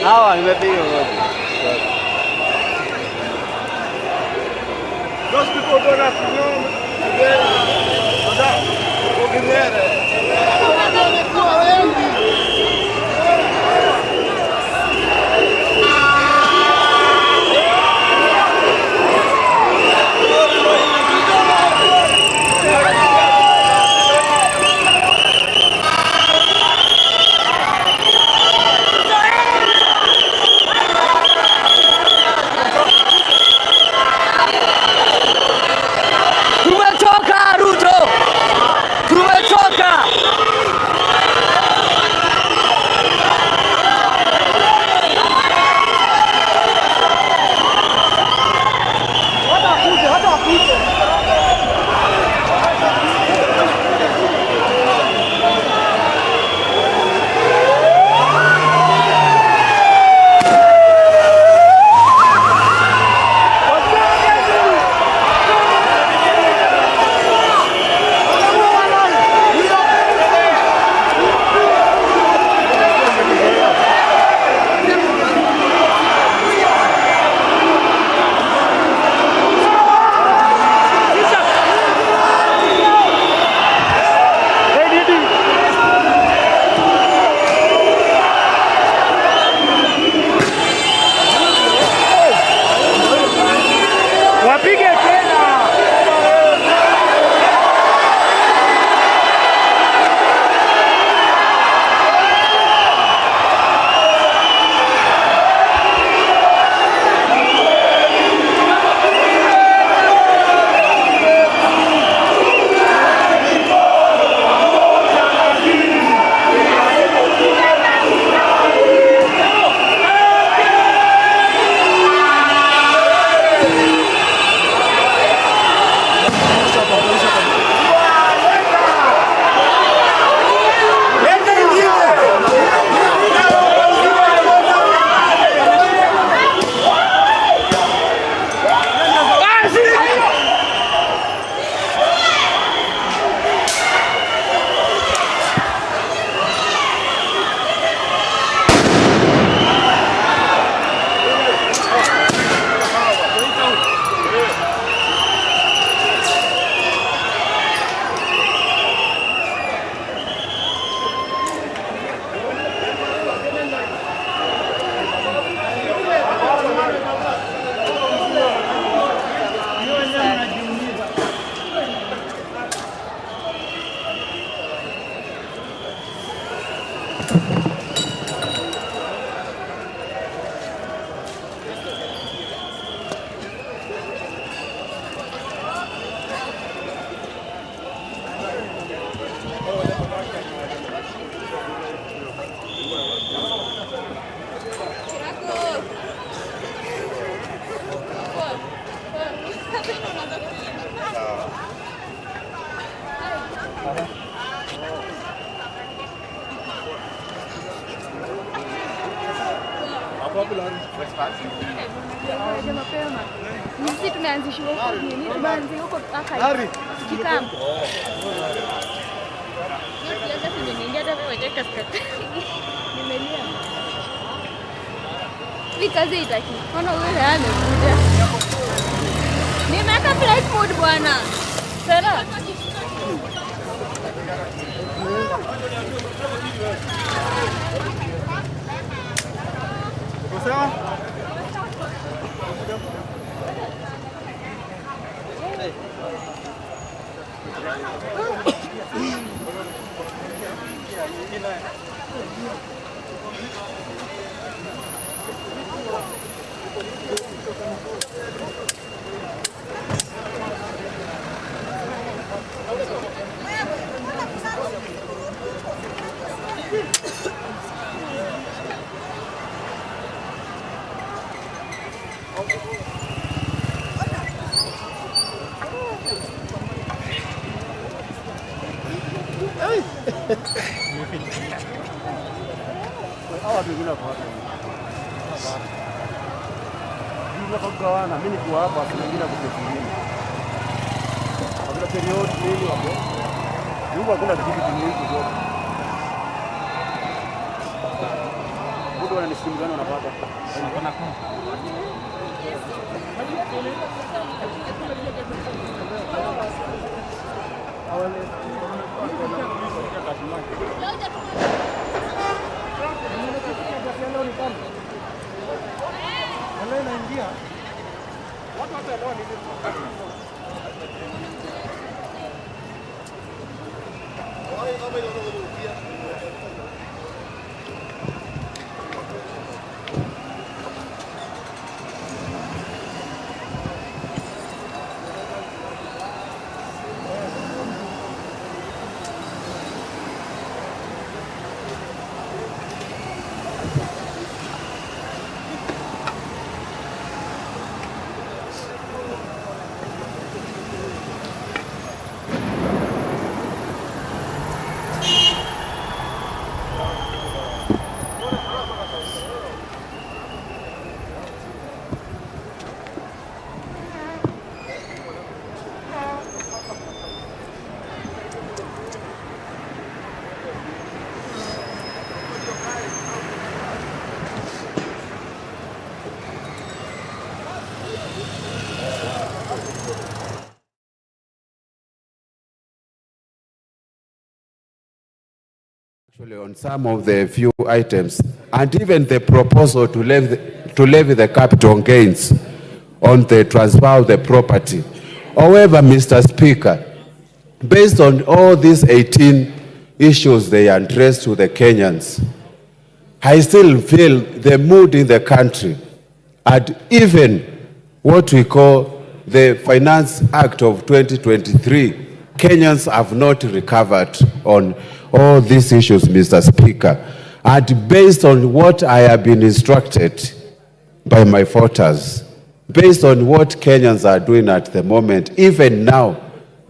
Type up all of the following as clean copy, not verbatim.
Hawa nimepiga wote. Those people don't have to know. Sisi tumeanzisha huko nini? Tumeanzisha huko akai. Kikambo. Yote nimeingia hata wewe kaskati. Nimelia. Hii kazi itaki. Ona wewe amekuja. Nimeweka flight mode bwana. Sasa. Sawa? Hawa wengine wako hapa. Bila kugawana, mimi niko hapa, kuna wengine wako kwenye. Kuna period nini hapo? Mungu hakuna kitu kingine zote. Mungu ananisimu gani unapata? Actually, on some of the few items, and even the proposal to levy the capital gains on the transfer of the property. However, Mr. Speaker, based on all these 18 issues they addressed to the Kenyans, I still feel the mood in the country, and even what we call the Finance Act of 2023, Kenyans have not recovered on all these issues, Mr. Speaker. And based on what I have been instructed by my voters, based on what Kenyans are doing at the moment, even now,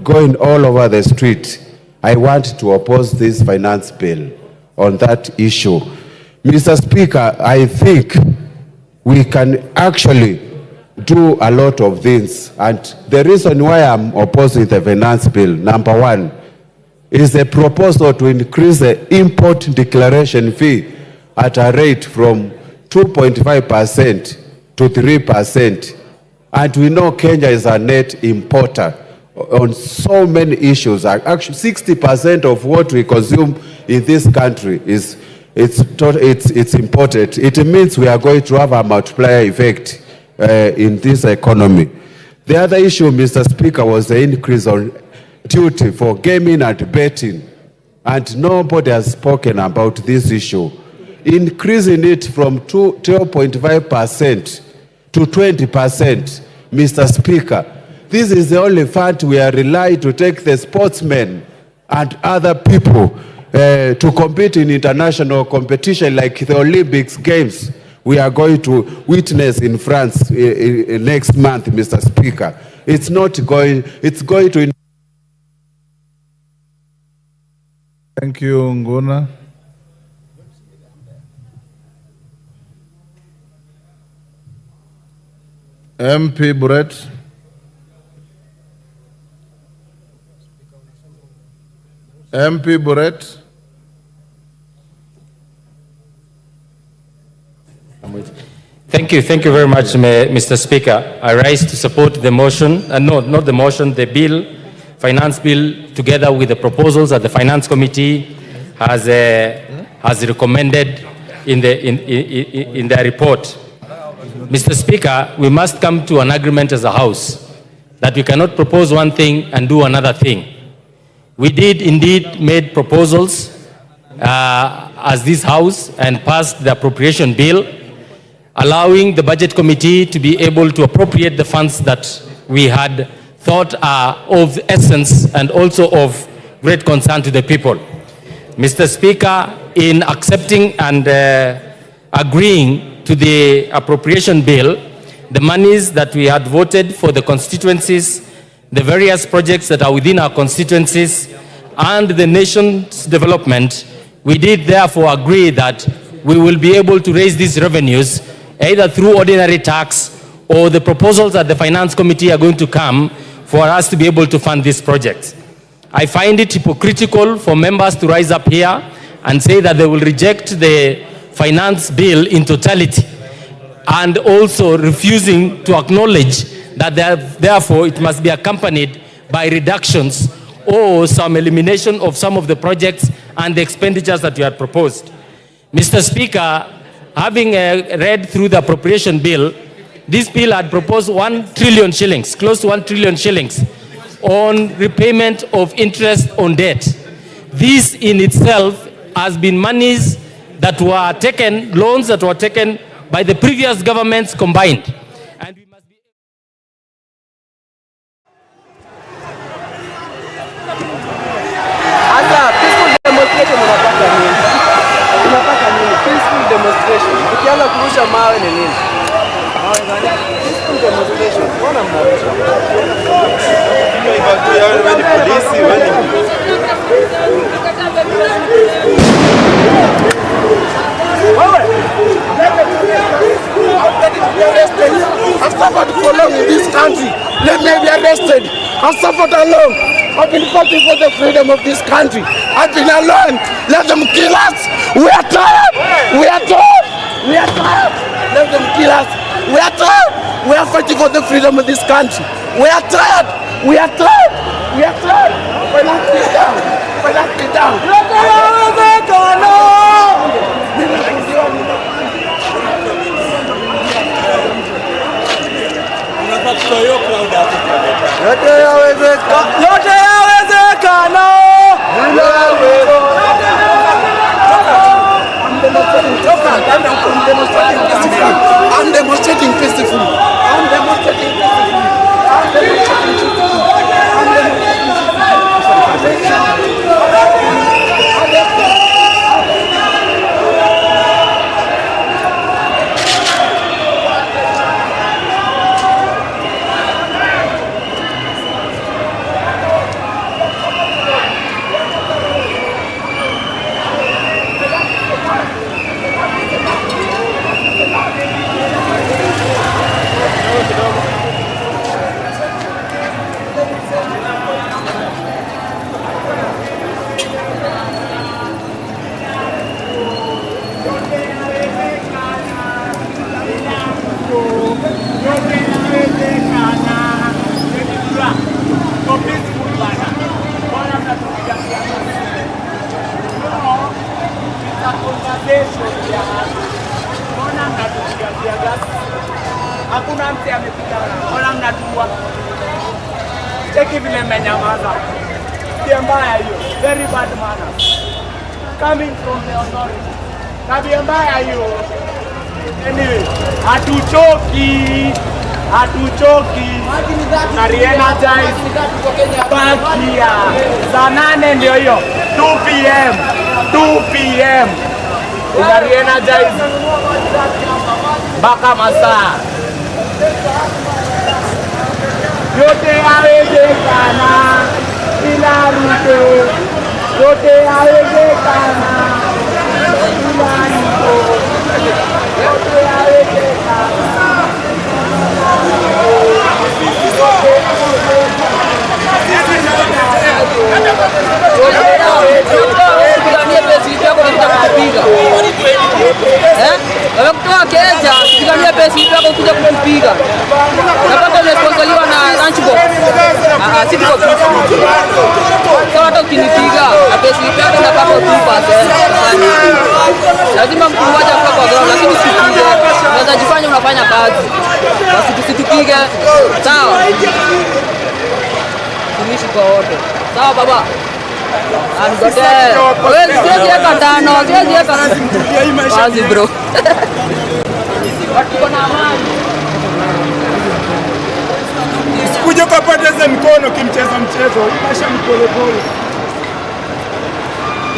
going all over the street, I want to oppose this finance bill on that issue. Mr. Speaker, I think we can actually do a lot of things. And the reason why I'm opposing the finance bill, number one, is the proposal to increase the import declaration fee at a rate from 2.5% to 3%. And we know Kenya is a net importer on so many issues. Actually, 60% of what we consume in this country is imported. It means we are going to have a multiplier effect in this economy. The other issue, Mr. Speaker, was the increase on duty for gaming and betting, and nobody has spoken about this issue. Increasing it from 12.5% to 20%, Mr. Speaker, this is the only fund we are relying to take the sportsmen and other people to compete in international competition like the Olympics Games we are going to witness in France next month, Mr. Speaker. It's going to... Thank you, Nguna. MP Buret. MP Buret. Thank you very much, Mr. Speaker. I rise to support the motion, not the motion, the bill, finance bill, together with the proposals that the Finance Committee has recommended in their report. Mr. Speaker, we must come to an agreement as a House that we cannot propose one thing and do another thing. We did indeed made proposals as this House and passed the appropriation bill, allowing the Budget Committee to be able to appropriate the funds that we had thought are of essence and also of great concern to the people. Mr. Speaker, in accepting and agreeing to the appropriation bill, the monies that we had voted for the constituencies, the various projects that are within our constituencies, and the nation's development, we did therefore agree that we will be able to raise these revenues either through ordinary tax or the proposals that the Finance Committee are going to come for us to be able to fund these projects. I find it hypocritical for members to rise up here and say that they will reject the finance bill in totality, and also refusing to acknowledge that therefore it must be accompanied by reductions or some elimination of some of the projects and the expenditures that you had proposed. Mr. Speaker, having read through the appropriation bill, this bill had proposed 1 trillion shillings, close to 1 trillion shillings, on repayment of interest on debt. This in itself has been monies that were taken, loans that were taken by the previous governments combined. And we must be... Peaceful demonstration unapata nini? Unapata nini? Peaceful demonstration. Ukianza kurusha mawe ni nini? Mawe gani? Peaceful demonstration. Mbona mnarusha? Wewe ni polisi, wewe ni I've suffered for long in this country. Let me be arrested. I've suffered alone. I've been fighting for the freedom of this country. I've been alone. Let them kill us. We are tired. We are tired. We are tired. Let them kill us. We are tired. We are fighting for the freedom of this country. We are tired. We are tired. We are tired. Finance me down. Finance me down. Yote yawezekana. I'm demonstrating peacefully. Hakuna mtu amepita wala mnajua. Cheki vile mmenyamaza. Tabia mbaya hiyo. Very bad manners. Coming from the authority. Tabia mbaya hiyo. Anyway, hatuchoki. Na re-energize. Bakia. Saa 8 ndio hiyo. 2 p.m. Una re-energize. Mpaka masaa. Yote yawezekana bila Ruto. Yote yawezekana bila Ruto. Yote yawezekana. Wamekutoa Kenya, kupigania pesa yako kuja kukupiga. Nataka umesponsoriwa na lunchbox. Si tuko peaceful. Kwa hata ukinipiga, na pesa yako unapata utupa lazima mtu mmoja kwa ground, lakini usipige. Unaweza jifanya unafanya kazi. Basi tusitupige. Sawa. Tumishi kwa wote. Sawa baba. Siwezi eka tano, siwezi eka kazi bro. Tuko na amani. Usikuja ukapoteza mkono kimcheza mchezo. Maisha ni pole pole.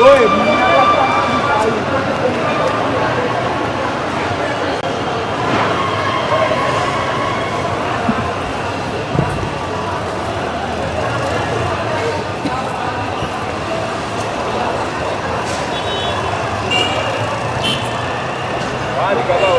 Wewe mahali kama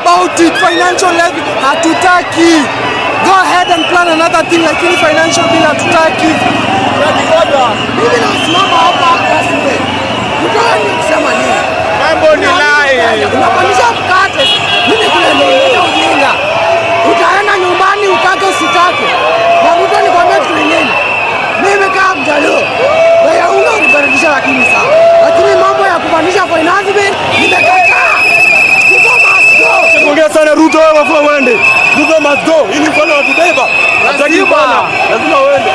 about it. Financial levy hatutaki. Go ahead and plan another thing, lakini financial bill hatutaki. Mimi nasimama hapa president. Mtaani kusema nini? Mambo ni lai. Unapandisha mkate. Mimi kule ndio ujinga. Utaenda nyumbani utake usitake. Na Ruto ni kwa kitu kingine. Mimi kama mjaluo. Wewe unga unibadilisha lakini sawa. Lakini mambo ya kupandisha finance bill nimekataa. Ruto must go. Ongea sana Ruto wewe wafua uende. Ruto must go. Ili mfano watubeba. Hataki bana. Lazima uende.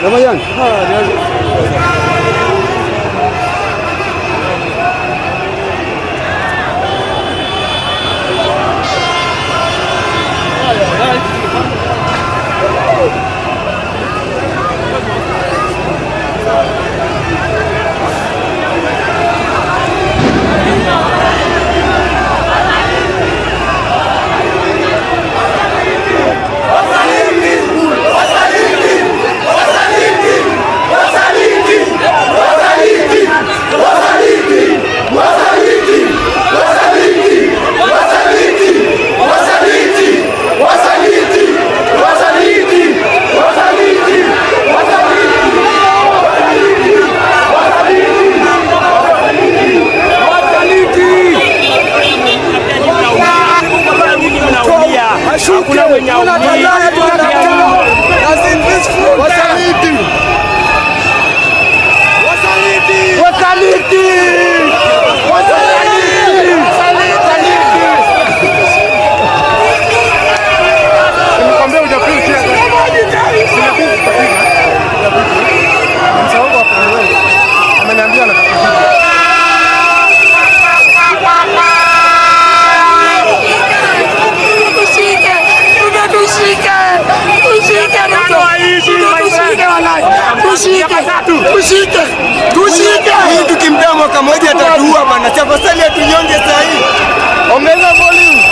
Ramayan. Hii tukimpea mwaka moja atatuua bana. Tafadhali atunyonge saa hii. Ongeza volume.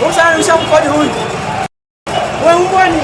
Ushamkodi huyu. Wewe mbwani.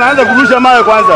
Anaanza kurusha mawe kwanza.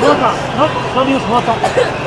Don't use water.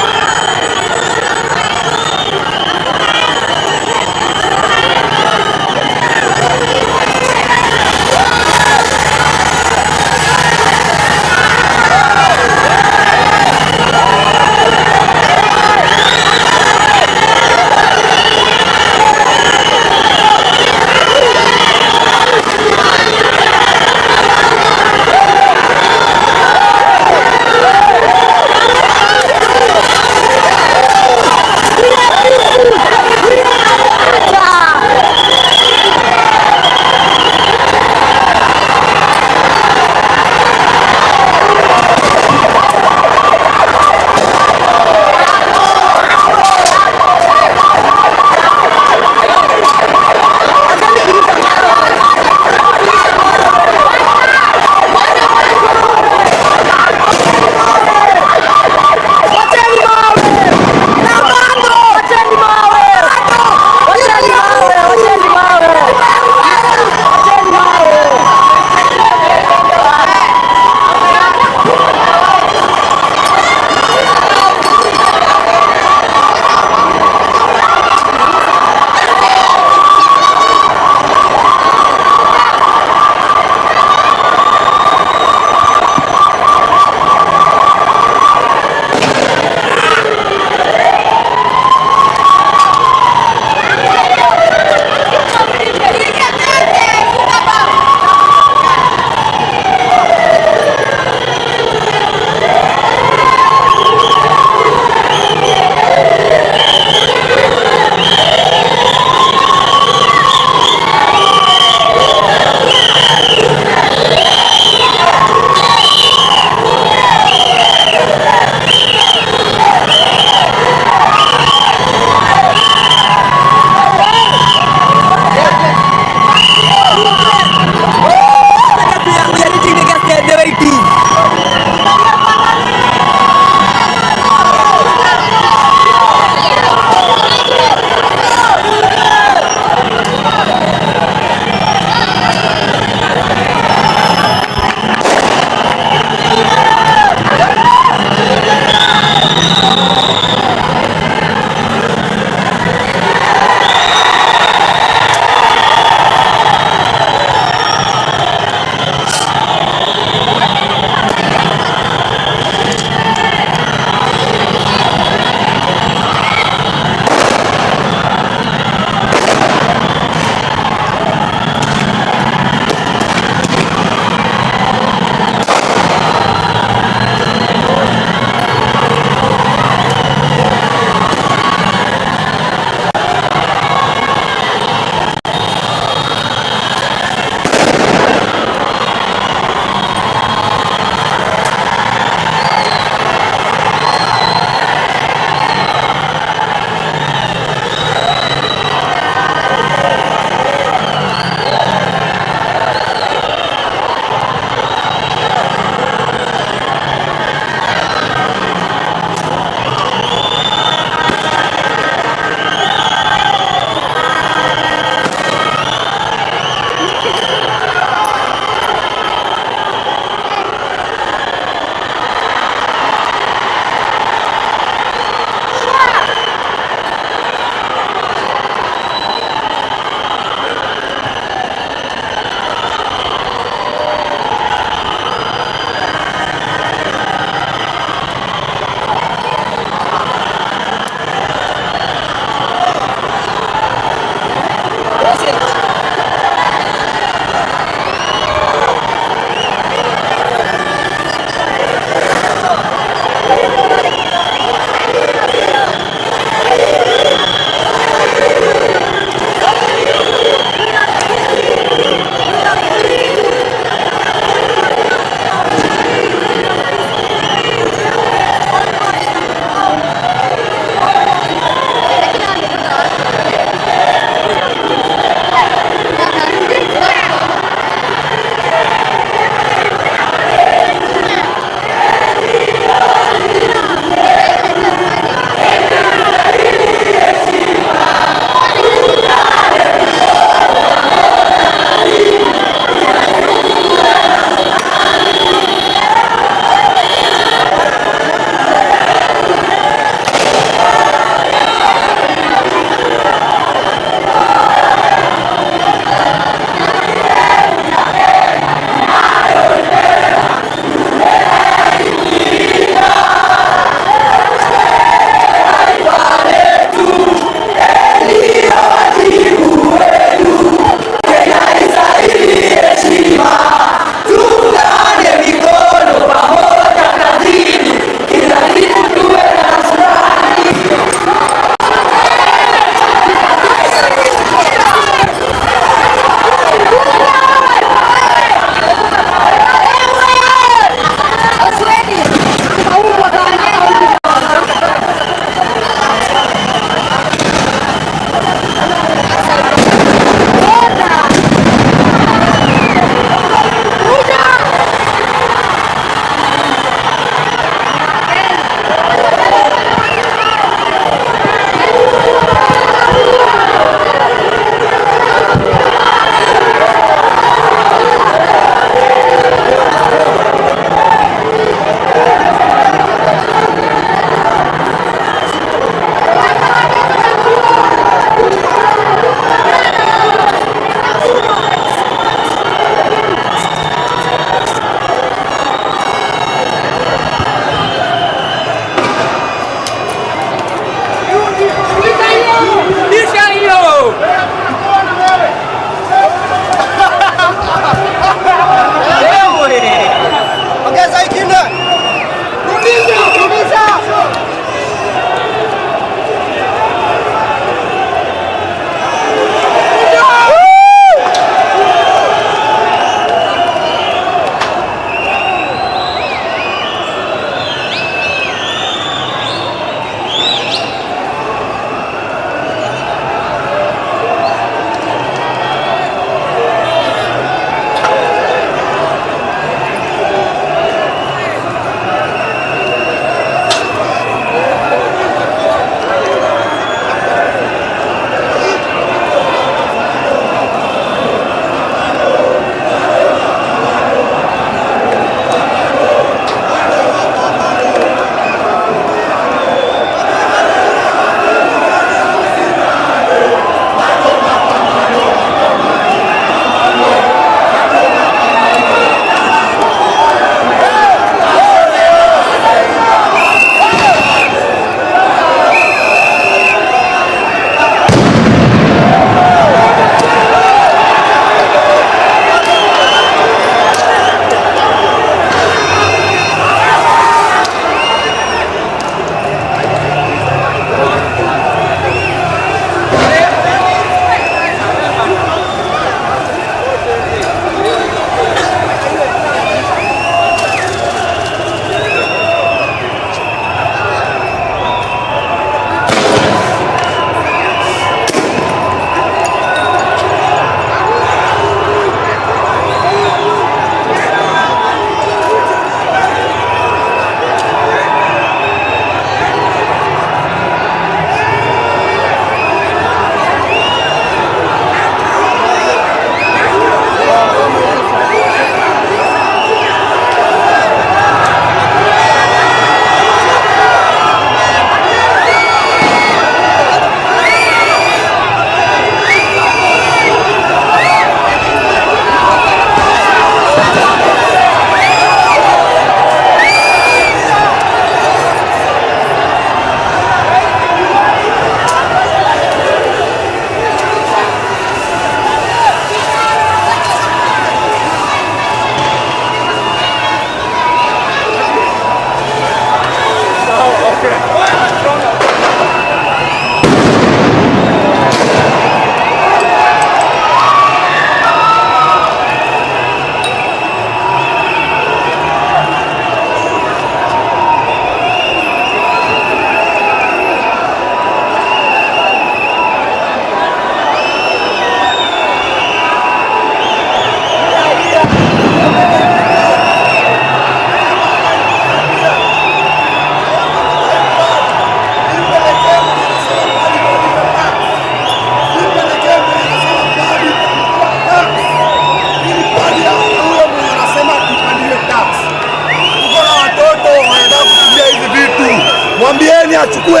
Nani achukue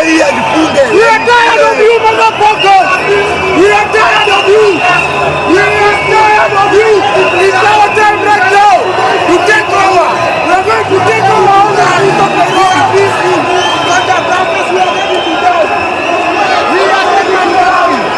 hii ajifunge. We are tired of you, motherfuckers. We are tired of you. We are tired of you. It's our time right now to take over. We are going to take over all the streets of Nairobi. But the campus we are ready to go. We are taking down.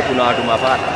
Kuna watu mapata.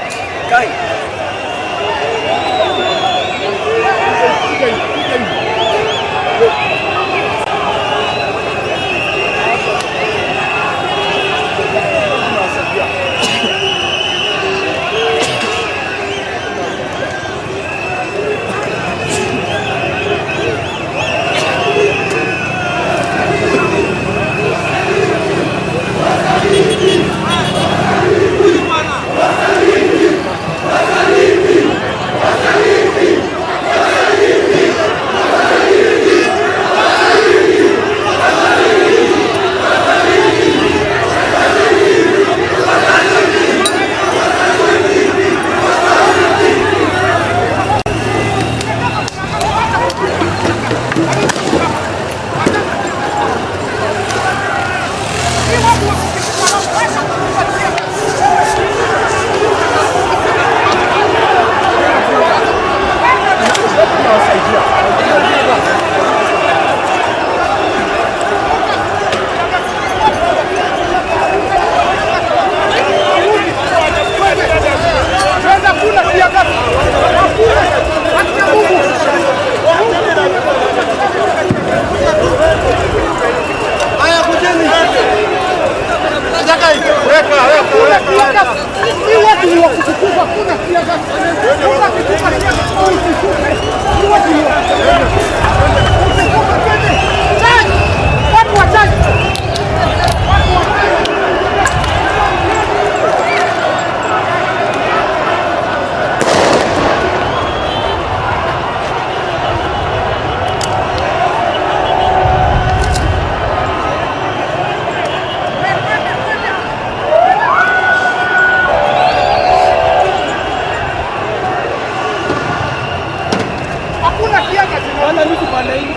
Bana nusu pande hii.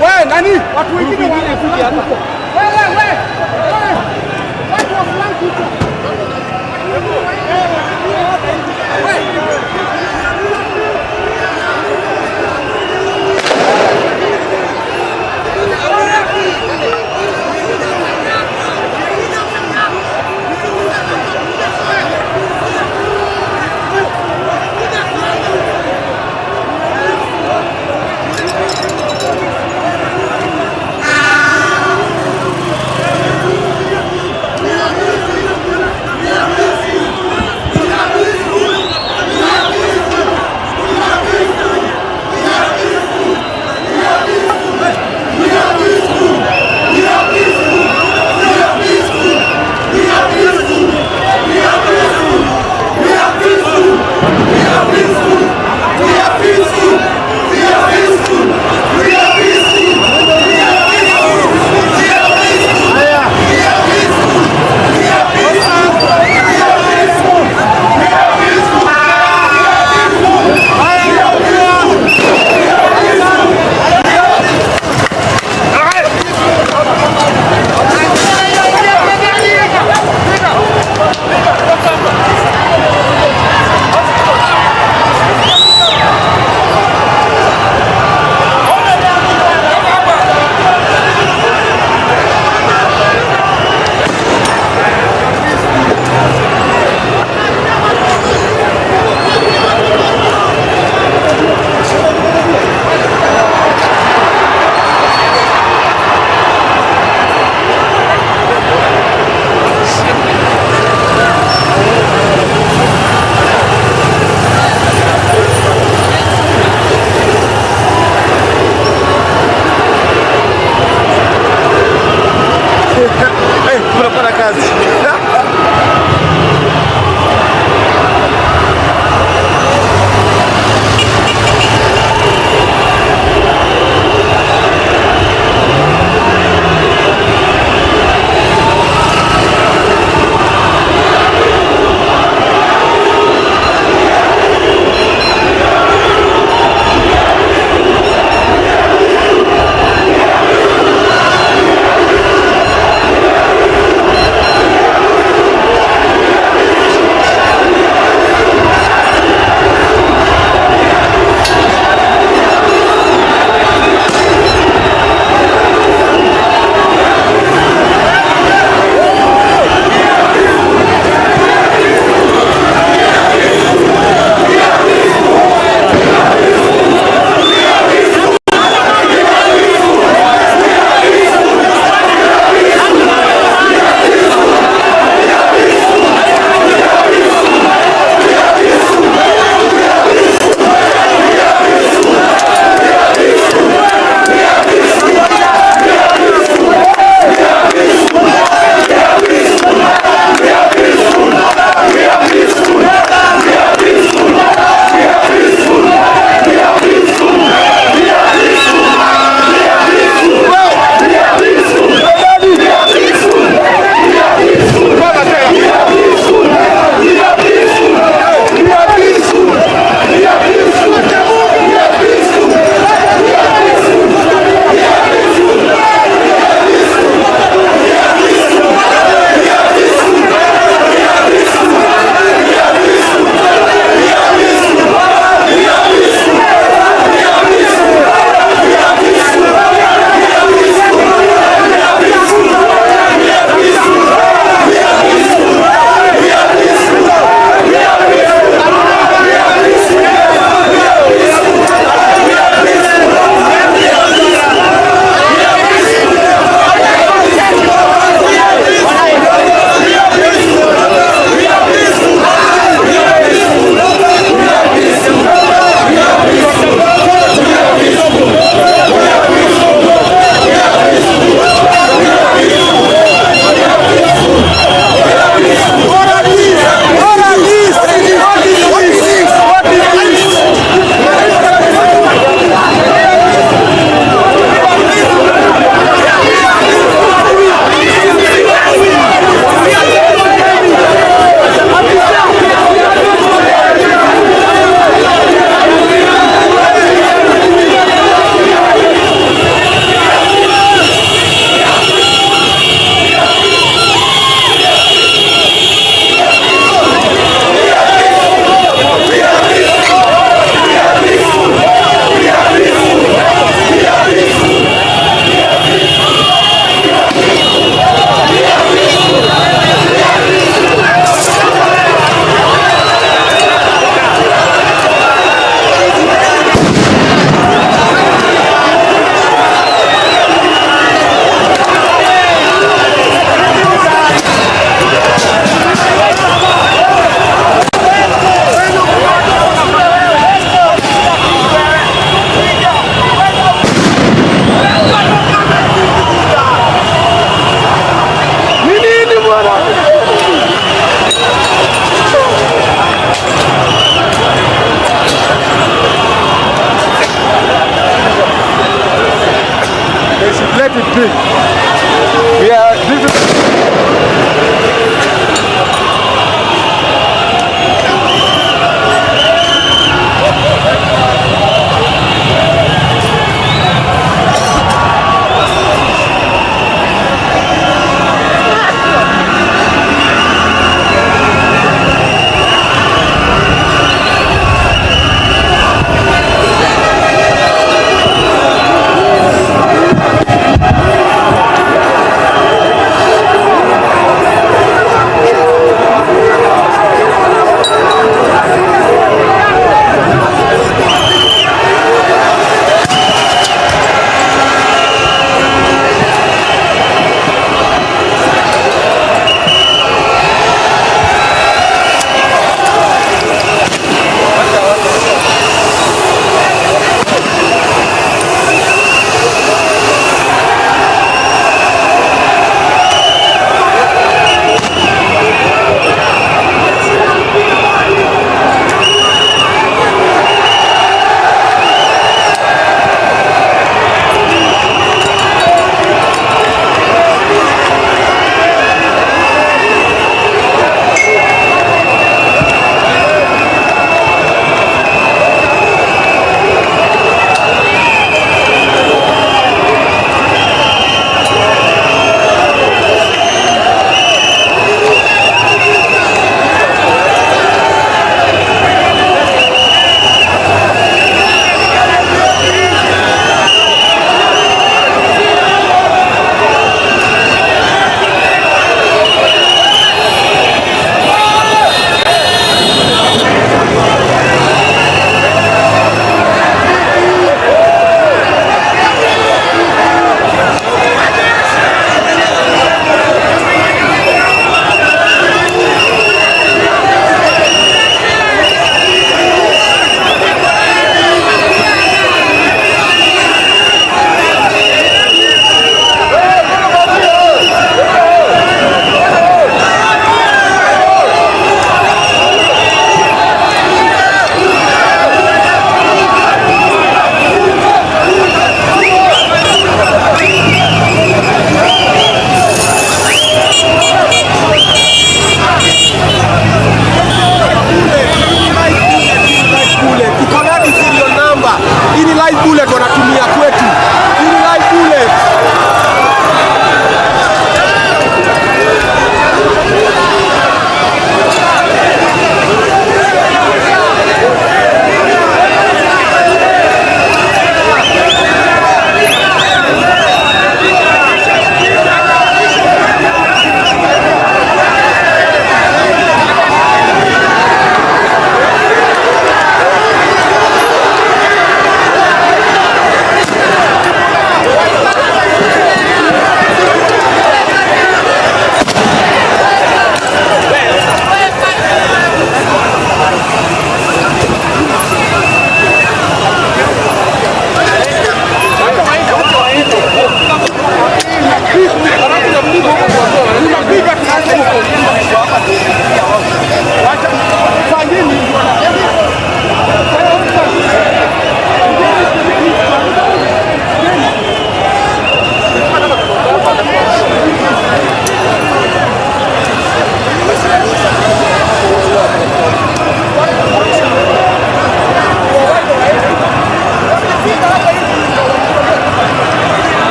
Wewe nani? Watu wengine wanakuja hapa. Wewe. Watu wa flank huko.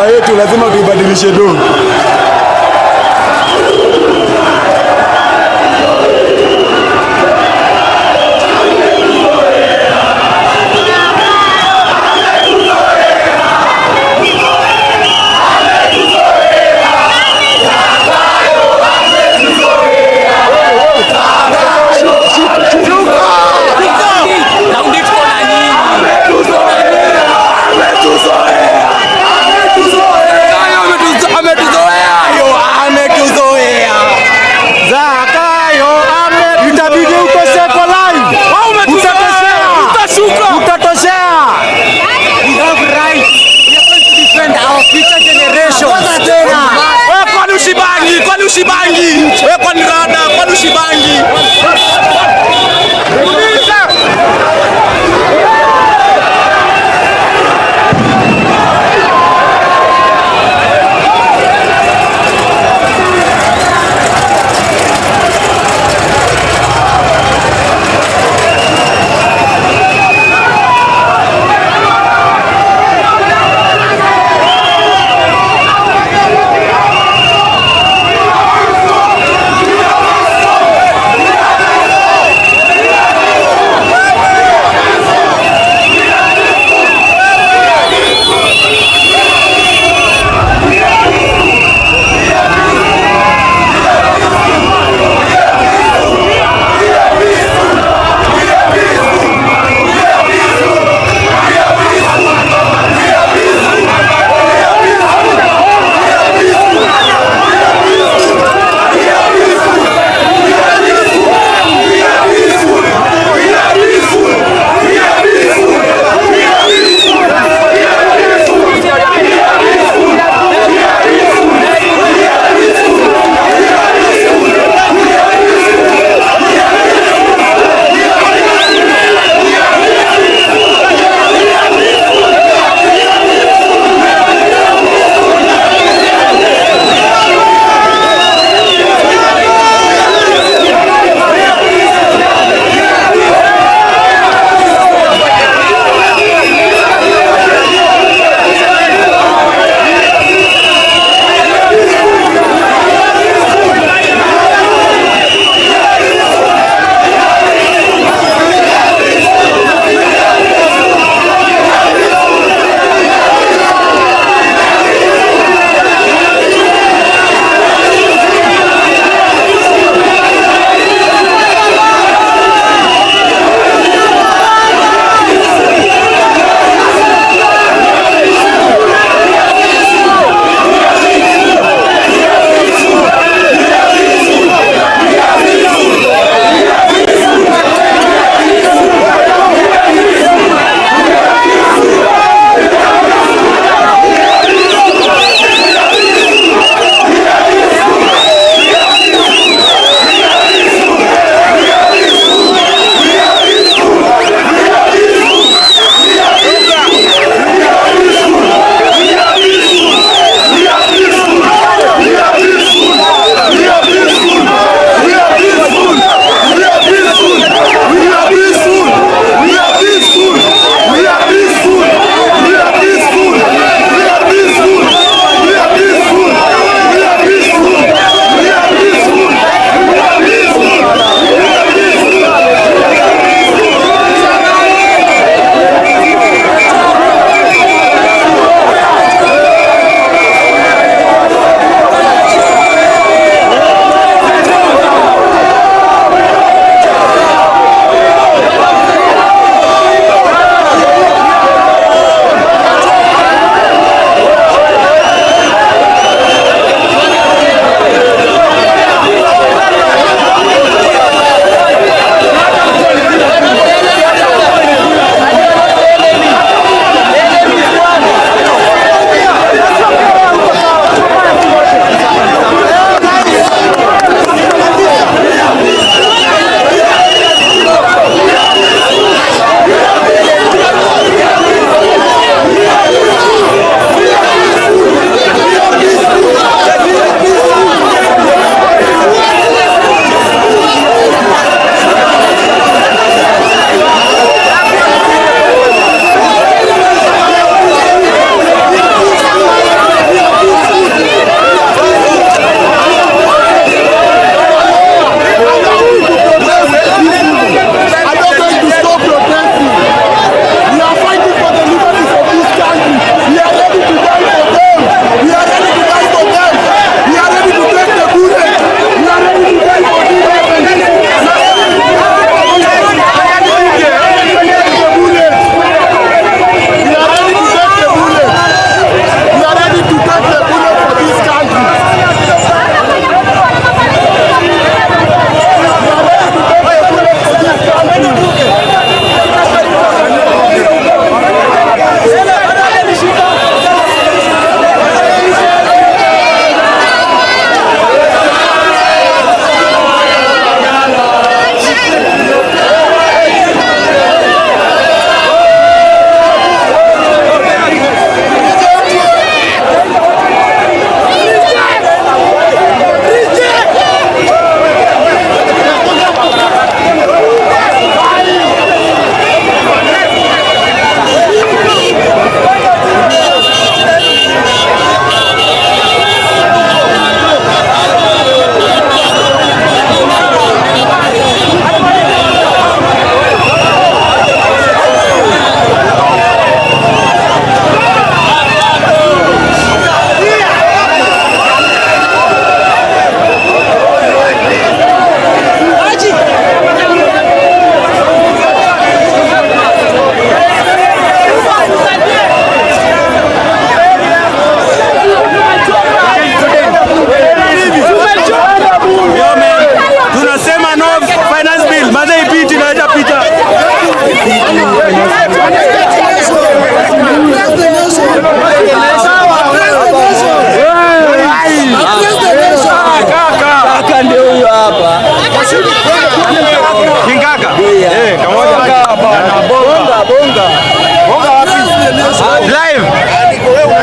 pesa yetu lazima tuibadilishe do. Ametuzoea.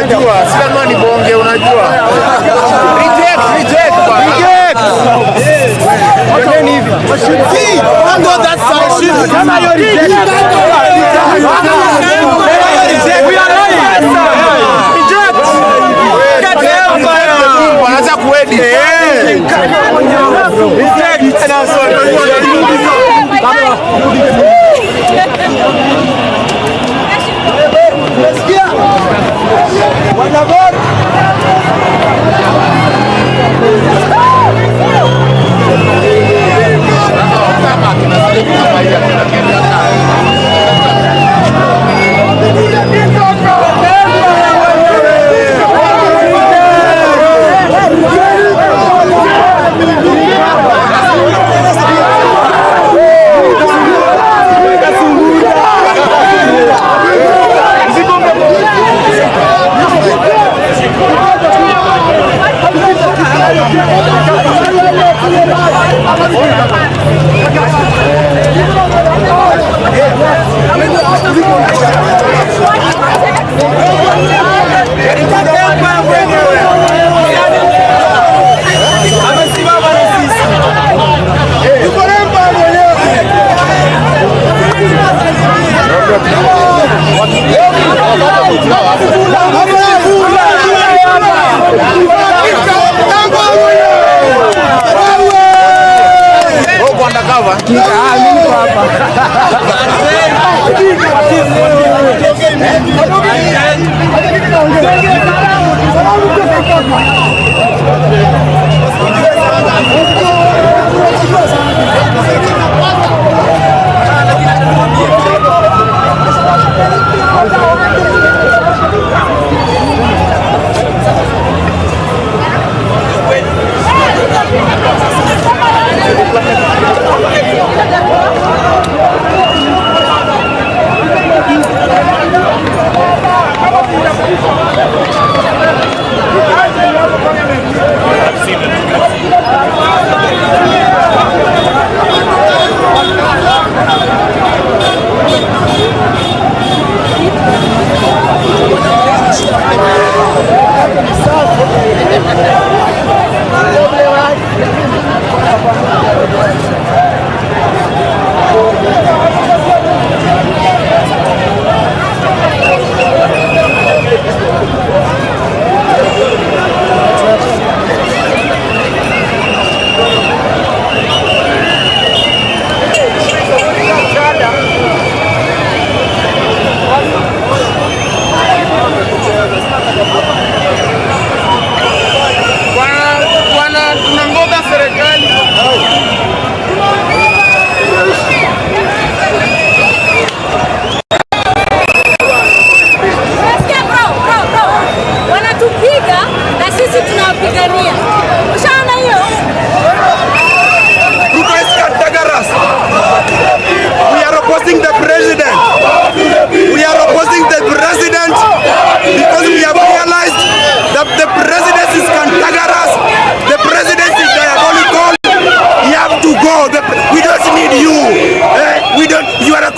unajua. Si lazima ni bonge, unajua. Reject bwana. Wageni hivi. See, go that side. Kama hiyo reject. We are right. Reject. Wanaanza kuedi. Reject. Na sorry. Nasikia wanavota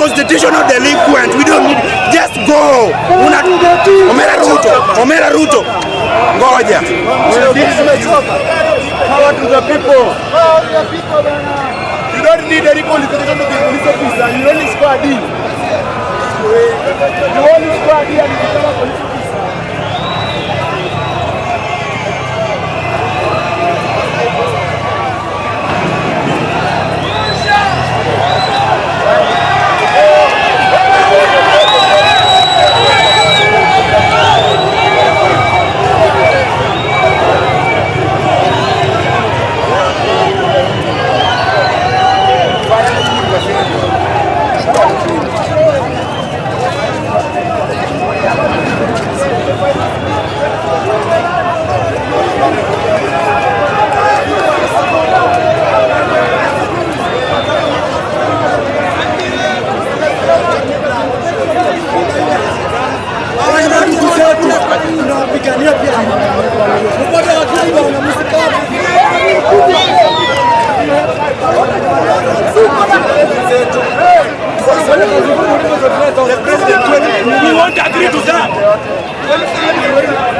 constitutional delinquent. We don't need, just go. Omera Ruto. Ngoja. Power to the people. You don't need any qualification to be a police officer. You only score D. You only score D and you become a police officer. We won't agree to that.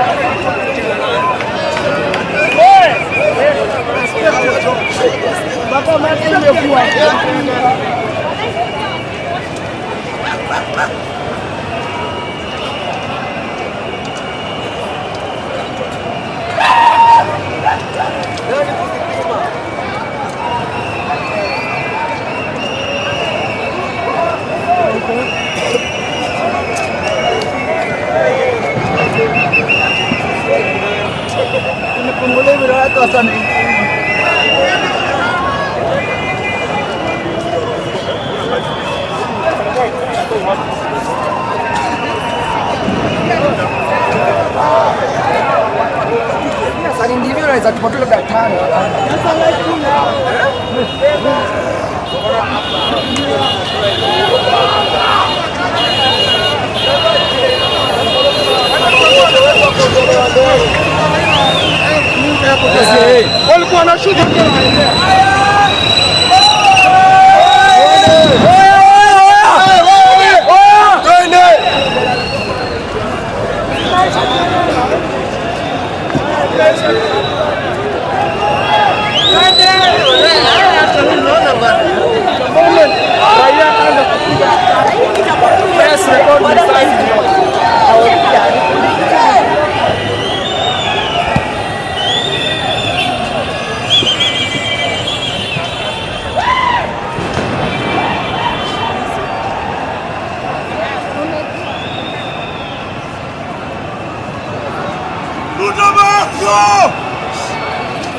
walikuwa na shughuli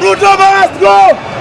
Ruto must go!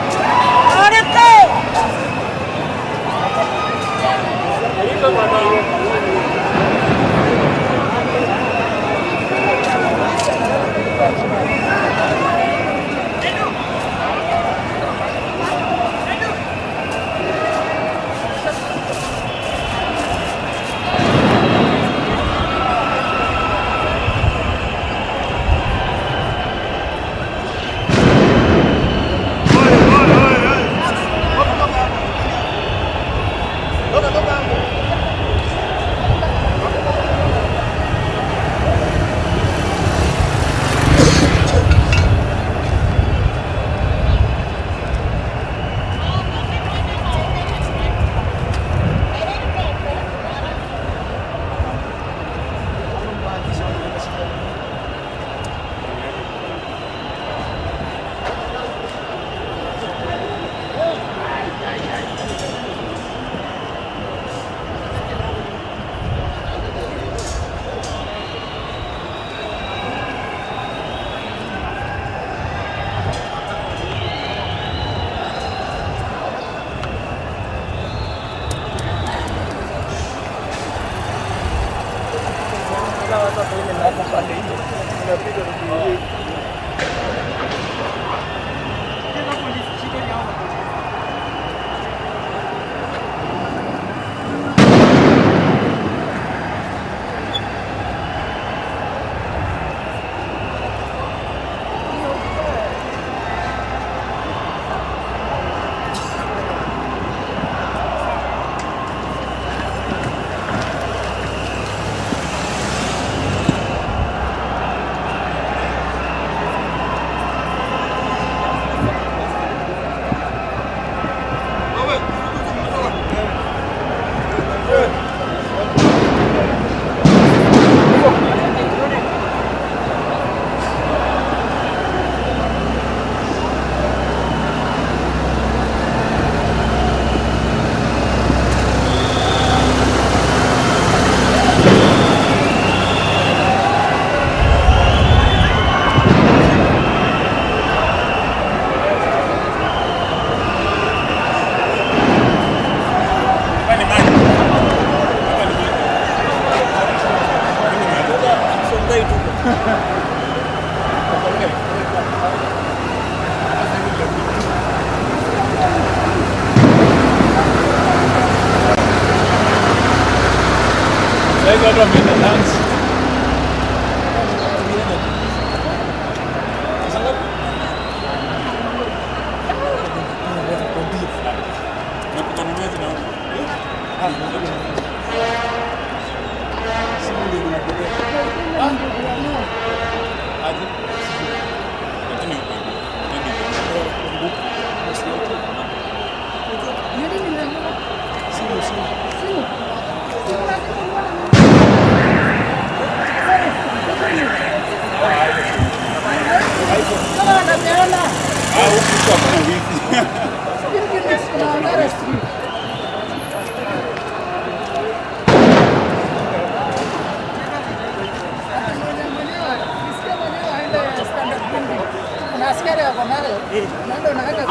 askari wako nayo. Unaenda unaweka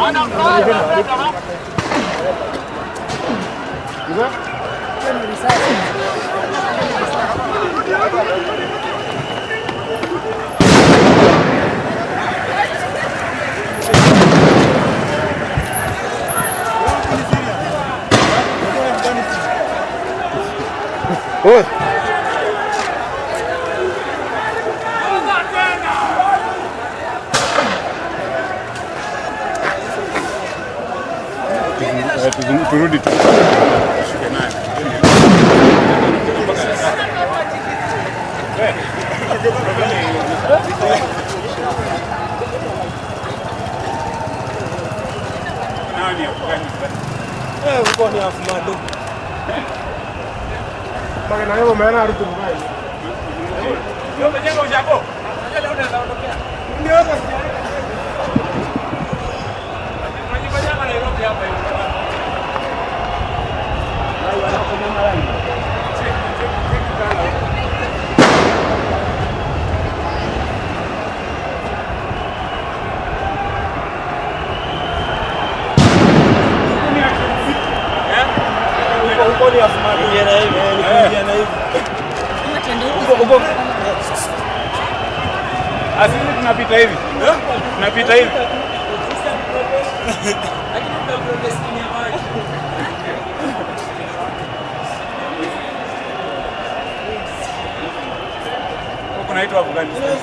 ni risasi. Oi. Turudi tu. Nani Afghanistan? Uko ni afumado. Baka na hiyo maana ruto mbaya. Ndio mjengo ujako. Unajua unaweza ondokea. Ndio hapo. Tunajifanya Nairobi hapa hivi. Wao wanafanya marani. Uko ni afumado. Ni na hivi, ni na hivi. Uko. Asili tunapita hivi. Tunapita hivi. Huko naitwa Afghanistan.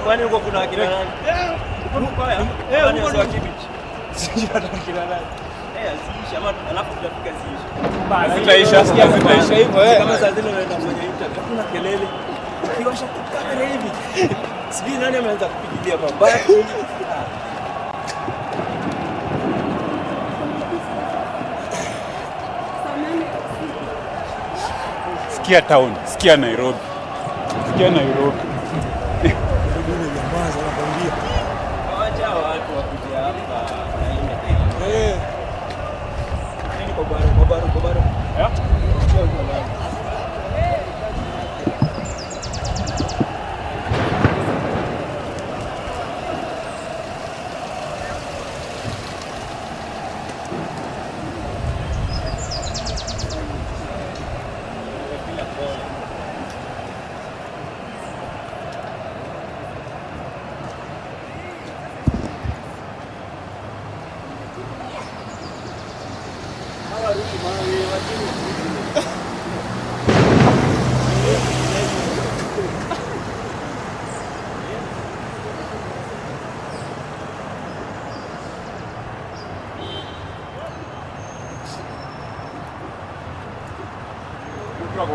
Kwani huko kuna akina nani? Huko ya. Huko wa kibichi. Sijui atakina nani. Asiisha ama alafu tutafika Sitaisha hivyo kama saa zile unaenda kwenye internet hakuna kelele. Ukiwasha kamera hivi. Sijui nani ameanza kupigilia mabati. Sikia town, sikia Nairobi. Sikia Nairobi. Wacha watu wakuje hapa na ile. Nini kwa baro? Yeah.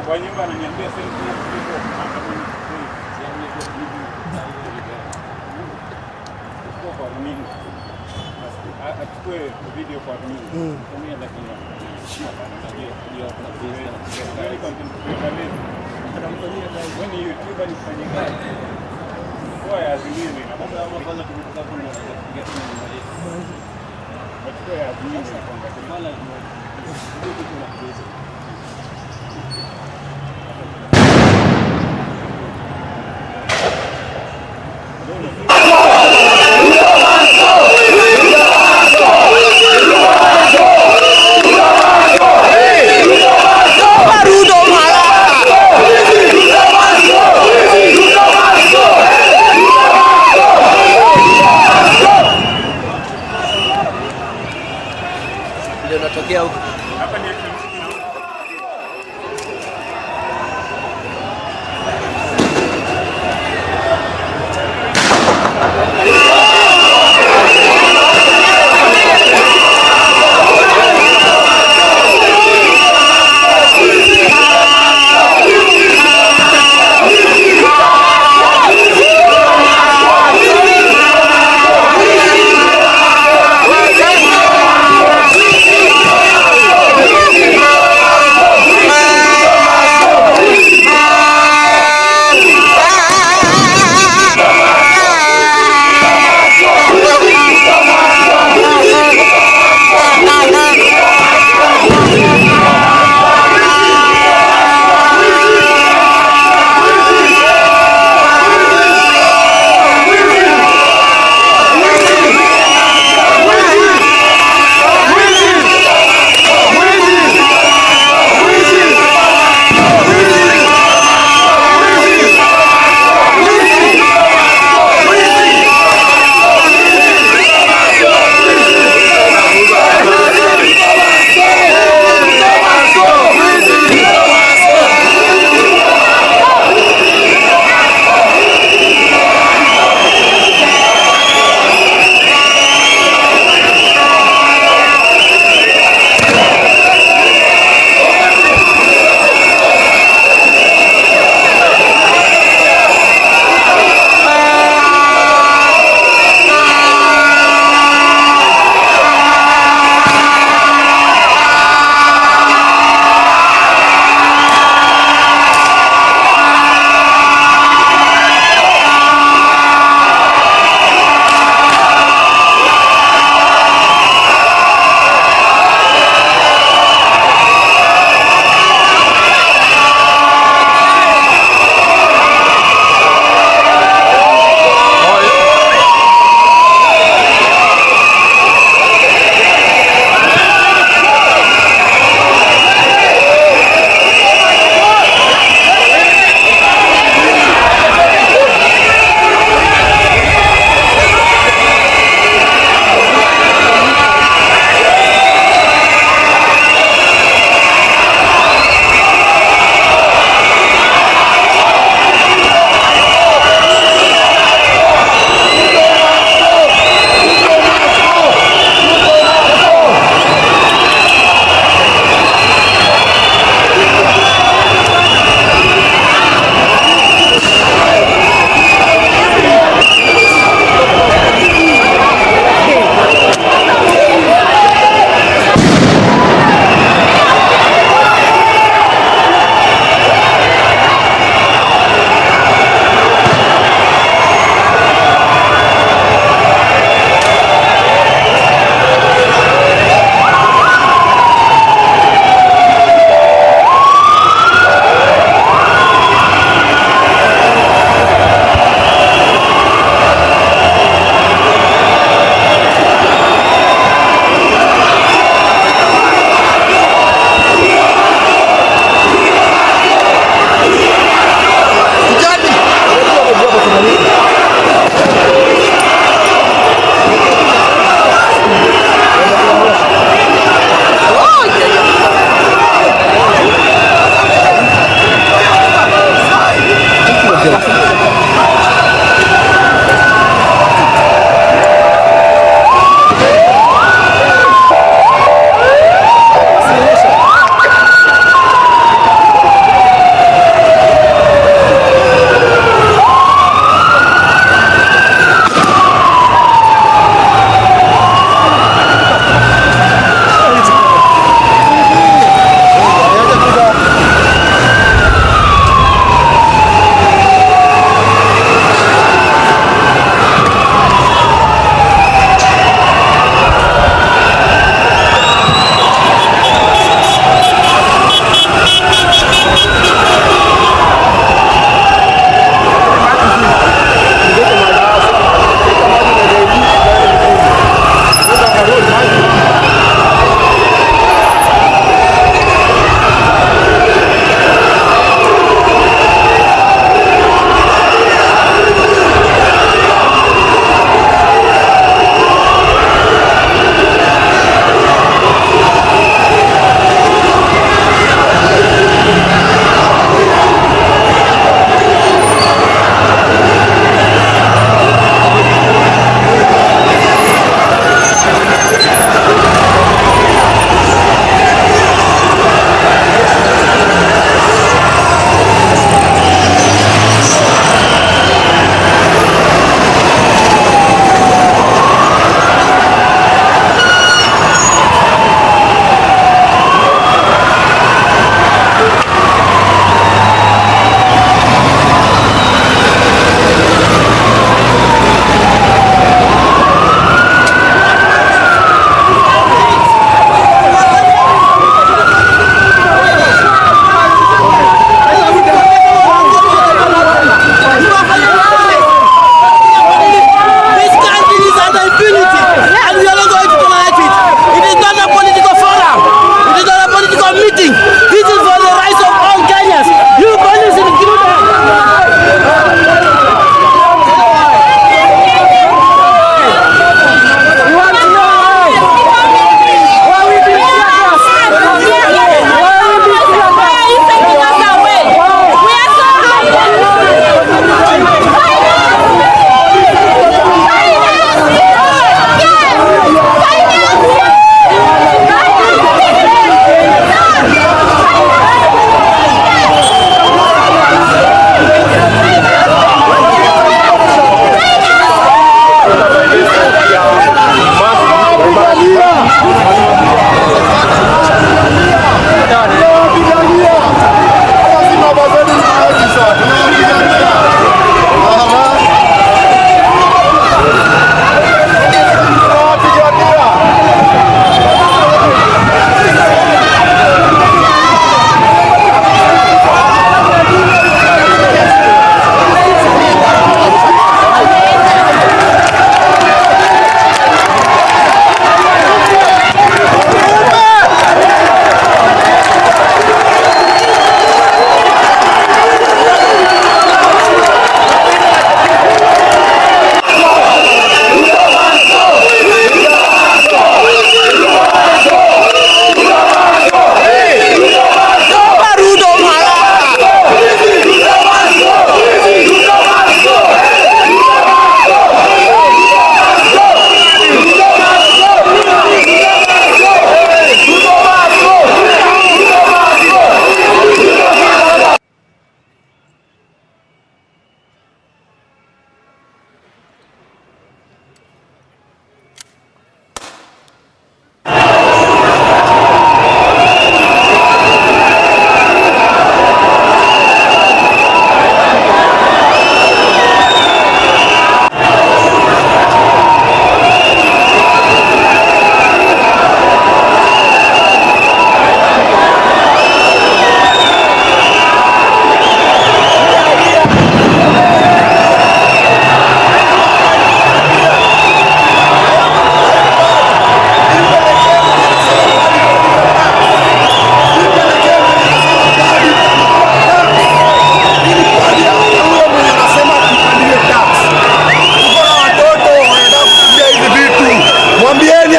Kwa nyumba ananiambia sasa achukue video kwa mimi. Tumia lakini when YouTuber ni kufanya kazi kwa ya zingine na kwanza kumbuka kuna kupiga simu nyumbani. Wachukue ya zingine kwa mala ndio natokea huko. Hapa ni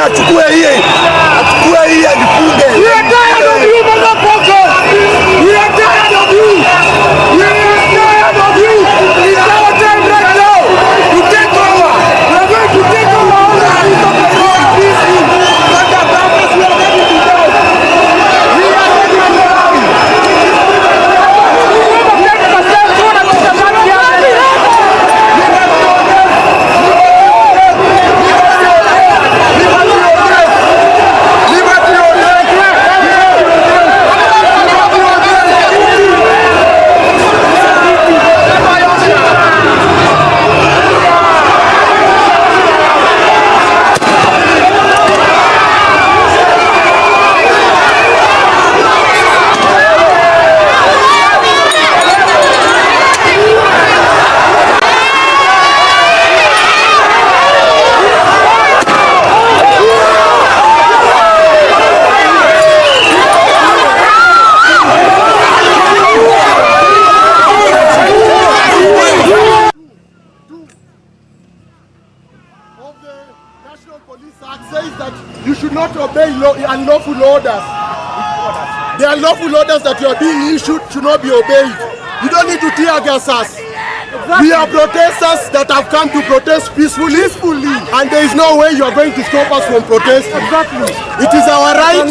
achukue hii ajifunge. We are tired of you, motherfucker. We are tired of you. We are tired of you. It's our time right now to take over. We are going to take over all the things of the world peaceful. But the purpose we are ready to go. We are ready to go. Unlawful orders. The unlawful orders that you are being issued should not be obeyed. You don't need to tear gas us. We are protesters that have come to protest peacefully, and there is no way you are going to stop us from protesting. It is our right.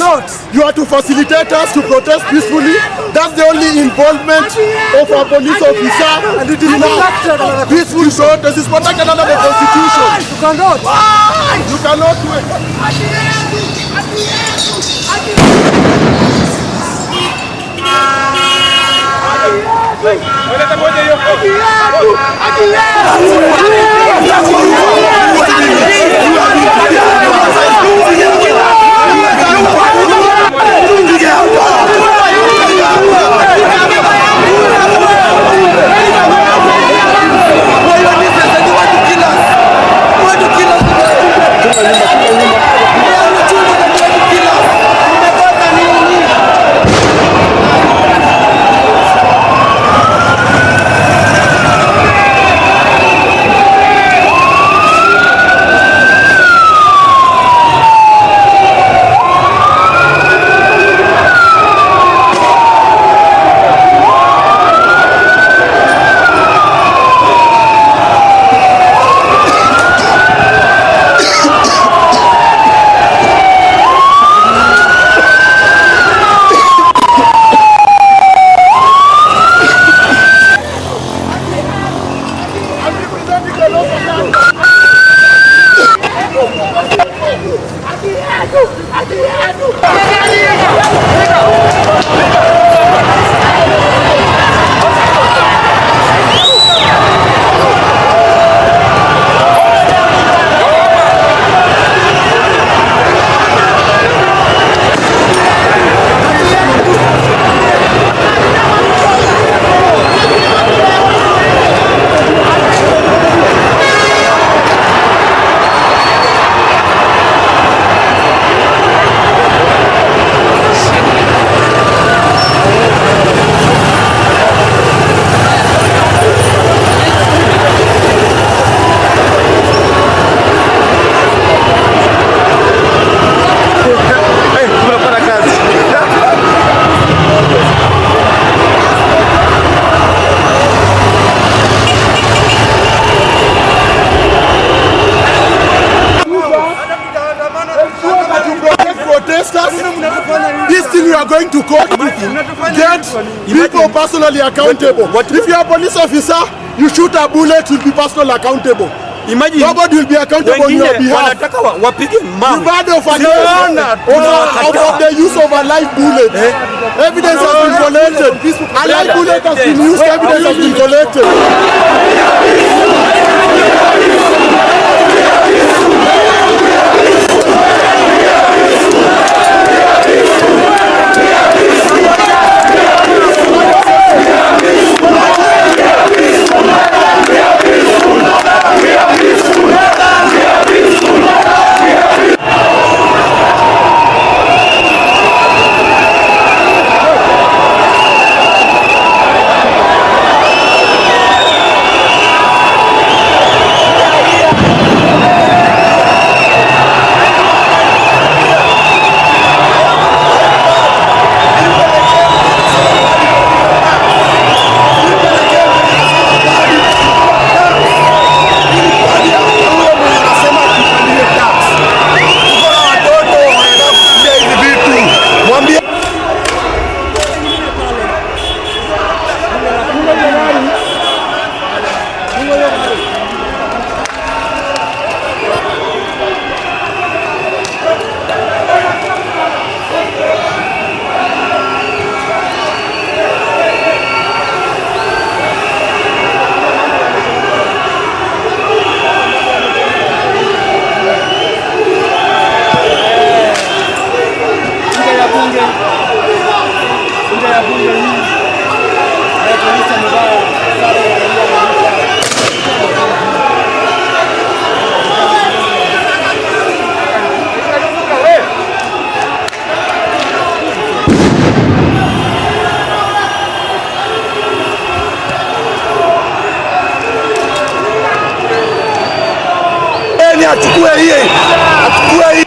You are to facilitate us to protest peacefully. That's the only involvement of a police officer. And it is not peaceful protest. This is protected under the Constitution. You cannot. You cannot do it. This thing we are going to court to get people personally accountable. If you are a police officer, you shoot a bullet, you'll be personally accountable. Imagine nobody will be accountable on your behalf. You've heard of the use of a live bullet. Evidence has been collected. A live bullet has been used, evidence has been collected. Museveni achukue hii. Achukue hii.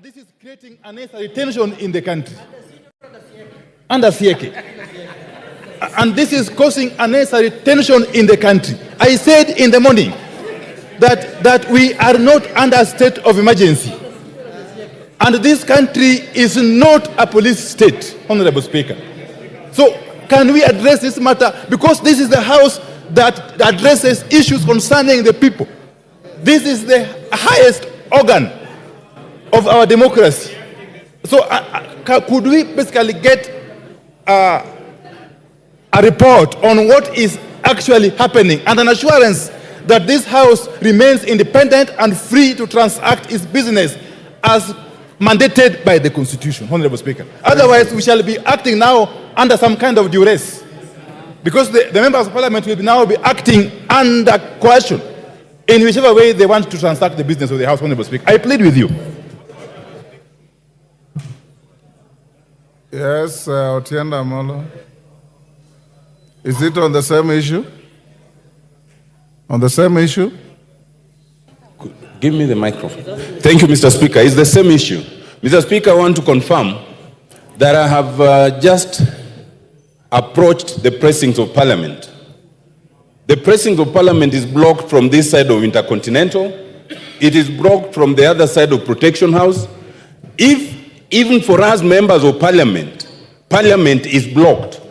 This is creating unnecessary tension in the country. Under Sieke. And this is causing unnecessary tension in the country. I said in the morning that we are not under a state of emergency. And this country is not a police state, Honorable Speaker. So can we address this matter? Because this is the house that addresses issues concerning the people. This is the highest organ of our democracy. So could we basically get a report on what is actually happening and an assurance that this house remains independent and free to transact its business as mandated by the Constitution, Honorable Speaker. Otherwise, we shall be acting now under some kind of duress, because the members of Parliament will now be acting under coercion in whichever way they want to transact the business of the House, Honorable Speaker. I plead with you. Yes, Otienda Molo. Is it on the same issue? On the same issue? Give me the microphone. Thank you, Mr. Speaker. It's the same issue. Mr. Speaker, I want to confirm that I have just approached the precincts of Parliament. The precinct of Parliament is blocked from this side of Intercontinental. It is blocked from the other side of Protection House. If even for us members of Parliament, Parliament is blocked,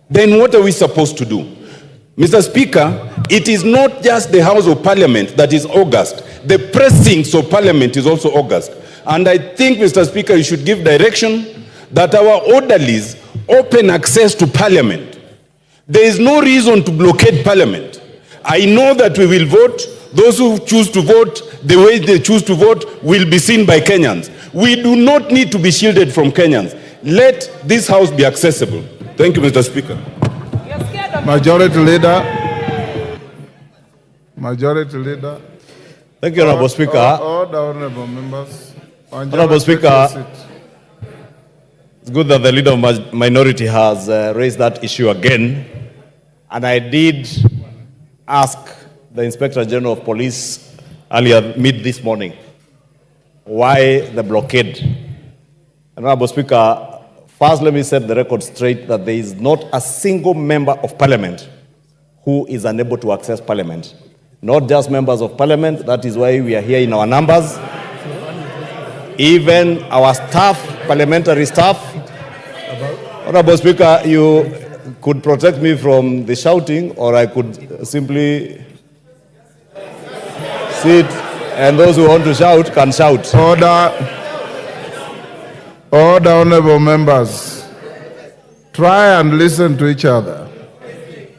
then what are we supposed to do? Mr. Speaker, it is not just the House of Parliament that is august. The precincts of Parliament is also august. And I think, Mr. Speaker, you should give direction that our orderlies open access to Parliament. There is no reason to blockade Parliament. I know that we will vote. Those who choose to vote, the way they choose to vote, will be seen by Kenyans. We do not need to be shielded from Kenyans. Let this House be accessible. Thank you, Mr. Speaker. Majority Leader. Majority Leader. Thank you, Honorable Speaker. Order, honorable members. Honorable Speaker, it's good that the Leader of Minority has raised that issue again. And I did ask the Inspector General of Police earlier mid this morning why the blockade. Honorable Speaker, first let me set the record straight that there is not a single member of Parliament who is unable to access Parliament. Not just members of Parliament, that is why we are here in our numbers. Even our staff, parliamentary staff. Honorable Speaker, you could protect me from the shouting, or I could simply sit, and those who want to shout can shout. Order. Order, honorable members. Try and listen to each other.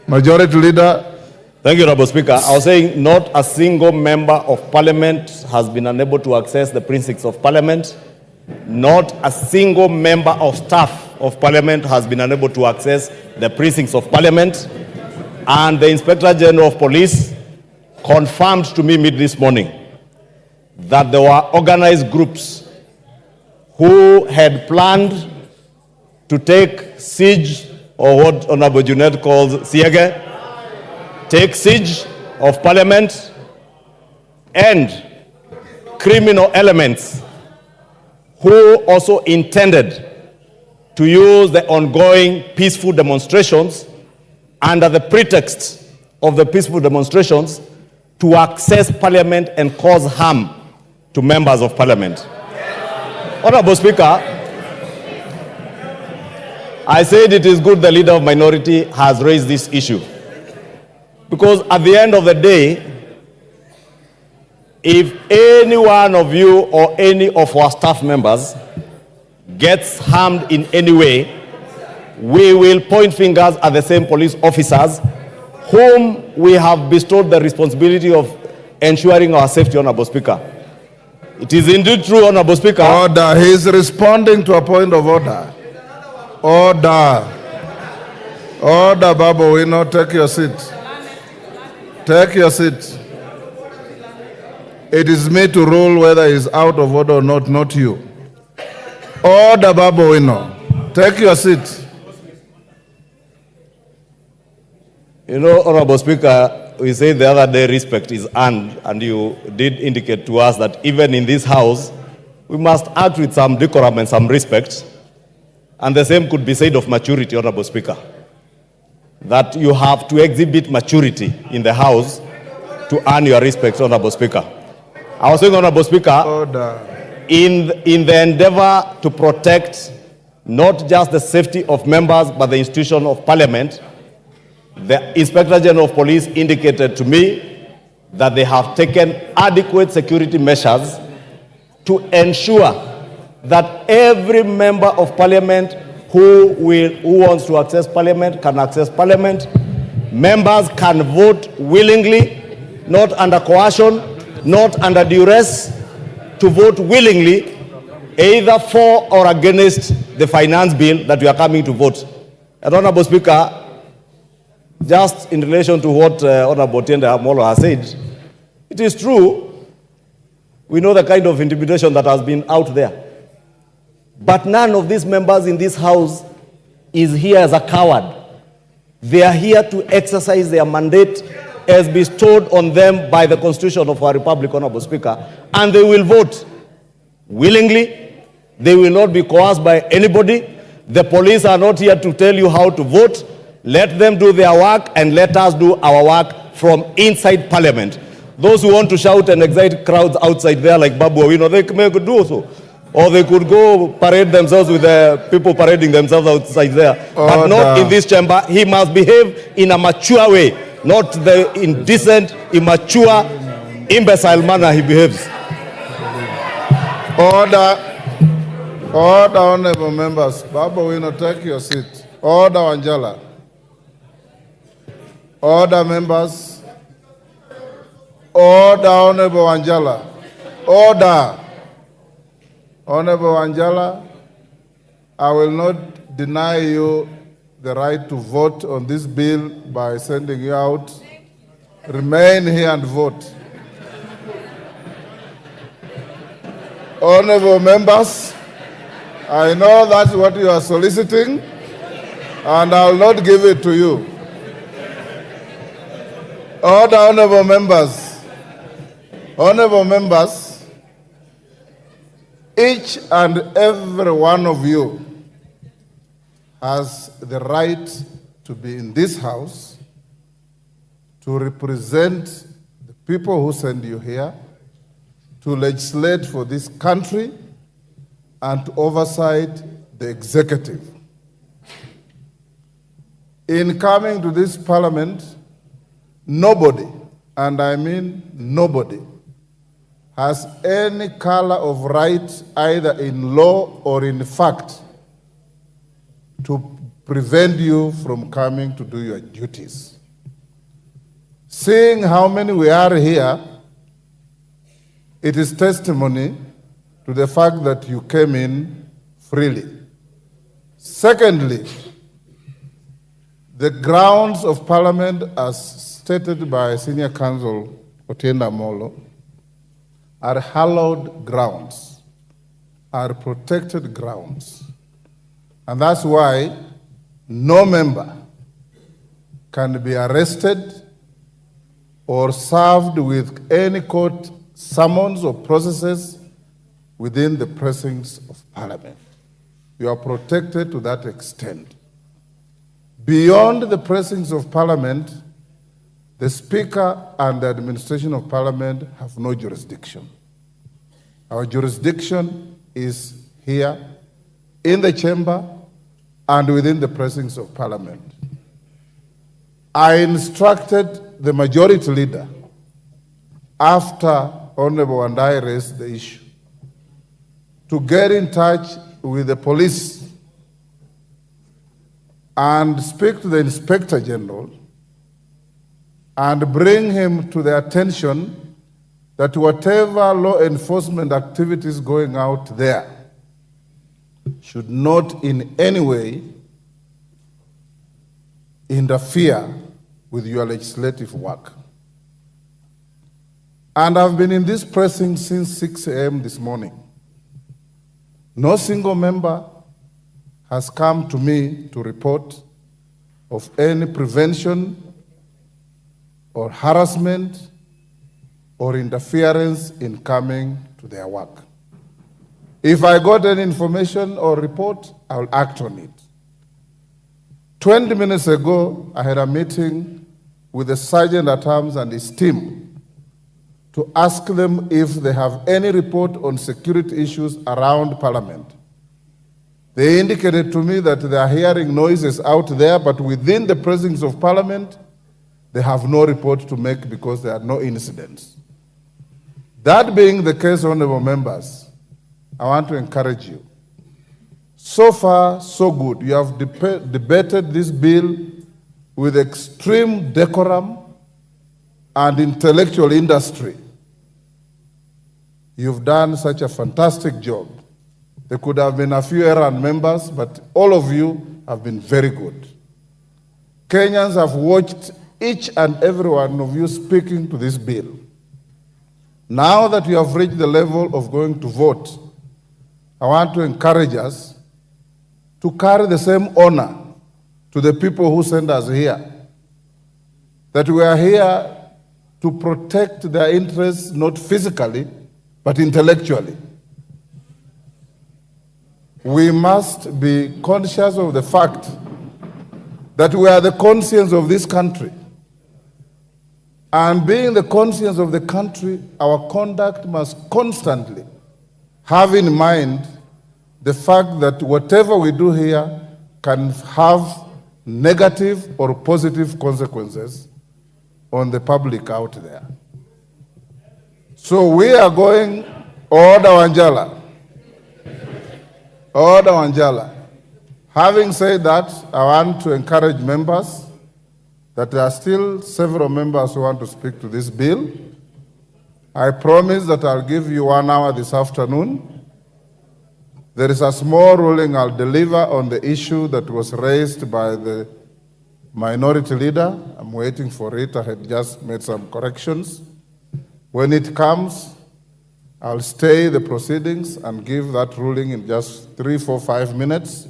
Majority Leader. Thank you, Honorable Speaker. I was saying not a single member of Parliament has been unable to access the precincts of Parliament. Not a single member of staff of Parliament has been unable to access the precincts of Parliament. And the Inspector General of Police confirmed to me mid this morning that there were organized groups who had planned to take siege, or what Honorable Junet calls siege, take siege of Parliament, and criminal elements who also intended to use the ongoing peaceful demonstrations under the pretext of the peaceful demonstrations to access Parliament and cause harm to members of Parliament. Honorable Speaker, I said it is good the Leader of Minority has raised this issue, because at the end of the day, if any one of you or any of our staff members gets harmed in any way, we will point fingers at the same police officers whom we have bestowed the responsibility of ensuring our safety, Honorable Speaker. It is indeed true, Honorable Speaker. Order. He is responding to a point of order. Order. Order, Babu. We now take your seat. Take your seat. It is me to rule whether he is out of order or not you. Order, Babu Wino. Take your seat. You know, Honorable Speaker, we said the other day respect is earned, and you did indicate to us that even in this House, we must act with some decorum and some respect. And the same could be said of maturity, Honorable Speaker. That you have to exhibit maturity in the House to earn your respect, Honorable Speaker. I was saying, Honorable Speaker, Order. in the endeavor to protect not just the safety of members, but the institution of Parliament, the Inspector General of Police indicated to me that they have taken adequate security measures to ensure that every member of Parliament who wants to access Parliament can access Parliament. Members can vote willingly, not under coercion, not under duress, to vote willingly, either for or against the finance bill that we are coming to vote. And Honorable Speaker, just in relation to what Honorable Tiende Amolo has said, it is true, we know the kind of intimidation that has been out there. But none of these members in this House is here as a coward. They are here to exercise their mandate as bestowed on them by the Constitution of our Republic, Honorable Speaker, and they will vote willingly. They will not be coerced by anybody. The police are not here to tell you how to vote. Let them do their work and let us do our work from inside Parliament. Those who want to shout and excite crowds outside there like Babu Owino, they could do so. Or they could go parade themselves with the people parading themselves outside there. But not in this chamber. He must behave in a mature way, not the indecent, immature, imbecile manner he behaves. Order. Order, honorable members. Babu Owino, take your seat. Order, Angela. Order, members. Order, Honorable Angela. Order. Honorable Angela, I will not deny you the right to vote on this bill by sending you out. Remain here and vote. Honorable members, I know that's what you are soliciting, and I will not give it to you. Order, honorable members. Honorable members, each and every one of you has the right to be in this House, to represent the people who send you here, to legislate for this country, and to oversight the executive. In coming to this Parliament, nobody, and I mean nobody, has any color of right, either in law or in fact, to prevent you from coming to do your duties. Seeing how many we are here, it is testimony to the fact that you came in freely. Secondly, the grounds of Parliament, as stated by Senior Counsel Otiende Amolo, are hallowed grounds, are protected grounds. And that's why no member can be arrested or served with any court summons or processes within the precincts of Parliament. You are protected to that extent. Beyond the precincts of Parliament, the Speaker and the administration of Parliament have no jurisdiction. Our jurisdiction is here in the chamber and within the precincts of Parliament. I instructed the majority leader, after Honorable and I raised the issue, to get in touch with the police and speak to the Inspector General and bring him to the attention that whatever law enforcement activities going out there should not in any way interfere with your legislative work. And I've been in this precinct since 6 a.m. this morning. No single member has come to me to report of any prevention or harassment or interference in coming to their work. If I got any information or report, I will act on it. 20 minutes ago, I had a meeting with the Sergeant at Arms and his team to ask them if they have any report on security issues around Parliament. They indicated to me that they are hearing noises out there, but within the precincts of Parliament, they have no report to make because there are no incidents. That being the case, honorable members, I want to encourage you. So far, so good. You have debated this bill with extreme decorum and intellectual industry. You've done such a fantastic job. There could have been a few errant members, but all of you have been very good. Kenyans have watched each and every one of you speaking to this bill. Now that you have reached the level of going to vote, I want to encourage us to carry the same honor to the people who sent us here. That we are here to protect their interests, not physically, but intellectually. We must be conscious of the fact that we are the conscience of this country. And being the conscience of the country, our conduct must constantly have in mind the fact that whatever we do here can have negative or positive consequences on the public out there. So we are going Order Wanjala. Order Wanjala. Having said that, I want to encourage members that there are still several members who want to speak to this bill. I promise that I'll give you 1 hour this afternoon. There is a small ruling I'll deliver on the issue that was raised by the minority leader. I'm waiting for it. I had just made some corrections. When it comes, I'll stay the proceedings and give that ruling in just 3, 4, 5 minutes.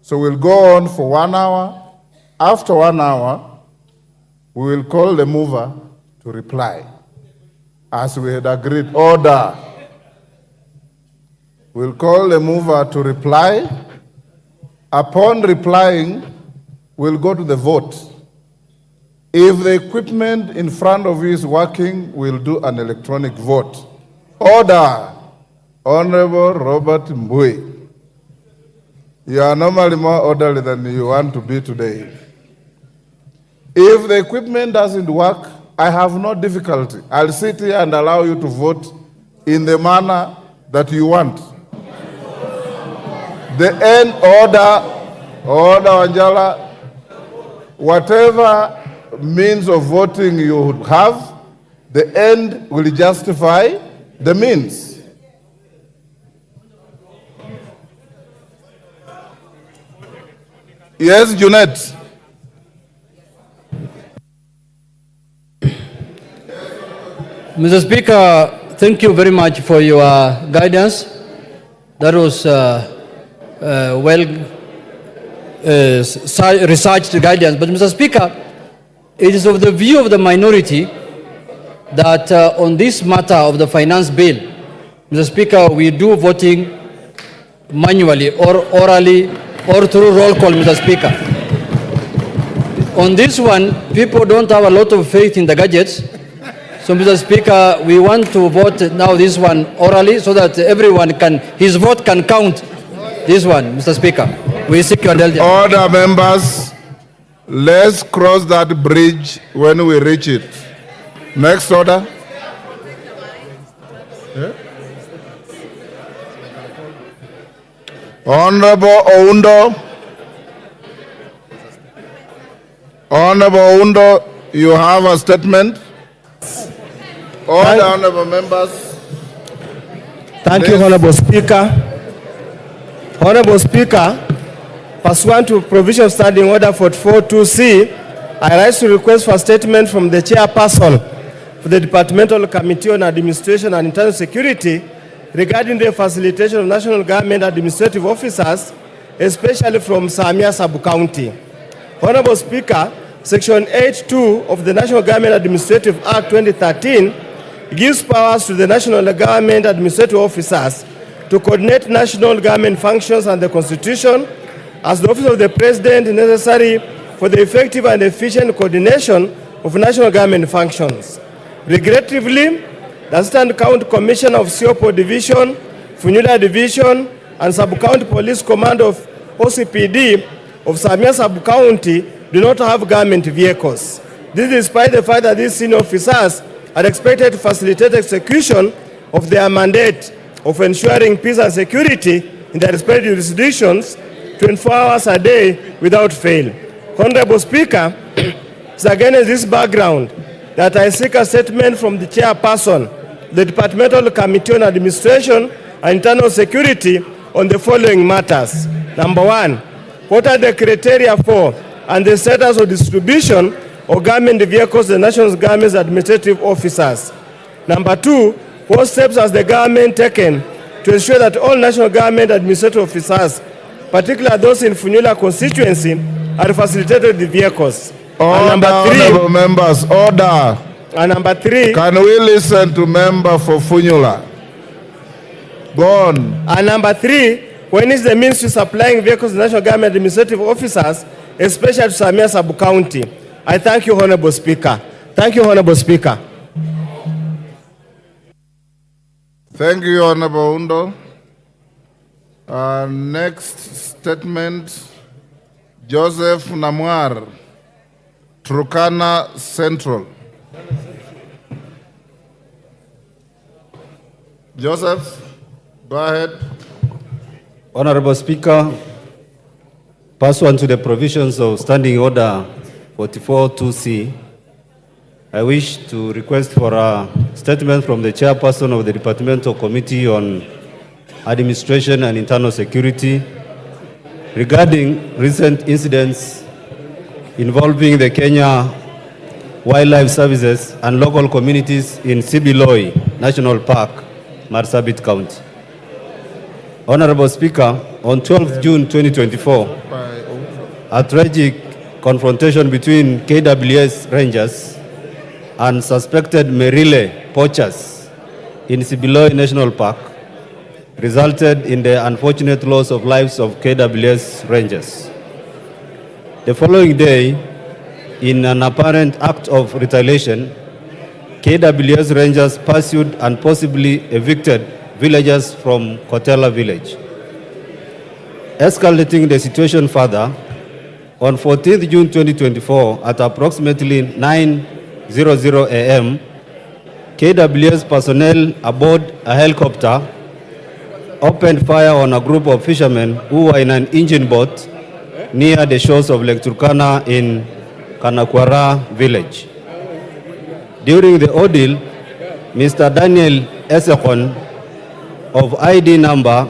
So we'll go on for 1 hour. After 1 hour, we will call the mover to reply, as we had agreed. Order. We'll call the mover to reply. Upon replying, we'll go to the vote. If the equipment in front of you is working, we'll do an electronic vote. Order. Honorable Robert Mbui. You are normally more orderly than you want to be today. If the equipment doesn't work, I have no difficulty. I'll sit here and allow you to vote in the manner that you want. The end order Wanjala, whatever means of voting you would have, the end will justify the means. Yes, Junet. Mr. Speaker, thank you very much for your guidance. That was researched guidance. But Mr. Speaker, it is of the view of the minority that on this matter of the finance bill, Mr. Speaker, we do voting manually or orally or through roll call, Mr. Speaker. On this one, people don't have a lot of faith in the gadgets. So, Mr. Speaker, we want to vote now this one orally so that everyone can, his vote can count this one, Mr. Speaker. We seek your indulgence. Order, members. Let's cross that bridge when we reach it. Next order. Yeah. Honorable Oundo. Honorable Oundo, you have a statement. All the honorable members. Thank you, Honorable Speaker. Honorable Speaker, pursuant to provision of Standing Order 44.2c, I rise to request for a statement from the chairperson for the Departmental Committee on Administration and Internal Security regarding the facilitation of national government administrative officers, especially from Samia Sub-County. Honorable Speaker, Section 8.2 of the National Government Administrative Act 2013 gives powers to the national government administrative officers to coordinate national government functions and the Constitution, as the office of the President is necessary for the effective and efficient coordination of national government functions. Regrettably, the Assistant County Commissioner of Siopo Division, Funyula Division, and Sub-County Police Command of OCPD of Samia Sub-County do not have government vehicles. This is despite the fact that these senior officers are expected to facilitate execution of their mandate of ensuring peace and security in their respective jurisdictions 24 hours a day without fail. Honorable Speaker, it's against this background that I seek a statement from the chairperson, the Departmental Committee on Administration and Internal Security on the following matters. Number one, what are the criteria for and the status of distribution of government vehicles to the national government's administrative officers? Number two, what steps has the government taken to ensure that all national government administrative officers, particularly those in Funyula constituency, are facilitated with vehicles? Order, honorable members, order. And number three, can we listen to member for Funyula? Go on. And number three, when is the ministry supplying vehicles to national government administrative officers, especially to Samia Sub-County? I thank you, Honorable Speaker. Thank you, Honorable Speaker. Thank you, Honorable Undo. Next statement, Joseph Namwar, Turkana Central. Joseph, go ahead. Honorable Speaker, pursuant to the provisions of Standing Order 44-2C, I wish to request for a statement from the chairperson of the Departmental Committee on Administration and Internal Security regarding recent incidents involving the Kenya Wildlife Services and local communities in Sibiloi National Park, Marsabit County. Honorable Speaker, on 12th June 2024, a tragic confrontation between KWS Rangers and suspected Merile poachers in Sibiloi National Park resulted in the unfortunate loss of lives of KWS Rangers. The following day, in an apparent act of retaliation, KWS Rangers pursued and possibly evicted villagers from Kotela village. Escalating the situation further, on 14th June 2024, at approximately 9:00 a.m., KWS personnel aboard a helicopter opened fire on a group of fishermen who were in an engine boat near the shores of Lake Turkana in Kanakwara village. During the ordeal, Mr. Daniel Esekon of ID number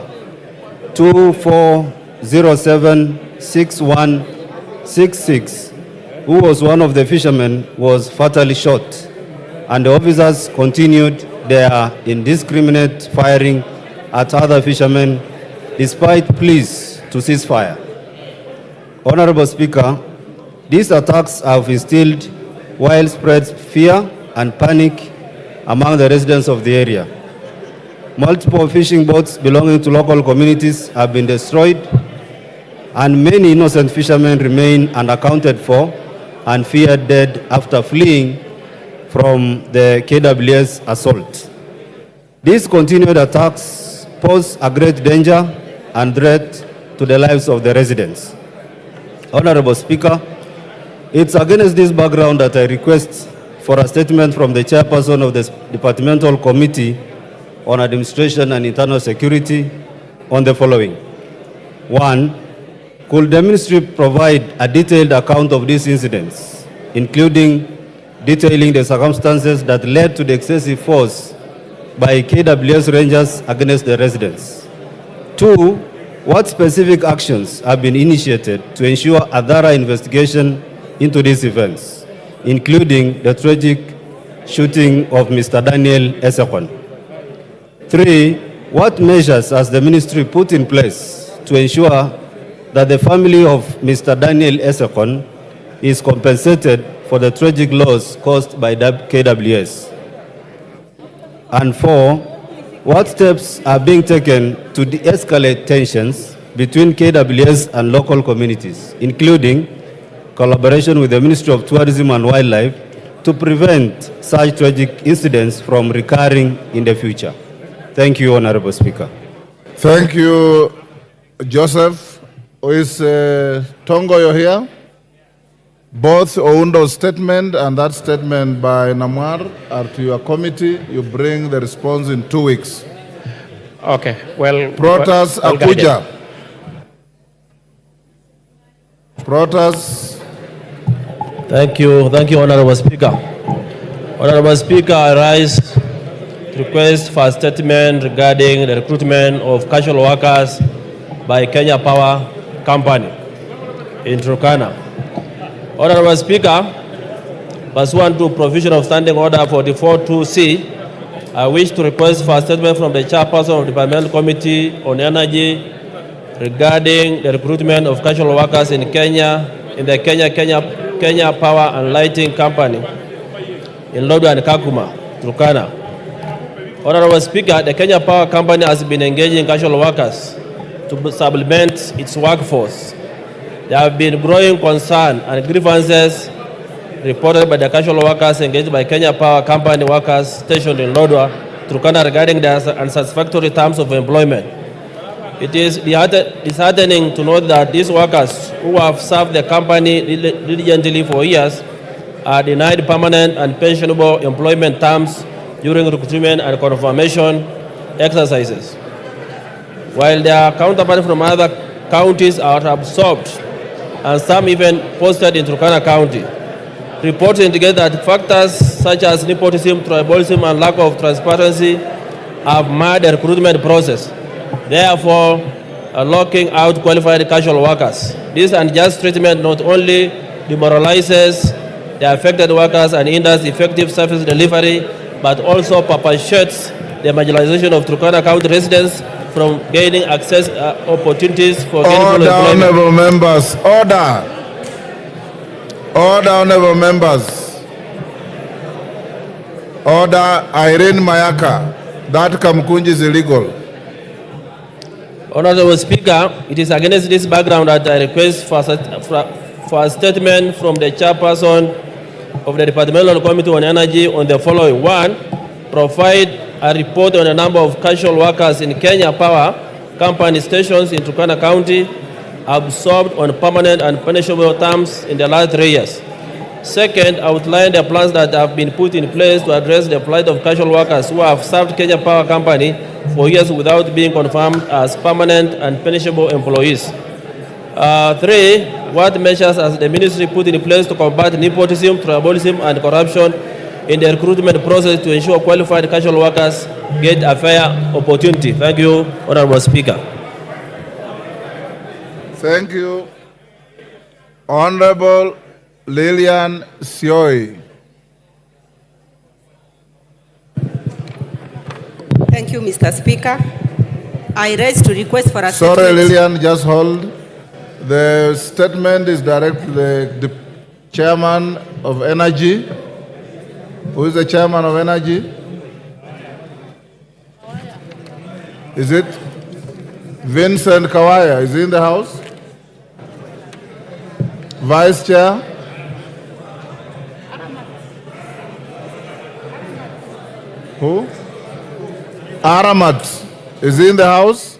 24076166, who was one of the fishermen, was fatally shot, and the officers continued their indiscriminate firing at other fishermen despite pleas to cease fire. Honorable Speaker, these attacks have instilled widespread fear and panic among the residents of the area. Multiple fishing boats belonging to local communities have been destroyed, and many innocent fishermen remain unaccounted for and feared dead after fleeing from the KWS assault. These continued attacks pose a great danger and threat to the lives of the residents. Honorable Speaker, it's against this background that I request for a statement from the chairperson of the Departmental Committee on Administration and Internal Security on the following. One, could the ministry provide a detailed account of these incidents, including detailing the circumstances that led to the excessive force by KWS Rangers against the residents? Two, what specific actions have been initiated to ensure a thorough investigation into these events, including the tragic shooting of Mr. Daniel Esekon? Three, what measures has the ministry put in place to ensure that the family of Mr. Daniel Esekon is compensated for the tragic loss caused by KWS? And four, what steps are being taken to de-escalate tensions between KWS and local communities, including collaboration with the Ministry of Tourism and Wildlife to prevent such tragic incidents from recurring in the future? Thank you, Honorable Speaker. Thank you, Joseph. Is Tongoyo here? Both Oundo's statement and that statement by Namwar are to your committee. You bring the response in 2 weeks. Okay, well... Protas well Akuja. Protas. Thank you, Honorable Speaker. Honorable Speaker, I rise to request for a statement regarding the recruitment of casual workers by Kenya Power Company in Turkana. Honorable Speaker, pursuant to provision of Standing Order 44-2C, I wish to request for a statement from the chairperson of the Parliamentary Committee on Energy regarding the recruitment of casual workers in Kenya, in the Kenya Power and Lighting Company in Lodwar and Kakuma, Turkana. Honorable Speaker, the Kenya Power Company has been engaging casual workers to supplement its workforce. There have been growing concern and grievances reported by the casual workers engaged by Kenya Power Company workers stationed in Lodwar, Turkana regarding their unsatisfactory terms of employment. It is disheartening to note that these workers who have served the company diligently for years are denied permanent and pensionable employment terms during recruitment and confirmation exercises, while their counterparts from other counties are absorbed and some even posted in Turkana County. Reports indicate that factors such as nepotism, tribalism, and lack of transparency have marred the recruitment process, therefore locking out qualified casual workers. This unjust treatment not only demoralizes the affected workers and hinders effective service delivery, but also perpetuates the marginalization of Turkana County residents from gaining access opportunities for gainful employment. Order, honorable members. Order. Order, honorable members. Order, Irene Mayaka. That Kamkunji is illegal. Honorable Speaker, it is against this background that I request for a statement from the chairperson of the Departmental Committee on Energy on the following. One, provide a report on the number of casual workers in Kenya Power Company stations in Turkana County absorbed on permanent and punishable terms in the last 3 years. Second, outline the plans that have been put in place to address the plight of casual workers who have served Kenya Power Company for years without being confirmed as permanent and punishable employees. Three, what measures has the ministry put in place to combat nepotism, tribalism, and corruption in the recruitment process to ensure qualified casual workers get a fair opportunity? Thank you, Honorable Speaker. Thank you. Honorable Lilian Sioi. Thank you, Mr. Speaker. I rise to request for a Sorry, statement. Lilian, just hold. The statement is directed to the Chairman of Energy. Who is the Chairman of Energy? Is it Vincent Kawaya? Is he in the House? Vice Chair? Who? Aramat. Is he in the House?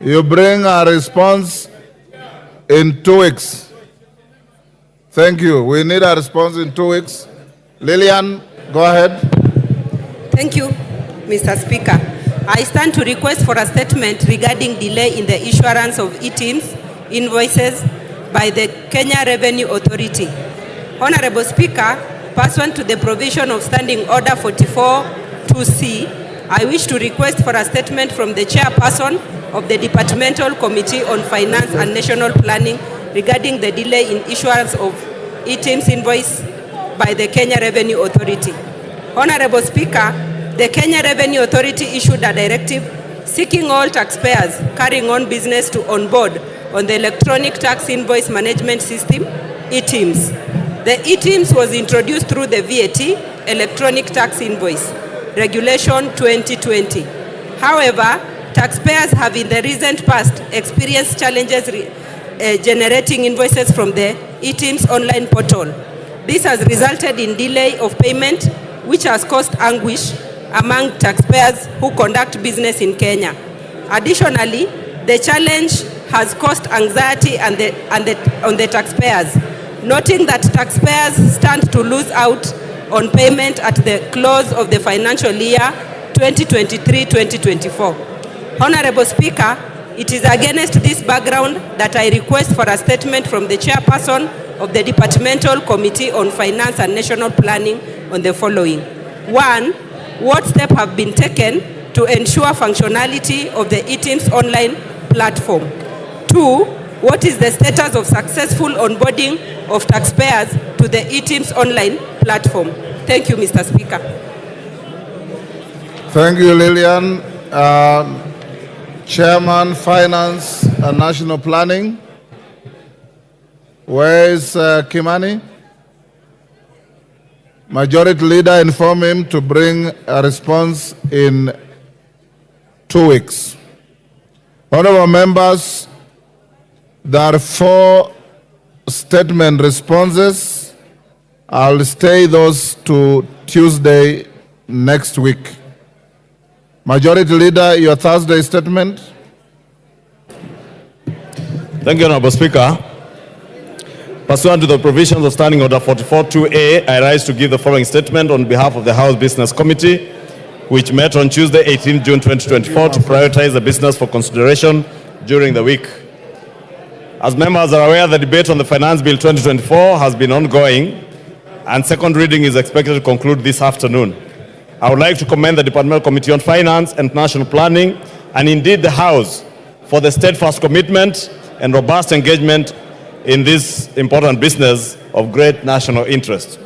You bring a response in 2 weeks. Thank you. We need a response in 2 weeks. Lillian, go ahead. Thank you, Mr. Speaker. I stand to request for a statement regarding delay in the issuance of e-TIMS invoices by the Kenya Revenue Authority. Honorable Speaker, pursuant to the provision of Standing Order 44-2C, I wish to request for a statement from the chairperson of the Departmental Committee on Finance and National Planning regarding the delay in issuance of e-TIMS invoice by the Kenya Revenue Authority. Honorable Speaker, the Kenya Revenue Authority issued a directive seeking all taxpayers carrying on business to onboard on the Electronic Tax Invoice Management System, e-TIMS. The e-TIMS was introduced through the VAT, Electronic Tax Invoice. Regulation 2020. However, taxpayers have in the recent past experienced challenges generating invoices from the eTIMS online portal. This has resulted in delay of payment, which has caused anguish among taxpayers who conduct business in Kenya. Additionally, the challenge has caused anxiety on the taxpayers, noting that taxpayers stand to lose out on payment at the close of the financial year 2023-2024. Honorable Speaker, it is against this background that I request for a statement from the chairperson of the Departmental Committee on Finance and National Planning on the following. 1. What steps have been taken to ensure functionality of the eTIMS online platform? 2. What is the status of successful onboarding of taxpayers to the eTIMS online platform? Thank you, Mr. Speaker. Thank you, Lillian. Chairman, Finance and National Planning. Where is Kimani? Majority Leader inform him to bring a response in 2 weeks. Honorable members, there are 4 statement responses. I'll stay those to Tuesday next week. Majority Leader, your Thursday statement. Thank you, Honorable Speaker. Pursuant to the provisions of Standing Order 44-2A, I rise to give the following statement on behalf of the House Business Committee, which met on Tuesday, 18 June 2024, to prioritize the business for consideration during the week. As members are aware, the debate on the Finance Bill 2024 has been ongoing, and second reading is expected to conclude this afternoon. I would like to commend the Departmental Committee on Finance and National Planning, and indeed the House, for the steadfast commitment and robust engagement in this important business of great national interest.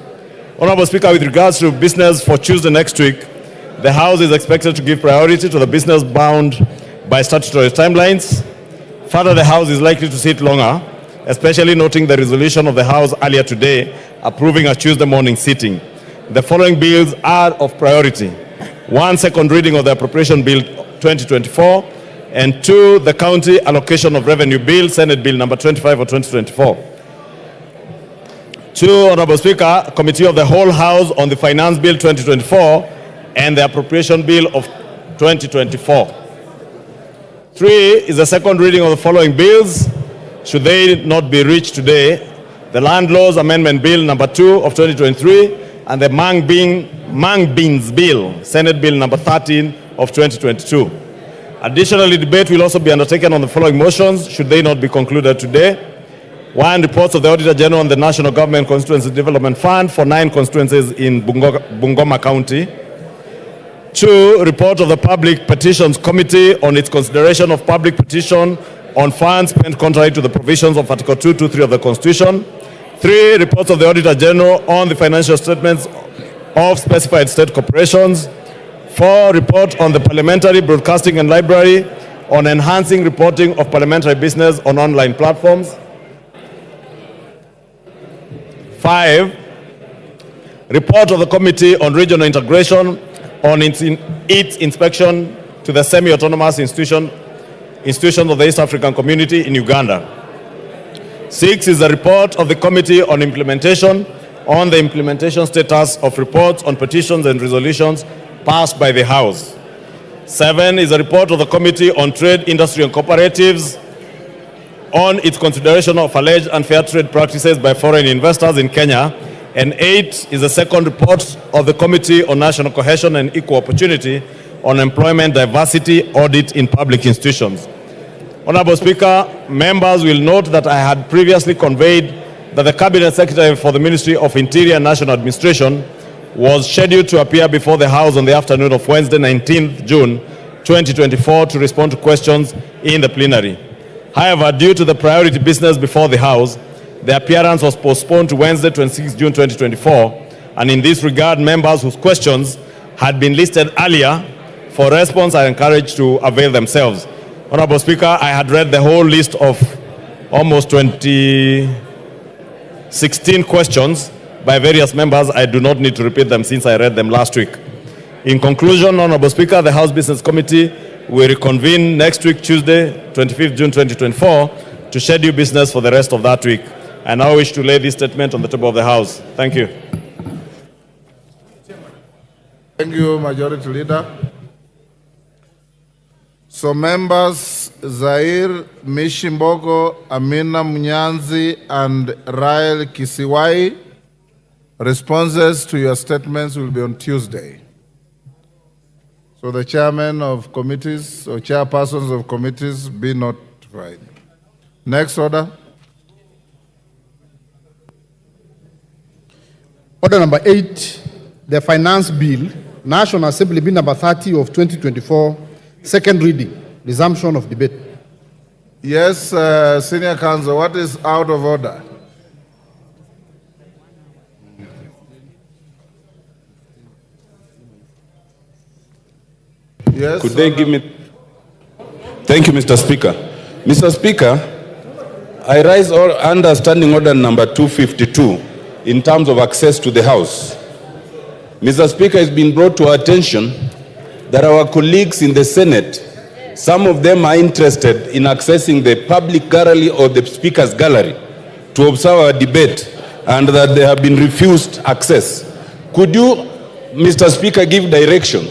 Honorable Speaker, with regards to business for Tuesday next week, the House is expected to give priority to the business bound by statutory timelines. Further, the House is likely to sit longer, especially noting the resolution of the House earlier today approving a Tuesday morning sitting. The following bills are of priority. 1, second reading of the Appropriation Bill 2024, and 2, the County Allocation of Revenue Bill, Senate Bill number 25 of 2024. 2, Honorable Speaker, Committee of the Whole House on the Finance Bill 2024 and the Appropriation Bill of 2024. 3 is the second reading of the following bills, should they not be reached today: the Land Laws Amendment Bill number 2 of 2023 and the Mang Beans Bill, Senate Bill number 13 of 2022. Additionally, debate will also be undertaken on the following motions, should they not be concluded today. 1, reports of the Auditor General on the National Government Constituency Development Fund for 9 constituencies in Bungoma County. 2, report of the Public Petitions Committee on its consideration of public petition on funds spent contrary to the provisions of Article 223 of the Constitution. 3, reports of the Auditor General on the financial statements of specified state corporations. 4, report on the Parliamentary, Broadcasting and Library on enhancing reporting of parliamentary business on online platforms. 5, report of the Committee on Regional Integration on its inspection to the semi-autonomous institutions of the East African Community in Uganda. 6 is a report of the Committee on Implementation on the implementation status of reports on petitions and resolutions passed by the House. 7 is a report of the Committee on Trade, Industry and Cooperatives on its consideration of alleged unfair trade practices by foreign investors in Kenya. And 8 is a second report of the Committee on National Cohesion and Equal Opportunity on employment diversity audit in public institutions. Honorable Speaker, members will note that I had previously conveyed that the Cabinet Secretary for the Ministry of Interior and National Administration was scheduled to appear before the House on the afternoon of Wednesday, 19th June 2024 to respond to questions in the plenary. However, due to the priority business before the House, the appearance was postponed to Wednesday, 26th June 2024, and in this regard, members whose questions had been listed earlier for response are encouraged to avail themselves. Honorable Speaker, I had read the whole list of almost 16 questions by various members. I do not need to repeat them since I read them last week. In conclusion, Honorable Speaker, the House Business Committee will reconvene next week, Tuesday, 25th June 2024, to schedule business for the rest of that week. I now wish to lay this statement on the table of the House. Thank you. Thank you, Majority Leader. So members Zair Mishimbogo, Amina Munyanzi, and Rael Kisiwai, responses to your statements will be on Tuesday. So the chairman of committees or chairpersons of committees be notified. Next order. Order number 8, the Finance Bill, National Assembly Bill number 30 of 2024, second reading, resumption of debate. Yes, Senior Counsel, what is out of order? Yes. Could they give me... Thank you, Mr. Speaker. Mr. Speaker, I rise under Standing Order number 252 in terms of access to the House. Mr. Speaker, it's been brought to our attention that our colleagues in the Senate, some of them are interested in accessing the public gallery or the Speaker's gallery to observe our debate, and that they have been refused access. Could you, Mr. Speaker, give direction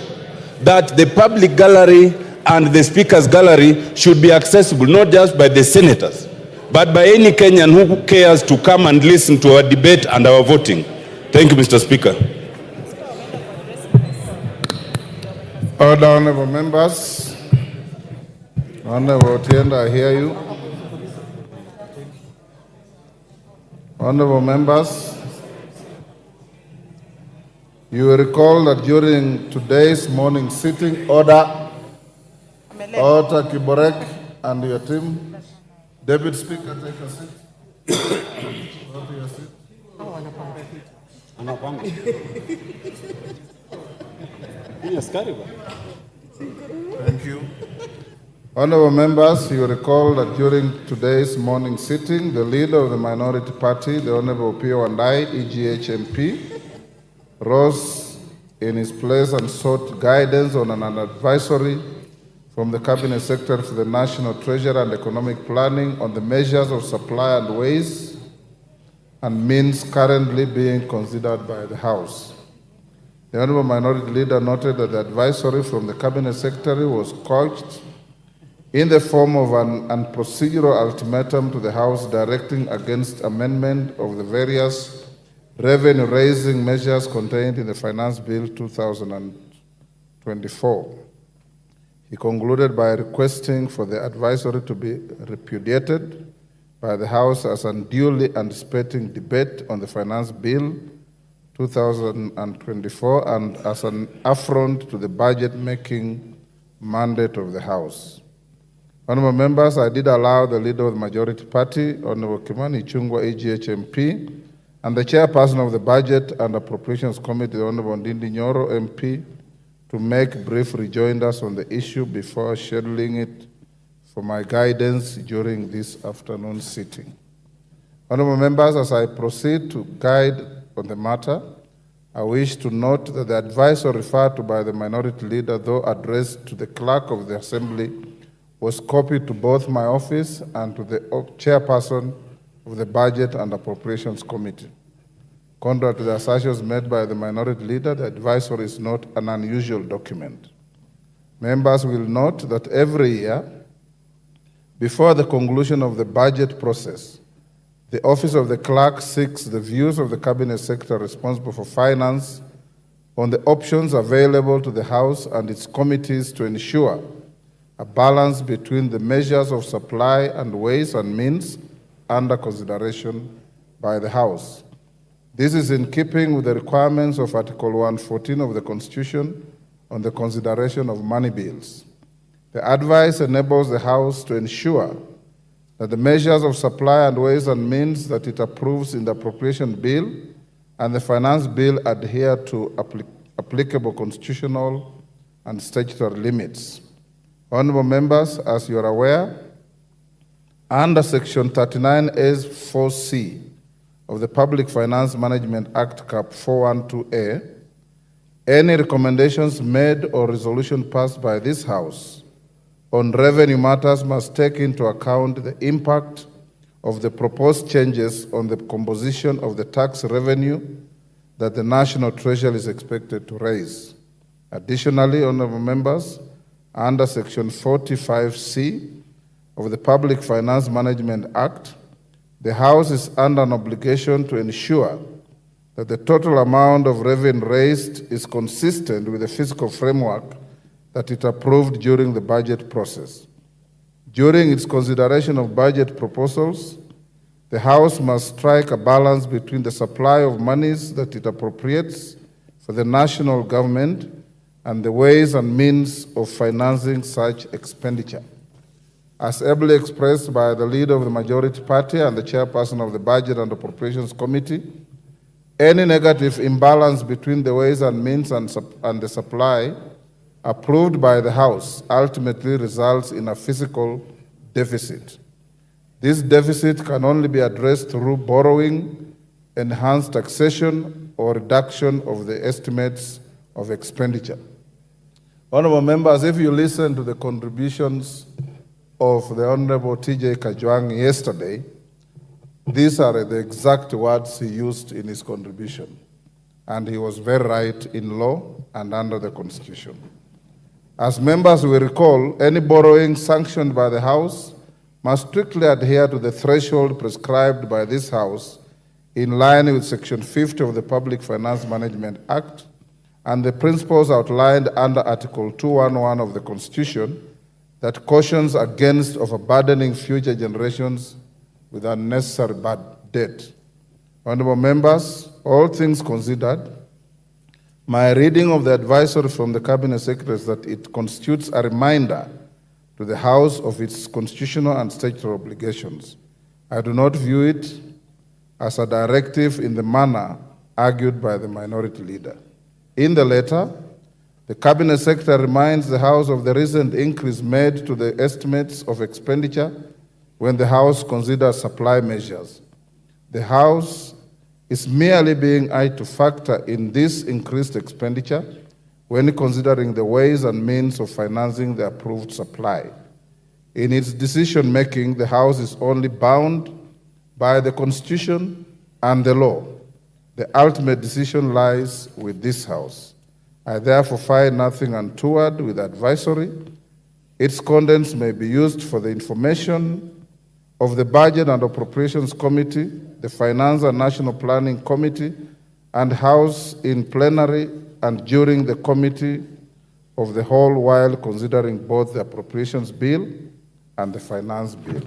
that the public gallery and the Speaker's gallery should be accessible not just by the senators, but by any Kenyan who cares to come and listen to our debate and our voting? Thank you, Mr. Speaker. Order, honorable members. Honorable Otienda, I hear you. Honorable members, you will recall that during today's morning sitting, Order Kiborek and your team, Deputy Speaker, take a seat. Go to your seat. Thank you. Honorable members, you recall that during today's morning sitting, the leader of the minority party, the Honorable Pio Wandai, EGH MP, rose in his place and sought guidance on an advisory from the Cabinet Secretary to the National Treasurer and Economic Planning on the measures of supply and ways and means currently being considered by the House. The Honorable Minority Leader noted that the advisory from the Cabinet Secretary was couched in the form of an procedural ultimatum to the House directing against amendment of the various revenue-raising measures contained in the Finance Bill 2024. He concluded by requesting for the advisory to be repudiated by the House as unduly anticipating debate on the Finance Bill 2024 and as an affront to the budget-making mandate of the House. Honorable members, I did allow the leader of the majority party, Honorable Kimani Ichung'wah, EGH MP, and the chairperson of the Budget and Appropriations Committee, Honorable Ndindi Nyoro, MP, to make brief rejoinders on the issue before scheduling it for my guidance during this afternoon sitting. Honorable members, as I proceed to guide on the matter, I wish to note that the advice referred to by the minority leader, though addressed to the clerk of the Assembly, was copied to both my office and to the chairperson of the Budget and Appropriations Committee. Contrary to the assertions made by the minority leader, the advisory is not an unusual document. Members will note that every year, before the conclusion of the budget process, the Office of the Clerk seeks the views of the Cabinet Secretary responsible for finance on the options available to the House and its committees to ensure a balance between the measures of supply and ways and means under consideration by the House. This is in keeping with the requirements of Article 114 of the Constitution on the consideration of money bills. The advice enables the House to ensure that the measures of supply and ways and means that it approves in the appropriation bill and the finance bill adhere to applicable constitutional and statutory limits. Honorable members, as you are aware, under Section 39A(4)(c) of the Public Finance Management Act, Cap. 412A, Any recommendations made or resolution passed by this House on revenue matters must take into account the impact of the proposed changes on the composition of the tax revenue that the National Treasury is expected to raise. Additionally, honorable members, under Section 45C of the Public Finance Management Act, the House is under an obligation to ensure that the total amount of revenue raised is consistent with the fiscal framework that it approved during the budget process. During its consideration of budget proposals, the House must strike a balance between the supply of monies that it appropriates for the national government and the ways and means of financing such expenditure. As ably expressed by the leader of the majority party and the chairperson of the Budget and Appropriations Committee, any negative imbalance between the ways and means and the supply approved by the House ultimately results in a fiscal deficit. This deficit can only be addressed through borrowing, enhanced taxation, or reduction of the estimates of expenditure. Honorable members, if you listen to the contributions of the Honorable T.J. Kajwang yesterday, these are the exact words he used in his contribution. And he was very right in law and under the Constitution. As members will recall, any borrowing sanctioned by the House must strictly adhere to the threshold prescribed by this House in line with Section 50 of the Public Finance Management Act and the principles outlined under Article 211 of the Constitution that cautions against overburdening future generations with unnecessary bad debt. Honorable members, all things considered, my reading of the advisory from the Cabinet Secretary is that it constitutes a reminder to the House of its constitutional and statutory obligations. I do not view it as a directive in the manner argued by the minority leader. In the letter, the Cabinet Secretary reminds the House of the recent increase made to the estimates of expenditure when the House considers supply measures. The House is merely being asked to factor in this increased expenditure when considering the ways and means of financing the approved supply. In its decision-making, the House is only bound by the Constitution and the law. The ultimate decision lies with this House. I therefore find nothing untoward with advisory. Its contents may be used for the information of the Budget and Appropriations Committee, the Finance and National Planning Committee, and House in plenary and during the Committee of the Whole while considering both the Appropriations Bill and the Finance Bill.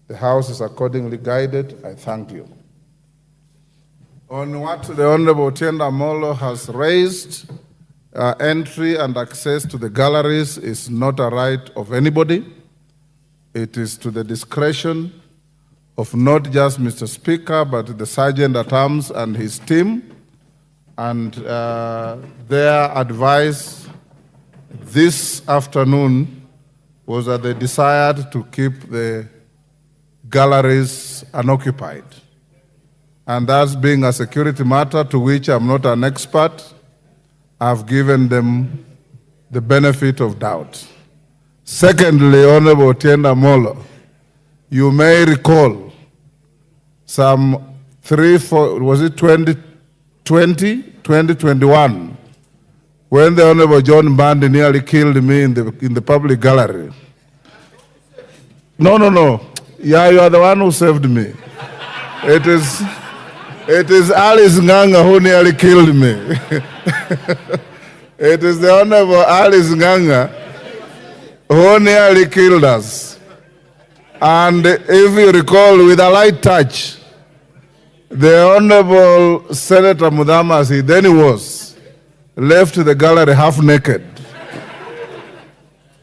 The House is accordingly guided. I thank you. On what the Honorable Otiende Amolo has raised, entry and access to the galleries is not a right of anybody. It is to the discretion of not just Mr. Speaker, but the Sergeant at Arms and his team. And their advice this afternoon was that they desired to keep the galleries unoccupied. And that's being a security matter to which I'm not an expert, I've given them the benefit of doubt. Secondly, Honorable Otiende Amolo, you may recall some 2021, when the Honorable John Mbandi nearly killed me in the public gallery. No. Yeah, you are the one who saved me. It is Alice Nganga who nearly killed me. It is the Honorable Alice Nganga who nearly killed us. And if you recall, with a light touch, the Honorable Senator Mudama, as he then was, left the gallery half naked.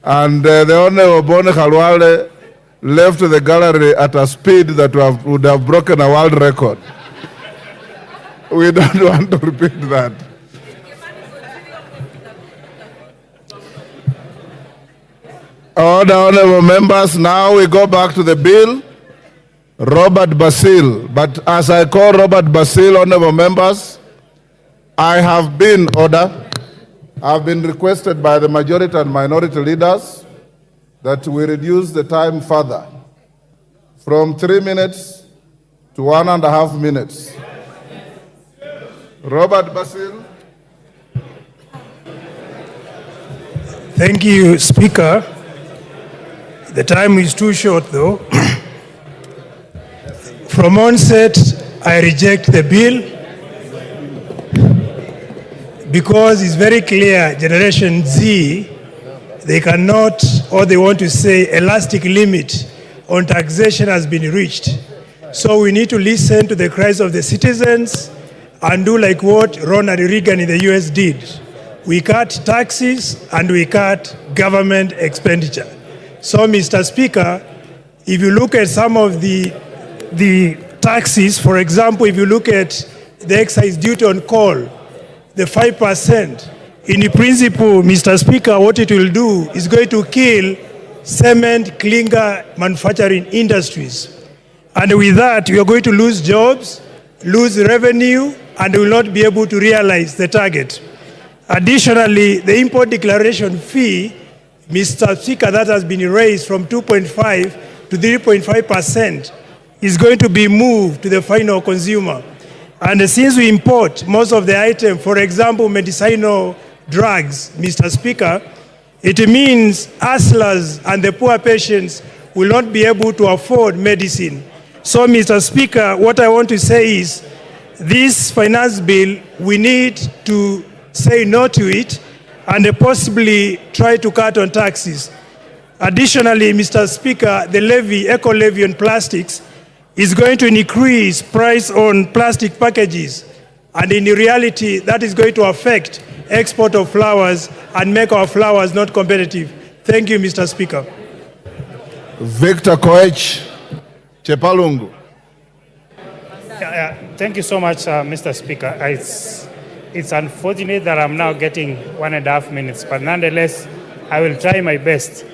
And the Honorable Bone Khalwale left the gallery at a speed that would have broken a world record. We don't want to repeat that. Honorable members, now we go back to the bill. Robert Basil. But as I call Robert Basil, honorable members, I have been ordered I've been requested by the majority and minority leaders that we reduce the time further from 3 minutes to 1.5 minutes. Robert Basil. Thank you, Speaker. The time is too short, though. From onset, I reject the bill because it's very clear Generation Z, they cannot, or they want to say elastic limit on taxation has been reached. So we need to listen to the cries of the citizens and do like what Ronald Reagan in the US did. We cut taxes and we cut government expenditure. So, Mr. Speaker, if you look at some of the taxes, for example, if you look at the excise duty on coal, the 5%, in principle, Mr. Speaker, what it will do is going to kill cement, clinker manufacturing industries. And with that, we are going to lose jobs, lose revenue, and will not be able to realize the target. Additionally, the import declaration fee, Mr. Speaker, that has been raised from 2.5 to 3.5% is going to be moved to the final consumer. And since we import most of the items, for example, medicinal drugs, Mr. Speaker, it means hustlers and the poor patients will not be able to afford medicine. So, Mr. Speaker, what I want to say is this finance bill, we need to say no to it and possibly try to cut on taxes. Additionally, Mr. Speaker, the levy, eco levy on plastics is going to increase price on plastic packages. And in reality, that is going to affect export of flowers and make our flowers not competitive. Thank you, Mr. Speaker. Victor Koech, Chepalungu. Thank you so much, Mr. Speaker. It's unfortunate that I'm now getting 1.5 minutes, but nonetheless, I will try my best.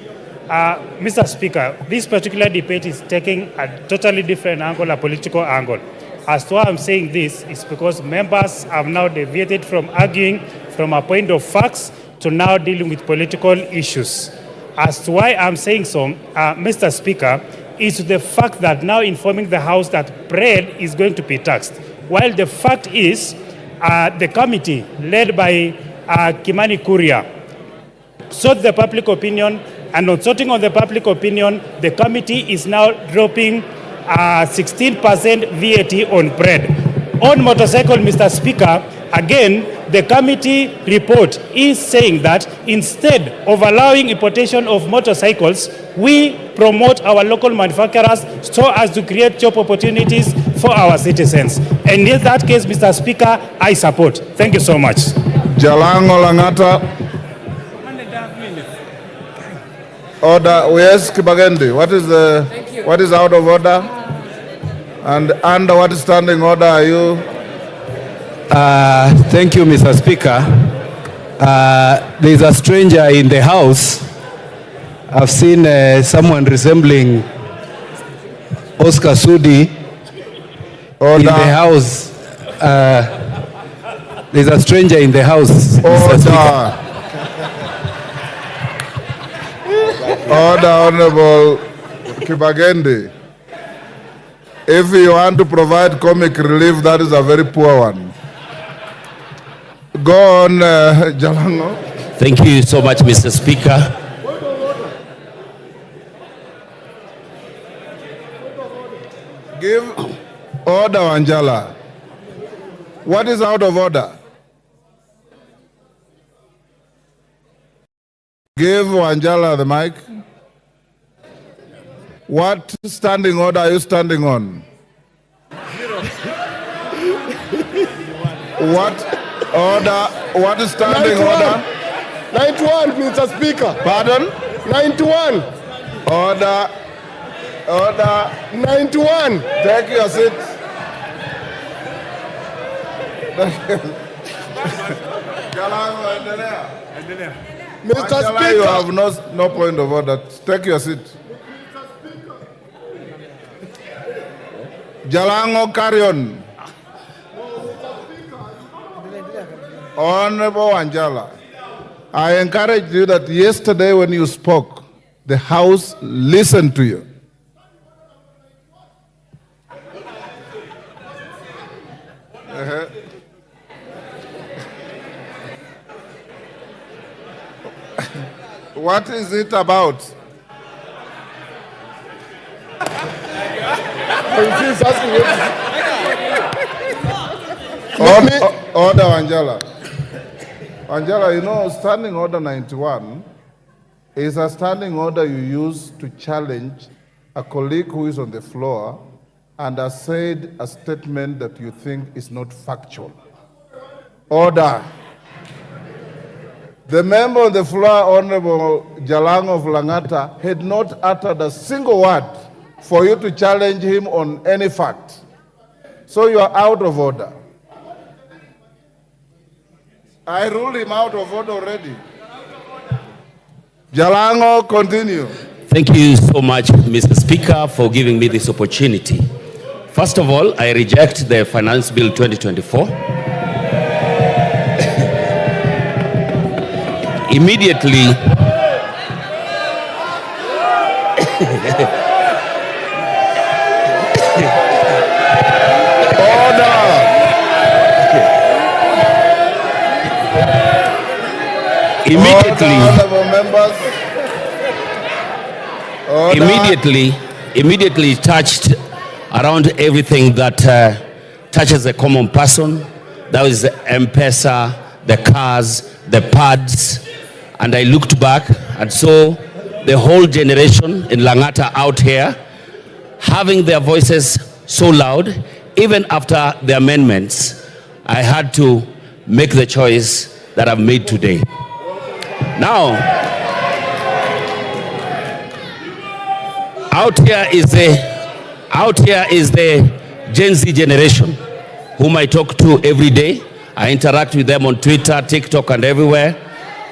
Mr. Speaker, this particular debate is taking a totally different angle, a political angle. As to why I'm saying this is because members have now deviated from arguing from a point of facts to now dealing with political issues. As to why I'm saying so, Mr. Speaker, is the fact that now informing the House that bread is going to be taxed, while the fact is the committee led by Kimani Kuria sought the public opinion, and on sorting on the public opinion, the committee is now dropping 16% VAT on bread. On motorcycle, Mr. Speaker, again, the committee report is saying that instead of allowing importation of motorcycles, we promote our local manufacturers so as to create job opportunities for our citizens. And in that case, Mr. Speaker, I support. Thank you so much. Jalango Langata. Order. Yes, Kibagendi. What is out of order? And under what standing order are you? Thank you, Mr. Speaker. There is a stranger in the house. I've seen someone resembling Oscar Sudi in the house. There's a stranger in the house, Mr. Speaker. Order, Honorable Kibagendi. If you want to provide comic relief, that is a very poor one. Go on, Jalango. Thank you so much, Mr. Speaker. Give order, Anjala. What is out of order? Give Anjala the mic. What standing order are you standing on? What order? What is standing 91. order? 91, Mr. Speaker. Pardon? 91. Order. Order. 91. Take your seat. Mr. Angela, Speaker. you have no point of order. Take your seat. Jalango, carry on. Honorable Anjala. I encourage you that yesterday when you spoke, the House listened to you. What is it about? Order, Angela. Angela, you know, Standing Order 91 is a standing order you use to challenge a colleague who is on the floor and has said a statement that you think is not factual. Order. The member on the floor, Honorable Jalango of Langata, had not uttered a single word for you to challenge him on any fact. So you are out of order. I ruled him out of order already. Jalango, continue. Thank you so much, Mr. Speaker, for giving me this opportunity. First of all, I reject the Finance Bill 2024. Immediately, immediately touched around everything that touches a common person. That is the M-Pesa, the cars, the pads. And I looked back and saw the whole generation in Langata out here having their voices so loud. Even after the amendments, I had to make the choice that I've made today. Now, out here is the Gen Z generation whom I talk to every day. I interact with them on Twitter, TikTok, and everywhere.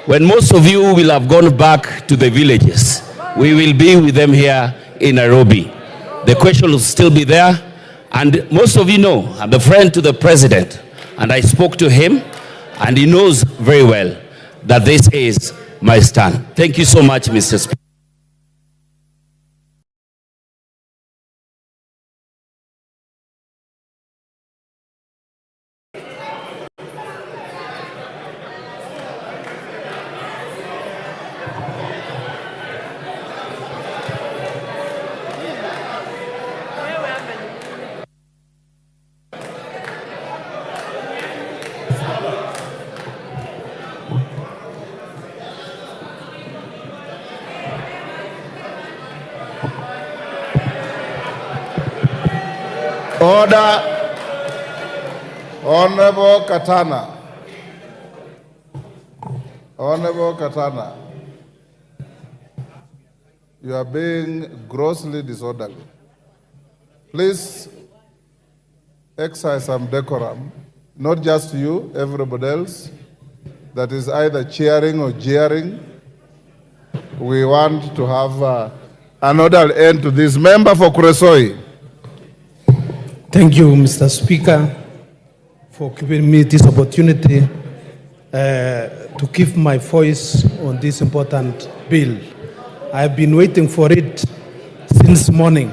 When most of you will have gone back to the villages, we will be with them here in Nairobi. The question will still be there. And most of you know, I'm the friend to the president, and I spoke to him, and he knows very well that this is my stand. Thank you so much, Mr. Speaker. Order. Honorable Katana. Honorable Katana. You are being grossly disorderly. Please exercise some decorum. Not just you, everybody else that is either cheering or jeering. We want to have an orderly end to this. Member for Kuresoi. Thank you, Mr. Speaker, for giving me this opportunity to give my voice on this important bill. I've been waiting for it since morning.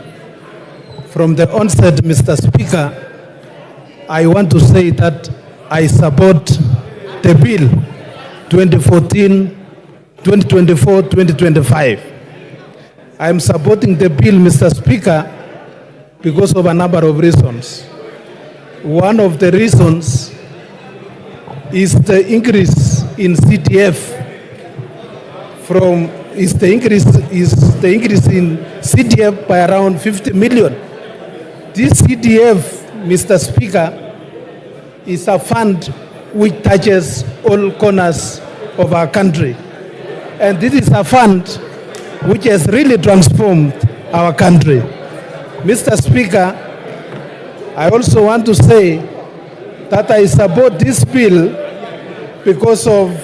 From the onset, Mr. Speaker, I want to say that I support the bill 2024-2025. I'm supporting the bill, Mr. Speaker, because of a number of reasons. One of the reasons is the increase in CTF is the increase in CTF by around 50 million. This CTF, Mr. Speaker, is a fund which touches all corners of our country. And this is a fund which has really transformed our country. Mr. Speaker, I also want to say that I support this bill because of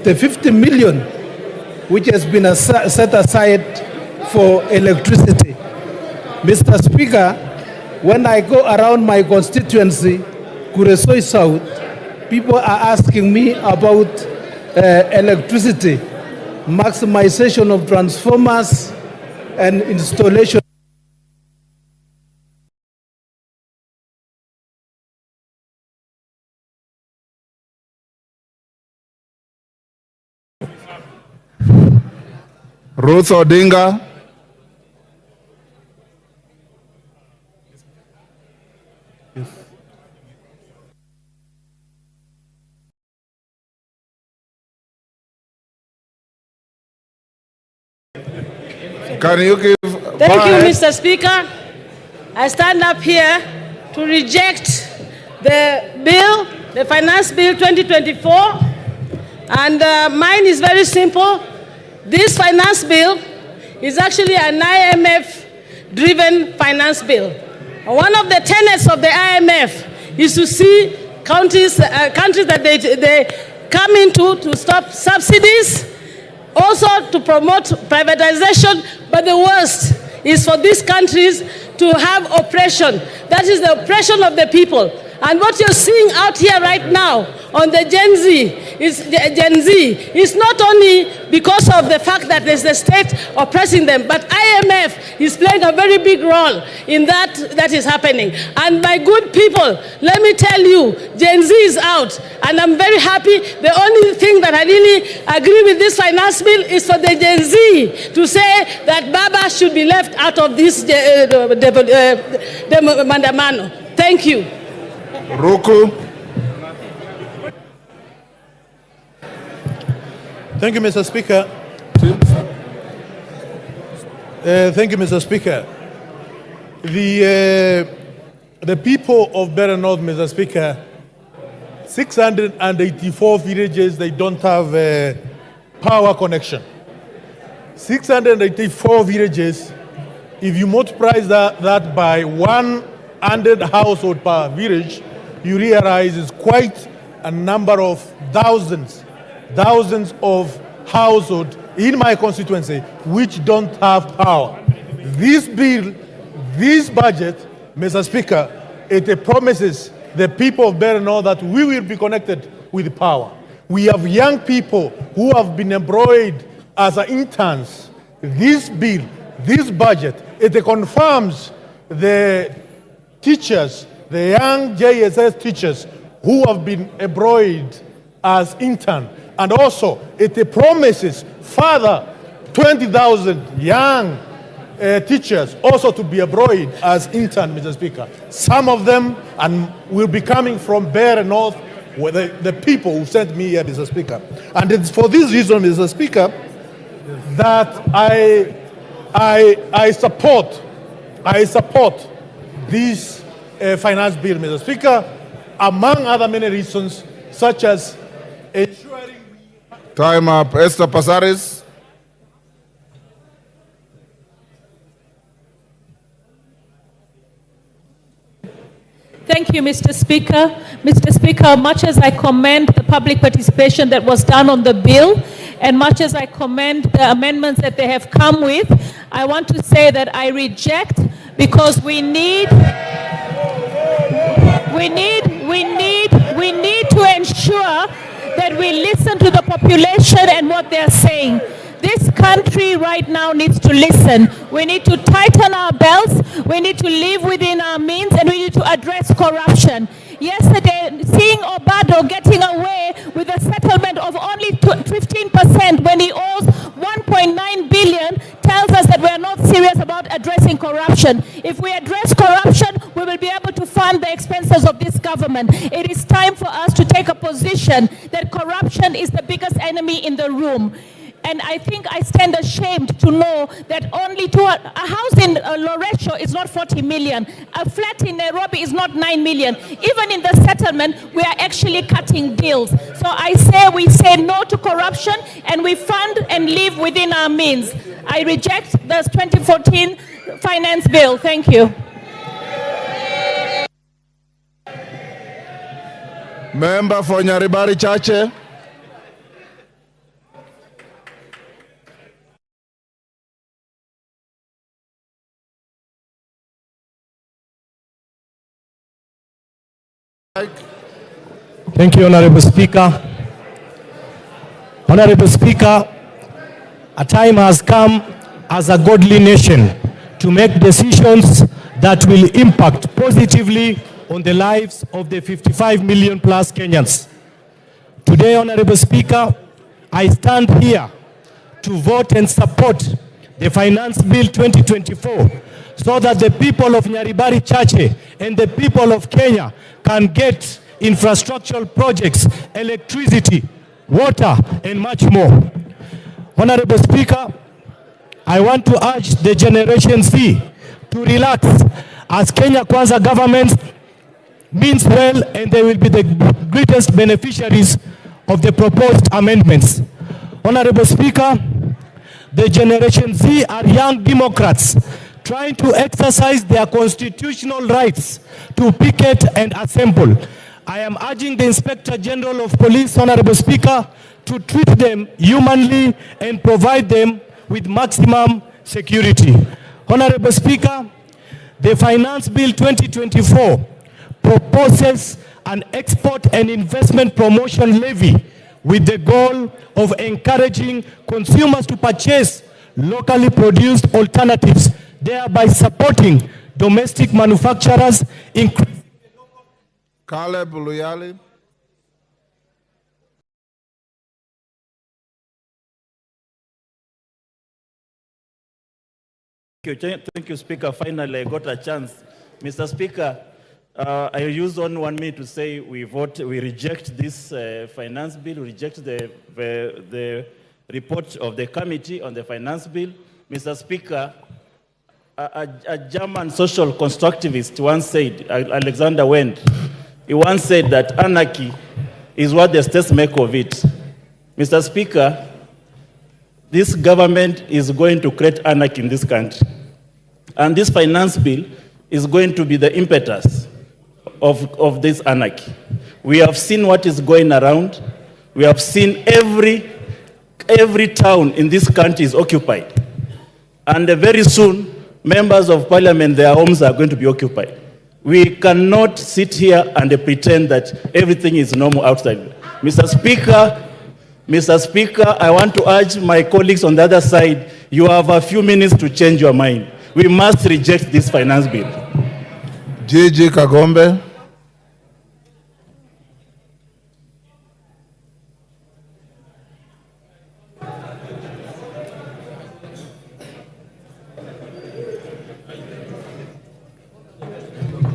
the 50 million which has been set aside for electricity. Mr. Speaker, when I go around my constituency, Kuresoi South, people are asking me about electricity, maximization of transformers and installation. Ruth Odinga. Can you give... Thank you, Mr. Speaker. I stand up here to reject the bill, the Finance Bill 2024. And mine is very simple. This finance bill is actually an IMF-driven finance bill. One of the tenets of the IMF is to see countries that they come into to stop subsidies, also to promote privatization, but the worst is for these countries to have oppression. That is the oppression of the people. And what you're seeing out here right now on the Gen Z is not only because of the fact that there's the state oppressing them, but IMF is playing a very big role in that is happening. And my good people, let me tell you, Gen Z is out, and I'm very happy. The only thing that I really agree with this finance bill is for the Gen Z to say that Baba should be left out of this Maandamano. Thank you. Ruku. Thank you, Mr. Speaker. Thank you, Mr. Speaker. The people of Beira North, Mr. Speaker, 684 villages, they don't have a power connection. 684 villages, if you multiply that by 100 households per village, you realize it's quite a number of thousands of households in my constituency which don't have power. This bill, this budget, Mr. Speaker, it promises the people of Beira North that we will be connected with power. We have young people who have been employed as interns. This bill, this budget, it confirms the teachers, the young JSS teachers who have been employed as intern. And also, it promises further 20,000 young teachers also to be employed as intern, Mr. Speaker. Some of them will be coming from Beira North, where the people who sent me here, Mr. Speaker. And it's for this reason, Mr. Speaker, that I support this finance bill, Mr. Speaker, among other many reasons, such as ensuring... Time up. Esther Pasaris. Thank you, Mr. Speaker. Mr. Speaker, much as I commend the public participation that was done on the bill, and much as I commend the amendments that they have come with, I want to say that I reject, because we need to ensure that we listen to the population and what they're saying. This country right now needs to listen. We need to tighten our belts, we need to live within our means, and we need to address corruption. Yesterday, seeing Obado getting away with a settlement of only 15% when he owes 1.9 billion tells us that we are not serious about addressing corruption. If we address corruption, we will be able to fund the expenses of this government. It is time for us to take a position that corruption is the biggest enemy in the room. And I think I stand ashamed to know that only a house in Loreto is not 40 million. A flat in Nairobi is not 9 million. Even in the settlement, we are actually cutting deals. So I say we say no to corruption, and we fund and live within our means. I reject the 2014 finance bill. Thank you. Member for Nyaribari Chache. Thank you, Honorable Speaker. Honorable Speaker, a time has come as a godly nation to make decisions that will impact positively on the lives of the 55 million plus Kenyans. Today, Honorable Speaker, I stand here to vote and support the Finance Bill 2024 so that the people of Nyaribari Chache and the people of Kenya can get infrastructural projects, electricity, water, and much more. Honorable Speaker, I want to urge the Generation Z to relax as Kenya Kwanza government means well and they will be the greatest beneficiaries of the proposed amendments. Honorable Speaker, the Generation Z are young Democrats trying to exercise their constitutional rights to picket and assemble. I am urging the Inspector General of Police, Honorable Speaker, to treat them humanly and provide them with maximum security. Honorable Speaker, the Finance Bill 2024 proposes an export and investment promotion levy with the goal of encouraging consumers to purchase locally produced alternatives, thereby supporting domestic manufacturers, Caleb Luyali. Thank you, Speaker. Finally, I got a chance. Mr. Speaker, I use only 1 minute to say we reject this finance bill, we reject the report of the committee on the finance bill. Mr. Speaker, a German social constructivist once said, Alexander Wendt, he once said that anarchy is what the states make of it. Mr. Speaker, this government is going to create anarchy in this country. And this finance bill is going to be the impetus of this anarchy. We have seen what is going around. We have seen every town in this country is occupied. And very soon, members of parliament, their homes are going to be occupied. We cannot sit here and pretend that everything is normal outside. Mr. Speaker, I want to urge my colleagues on the other side, you have a few minutes to change your mind. We must reject this finance bill. Gigi Kagombe.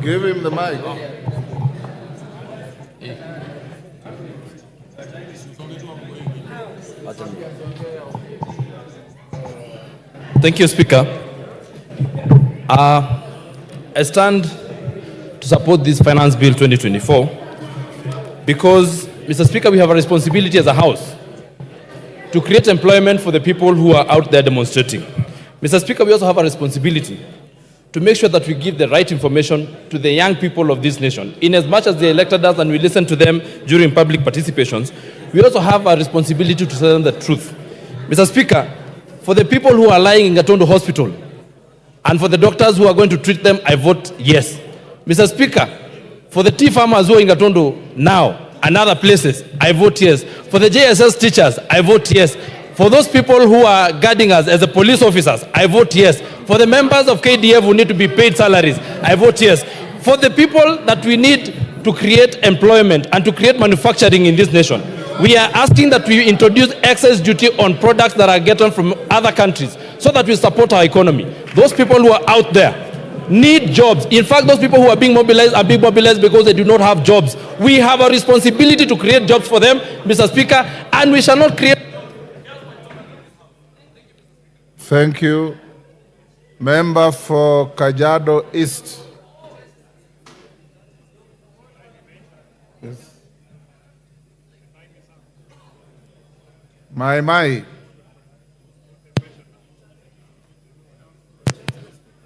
Give him the mic. Thank you, Speaker. I stand to support this Finance Bill 2024 because, Mr. Speaker, we have a responsibility as a House to create employment for the people who are out there demonstrating. Mr. Speaker, we also have a responsibility to make sure that we give the right information to the young people of this nation. In as much as they elected us and we listen to them during public participations, we also have a responsibility to tell them the truth. Mr. Speaker, for the people who are lying in Gatondo Hospital and for the doctors who are going to treat them, I vote yes. Mr. Speaker, for the tea farmers who are in Gatondo now and other places, I vote yes. For the JSS teachers, I vote yes. For those people who are guarding us as the police officers, I vote yes. For the members of KDF who need to be paid salaries, I vote yes. For the people that we need to create employment and to create manufacturing in this nation, we are asking that we introduce excess duty on products that are gotten from other countries so that we support our economy. Those people who are out there need jobs. In fact, those people who are being mobilized are being mobilized because they do not have jobs. We have a responsibility to create jobs for them, Mr. Speaker, and we shall not create. Thank you. Member for Kajiado East. Yes. Mai.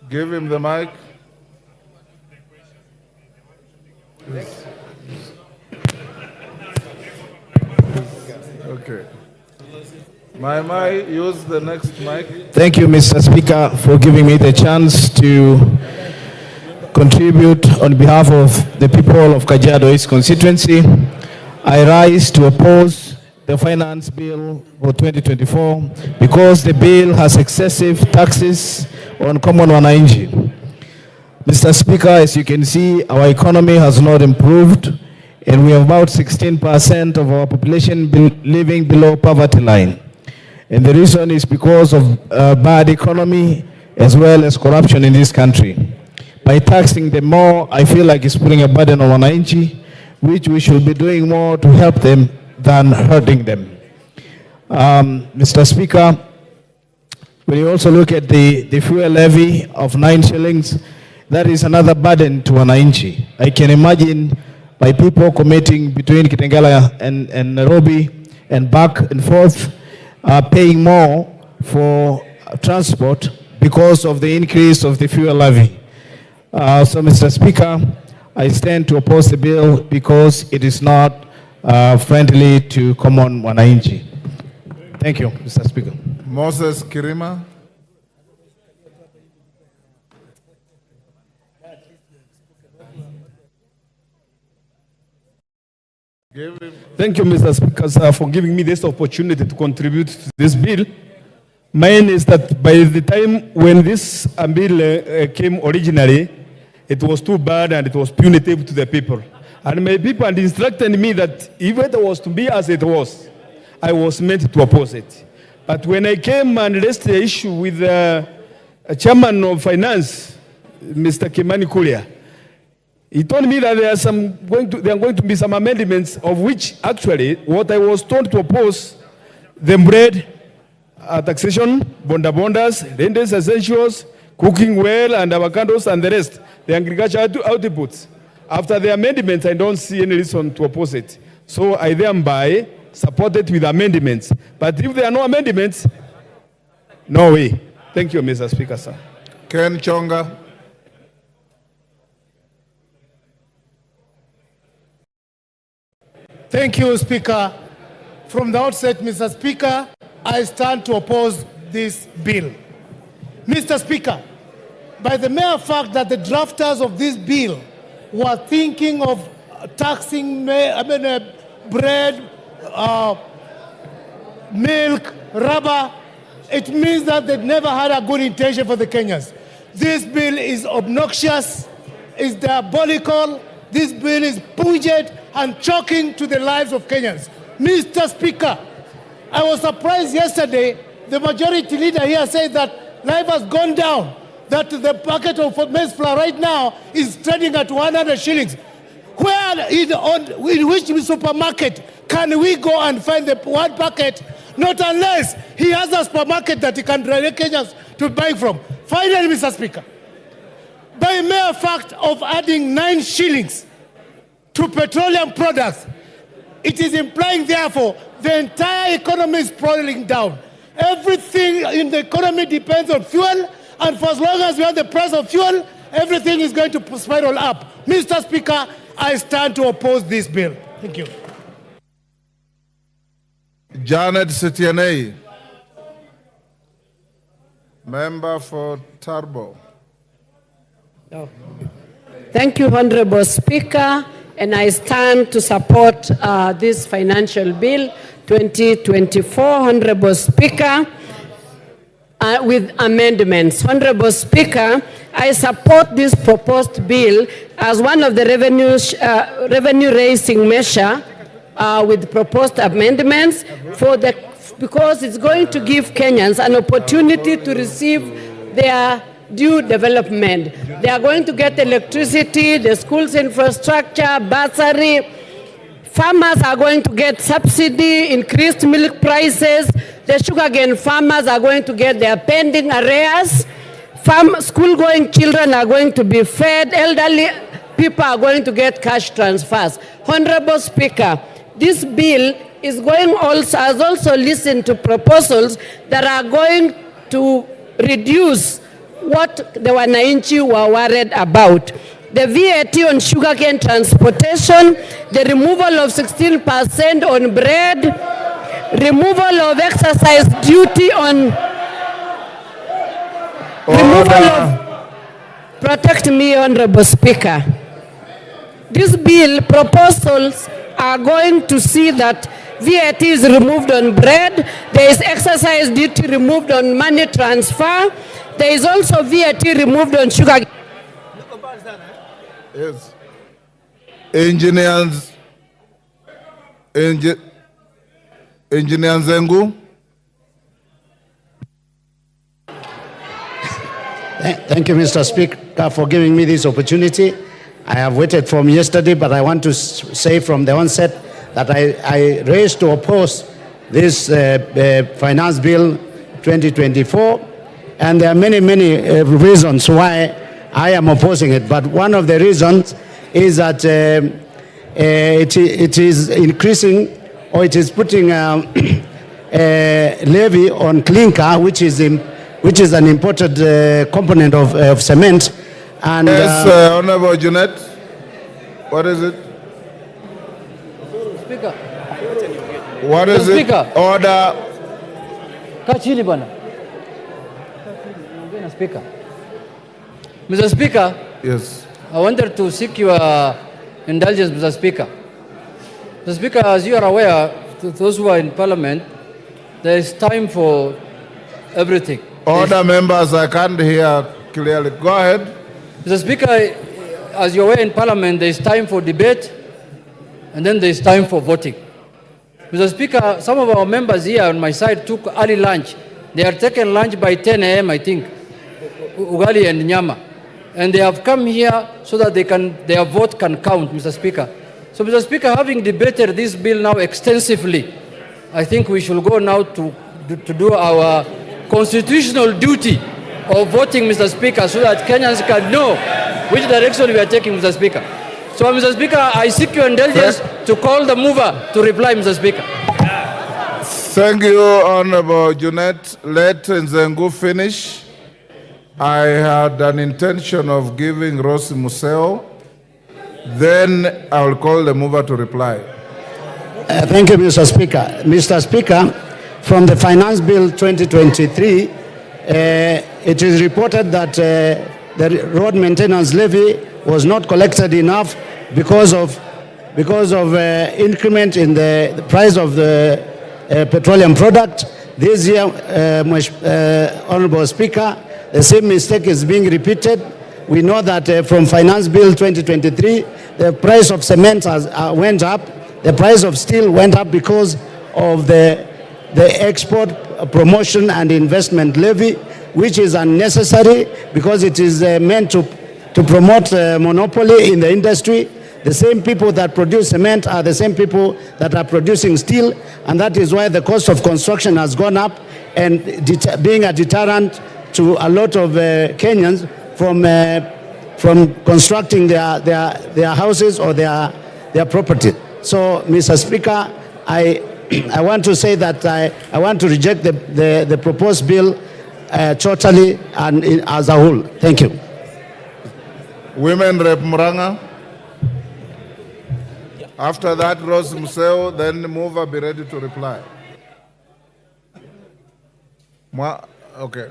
Give him the mic. Yes. Okay. Mai, use the next mic. Thank you, Mr. Speaker, for giving me the chance to contribute on behalf of the people of Kajiado East constituency. I rise to oppose the finance bill for 2024 because the bill has excessive taxes on common wananchi. Mr. Speaker, as you can see, our economy has not improved, and we have about 16% of our population living below poverty line. And the reason is because of bad economy as well as corruption in this country. By taxing them more, I feel like it's putting a burden on wananchi, which we should be doing more to help them than hurting them. Mr. Speaker, when you also look at the fuel levy of 9 shillings, that is another burden to wananchi. I can imagine by people commuting between Kitengela and Nairobi and back and forth, paying more for transport because of the increase of the fuel levy. So, Mr. Speaker, I stand to oppose the bill because it is not friendly to common wananchi. Thank you, Mr. Speaker. Moses Kirima. Thank you, Mr. Speaker, for giving me this opportunity to contribute to this bill. Mine is that by the time when this bill came originally, it was too bad and it was punitive to the people. And my people had instructed me that if it was to be as it was, I was meant to oppose it. But when I came and raised the issue with the chairman of finance, Mr. Kimani Kulia, he told me that there are going to be some amendments of which actually what I was told to oppose, the bread, taxation, bondas, rentals, essentials, cooking well and avocados and the rest, the agricultural outputs. After the amendments, I don't see any reason to oppose it. So I thereby support it with amendments. But if there are no amendments, no way. Thank you, Mr. Speaker, sir. Ken Chonga. Thank you, Speaker. From the outset, Mr. Speaker, I stand to oppose this bill. Mr. Speaker, by the mere fact that the drafters of this bill were thinking of taxing bread, milk, rubber, it means that they never had a good intention for the Kenyans. This bill is obnoxious, is diabolical, this bill is pungent and shocking to the lives of Kenyans. Mr. Speaker, I was surprised yesterday, the majority leader here said that life has gone down, that the packet of maize flour right now is trading at 100 shillings. Where in which supermarket can we go and find the one packet? Not unless he has a supermarket that he can direct Kenyans to buy from. Finally, Mr. Speaker, by mere fact of adding 9 shillings to petroleum products, it is implying, therefore, the entire economy is falling down. Everything in the economy depends on fuel, and for as long as we have the price of fuel, everything is going to spiral up. Mr. Speaker, I stand to oppose this bill. Thank you. Janet Setianei, member for Turbo. Thank you, Honorable Speaker, and I stand to support this financial bill 2024, Honorable Speaker, with amendments. Honorable Speaker, I support this proposed bill as one of the revenue-raising measure with proposed amendments because it's going to give Kenyans an opportunity to receive their due development. They are going to get electricity, the schools infrastructure, bursary. Farmers are going to get subsidy, increased milk prices. The sugarcane farmers are going to get their pending arrears. School-going children are going to be fed. Elderly people are going to get cash transfers. Honorable Speaker, this bill has also listened to proposals that are going to reduce what the wananchi were worried about. The VAT on sugarcane transportation, the removal of 16% on bread, removal of exercise duty on removal of, protect me, Honorable Speaker. This bill proposals are going to see that VAT is removed on bread. There is excise duty removed on money transfer. There is also VAT removed on sugar. Yes. Engineers Zengu. Thank you, Mr. Speaker, for giving me this opportunity. I have waited from yesterday, but I want to say from the onset that I raised to oppose this Finance Bill 2024, and there are many reasons why I am opposing it. But one of the reasons is that it is increasing, or it is putting a levy on clinker, which is an imported component of cement. And yes, Honorable Jeanette, what is it? Speaker. What is it? Speaker. Order. Kachini bwana. Speaker. Mr. Speaker. Yes. I wanted to seek your indulgence, Mr. Speaker. Mr. Speaker, as you are aware, to those who are in Parliament, there is time for everything. Order, members, I can't hear clearly. Go ahead. Mr. Speaker, as you're aware, in Parliament, there is time for debate, and then there is time for voting. Mr. Speaker, some of our members here on my side took early lunch. They are taking lunch by 10 a.m., I think, ugali and nyama. And they have come here so that their vote can count, Mr. Speaker. So, Mr. Speaker, having debated this bill now extensively, I think we should go now to do our constitutional duty of voting, Mr. Speaker, so that Kenyans can know which direction we are taking, Mr. Speaker. So, Mr. Speaker, I seek your indulgence to call the mover to reply, Mr. Speaker. Thank you, Honorable Jeanette. Let Nzengu finish. I had an intention of giving Rosi Museo. Then I will call the mover to reply. Thank you, Mr. Speaker. Mr. Speaker, from the Finance Bill 2023, it is reported that the road maintenance levy was not collected enough because of increment in the price of the petroleum product. This year, Honorable Speaker, the same mistake is being repeated. We know that from Finance Bill 2023, the price of cement went up, the price of steel went up because of the export promotion and investment levy, which is unnecessary because it is meant to promote monopoly in the industry. The same people that produce cement are the same people that are producing steel, and that is why the cost of construction has gone up, and being a deterrent to a lot of Kenyans from constructing their houses or their property. So, Mr. Speaker, I want to say that I want to reject the proposed bill totally and as a whole. Thank you. Women Rep Muranga. After that, Rose Museo, then the mover be ready to reply. Okay.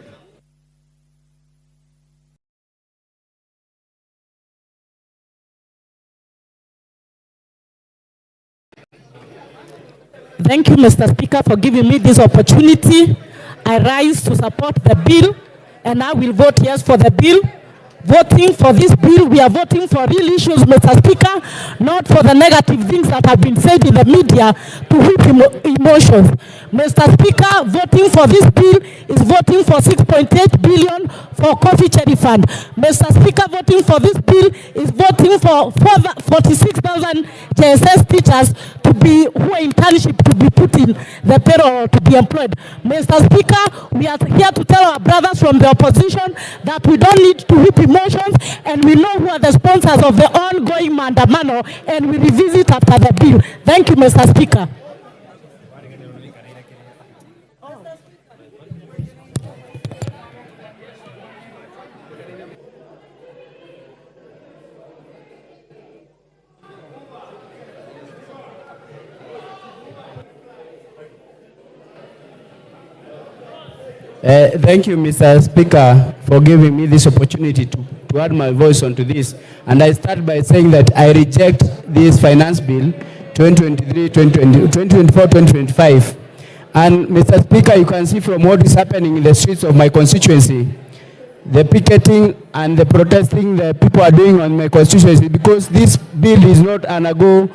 Thank you, Mr. Speaker, for giving me this opportunity. I rise to support the bill, and I will vote yes for the bill. Voting for this bill, we are voting for real issues, Mr. Speaker, not for the negative things that have been said in the media to whip emotions. Mr. Speaker, voting for this bill is voting for 6.8 billion for coffee cherry fund. Mr. Speaker, voting for this bill is voting for 46,000 GenZ teachers who are internship to be put in the payroll to be employed. Mr. Speaker, we are here to tell our brothers from the opposition that we don't need to whip emotions, and we know who are the sponsors of the ongoing Maandamano, and we revisit after the bill. Thank you, Mr. Speaker. Thank you, Mr. Speaker, for giving me this opportunity to add my voice onto this. And I start by saying that I reject this finance bill 2024-2025. And Mr. Speaker, you can see from what is happening in the streets of my constituency, the picketing and the protesting the people are doing on my constituency, because this bill is not undergo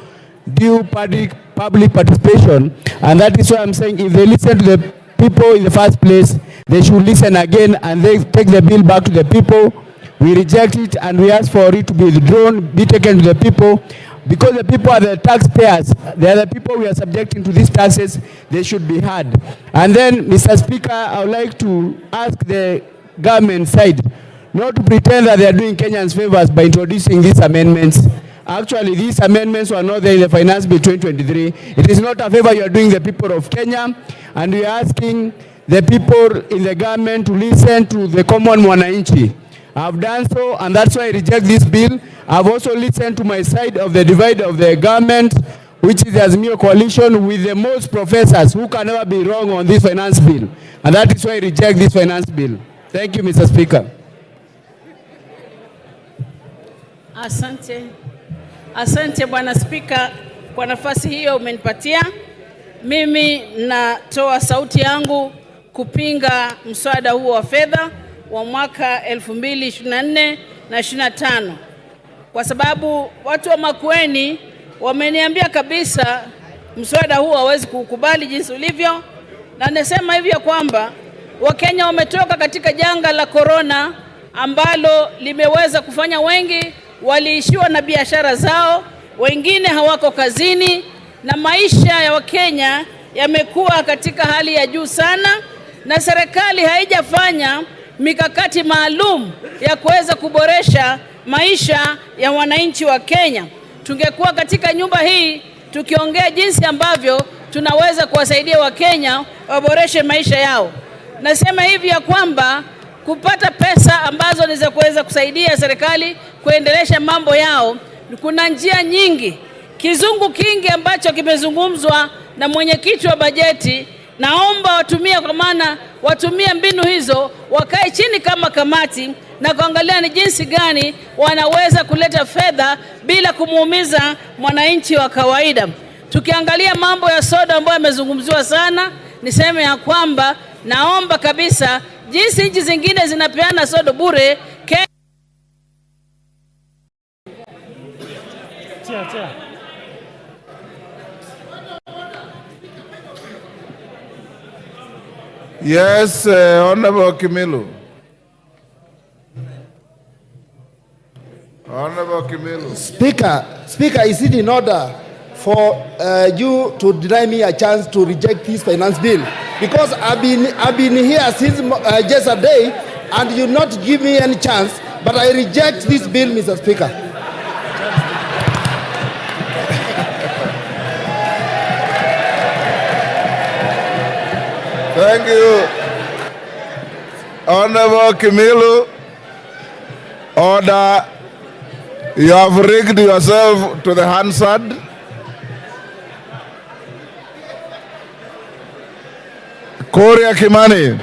due public participation. And that is why I'm saying if they listen to the people in the first place, they should listen again and they take the bill back to the people. We reject it and we ask for it to be withdrawn, be taken to the people, because the people are the taxpayers. They are the people we are subjecting to these taxes. They should be heard. And then, Mr. Speaker, I would like to ask the government side not to pretend that they are doing Kenyans favors by introducing these amendments. Actually, these amendments were not there in the Finance Bill 2023. It is not a favor you are doing the people of Kenya, and we are asking the people in the government to listen to the common mwananchi. I've done so, and that's why I reject this bill. I've also listened to my side of the divide of the government, which is the Azimio coalition with the most professors who can never be wrong on this finance bill. And that is why I reject this finance bill. Thank you, Mr. Speaker. Asante. Asante Bwana Spika kwa nafasi hiyo umenipatia. Mimi natoa sauti yangu kupinga mswada huo wa fedha wa mwaka 2024 na 25. Kwa sababu watu wa Makwiny wameniambia kabisa mswada huo hawezi kukubali jinsi ulivyo, na nasema hivyo kwamba Wakenya wametoka katika janga la corona ambalo limeweza kufanya wengi waliishiwa na biashara zao, wengine hawako kazini, na maisha ya Wakenya yamekuwa katika hali ya juu sana, na serikali haijafanya mikakati maalum ya kuweza kuboresha maisha ya wananchi wa Kenya. Tungekuwa katika nyumba hii tukiongea jinsi ambavyo tunaweza kuwasaidia Wakenya waboreshe maisha yao. Nasema hivi ya kwamba kupata pesa ambazo ni za kuweza kusaidia serikali kuendelesha mambo yao, kuna njia nyingi. Kizungu kingi ambacho kimezungumzwa na mwenyekiti wa bajeti, naomba watumie, kwa maana watumie mbinu hizo, wakae chini kama kamati na kuangalia ni jinsi gani wanaweza kuleta fedha bila kumuumiza mwananchi wa kawaida. Tukiangalia mambo ya soda ambayo yamezungumziwa sana, niseme ya kwamba naomba kabisa jinsi nchi zingine zinapeana soda bure, Yes, Honorable Kimilu. Honorable Kimilu. Speaker, is it in order for you to deny me a chance to reject this finance bill? Because I've been here since just a day, and you not give me any chance, but I reject this bill, Mr. Speaker. Thank you. Honorable Kimilu, order. You have rigged yourself to the Hansard. Korea Kimani.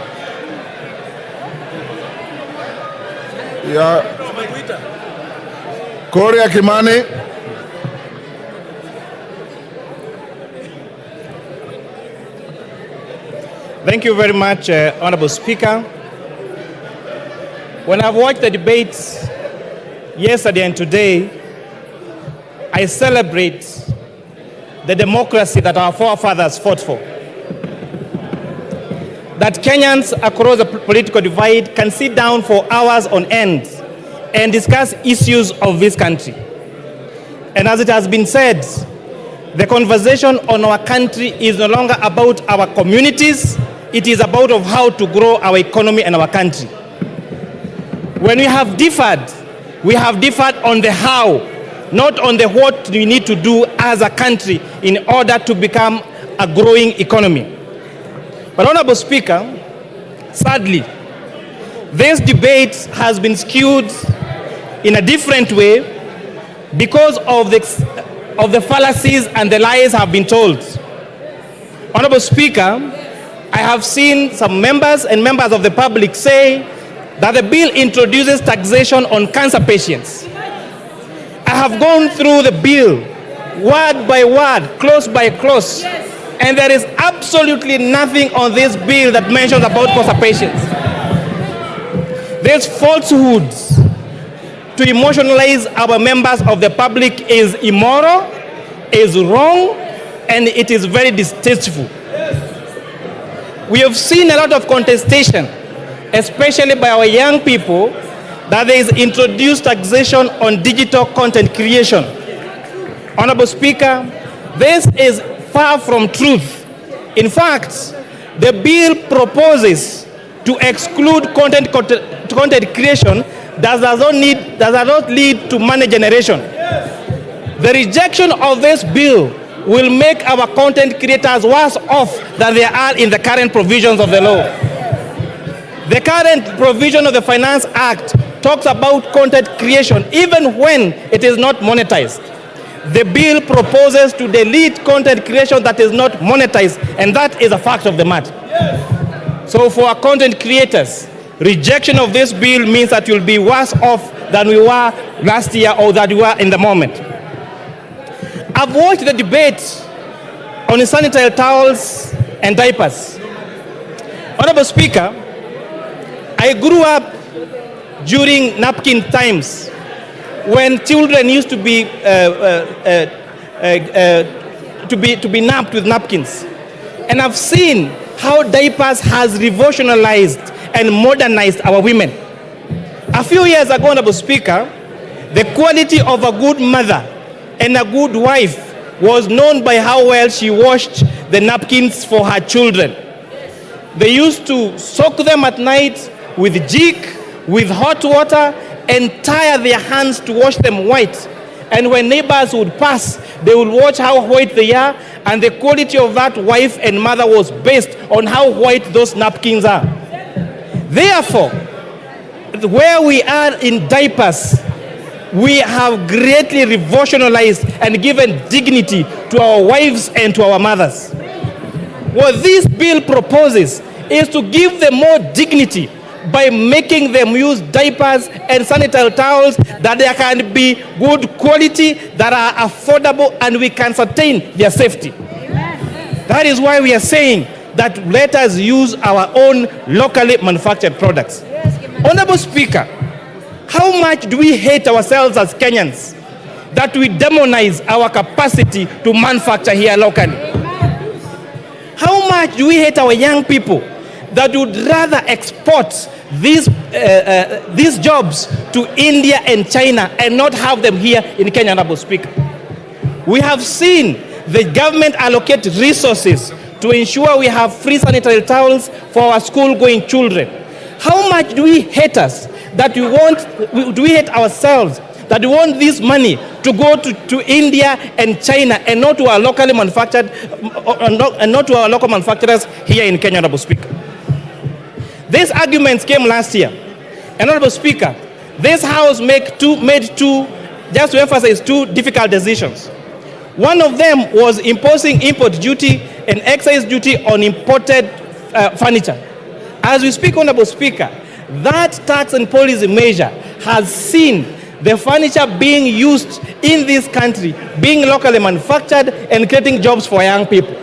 Yeah. Korea Kimani. Thank you very much, Honorable Speaker. When I've watched the debates yesterday and today, I celebrate the democracy that our forefathers fought for. That Kenyans across the political divide can sit down for hours on end and discuss issues of this country. And as it has been said, the conversation on our country is no longer about our communities, it is about of how to grow our economy and our country. When we have differed on the how, not on the what we need to do as a country in order to become a growing economy. But Honorable Speaker, sadly, this debate has been skewed in a different way because of the fallacies and the lies have been told. Honorable Speaker, I have seen some members and members of the public say that the bill introduces taxation on cancer patients. I have gone through the bill word by word, clause by clause. And there is absolutely nothing on this bill that mentions about usurpations. These falsehoods to emotionalize our members of the public is immoral, is wrong, and it is very distasteful. We have seen a lot of contestation, especially by our young people, that there is introduced taxation on digital content creation. Honorable Speaker, this is far from truth. In fact, the bill proposes to exclude content creation that does not lead to money generation. The rejection of this bill will make our content creators worse off than they are in the current provisions of the law. The current provision of the Finance Act talks about content creation even when it is not monetized. The bill proposes to delete content creation that is not monetized, and that is a fact of the matter. So for our content creators, rejection of this bill means that you'll be worse off than we were last year or that we were in the moment. I've watched the debate on sanitary towels and diapers. Honorable Speaker, I grew up during napkin times when children used to be napped with napkins. And I've seen how diapers has revolutionized and modernized our women. A few years ago, Honorable Speaker, the quality of a good mother and a good wife was known by how well she washed the napkins for her children. They used to soak them at night with jik, with hot water, and tie their hands to wash them white. And when neighbors would pass, they would watch how white they are, and the quality of that wife and mother was based on how white those napkins are. Therefore, where we are in diapers, we have greatly revolutionized and given dignity to our wives and to our mothers. What this bill proposes is to give them more dignity by making them use diapers and sanitary towels that they can be good quality, that are affordable, and we can sustain their safety. Amen. That is why we are saying that let us use our own locally manufactured products. Yes, Honorable Speaker, how much do we hate ourselves as Kenyans that we demonize our capacity to manufacture here locally? Amen. How much do we hate our young people that would rather export these jobs to India and China and not have them here in Kenya, Honorable Speaker? We have seen the government allocate resources to ensure we have free sanitary towels for our school-going children. How much do we hate us that do we hate ourselves that we want this money to go to India and China and not to our locally manufactured, and not to our local manufacturers here in Kenya, Honorable Speaker? These arguments came last year. And Honorable Speaker, this House made two, just to emphasize, two difficult decisions. One of them was imposing import duty and excise duty on imported furniture. As we speak, Honorable Speaker, that tax and policy measure has seen the furniture being used in this country, being locally manufactured and creating jobs for young people.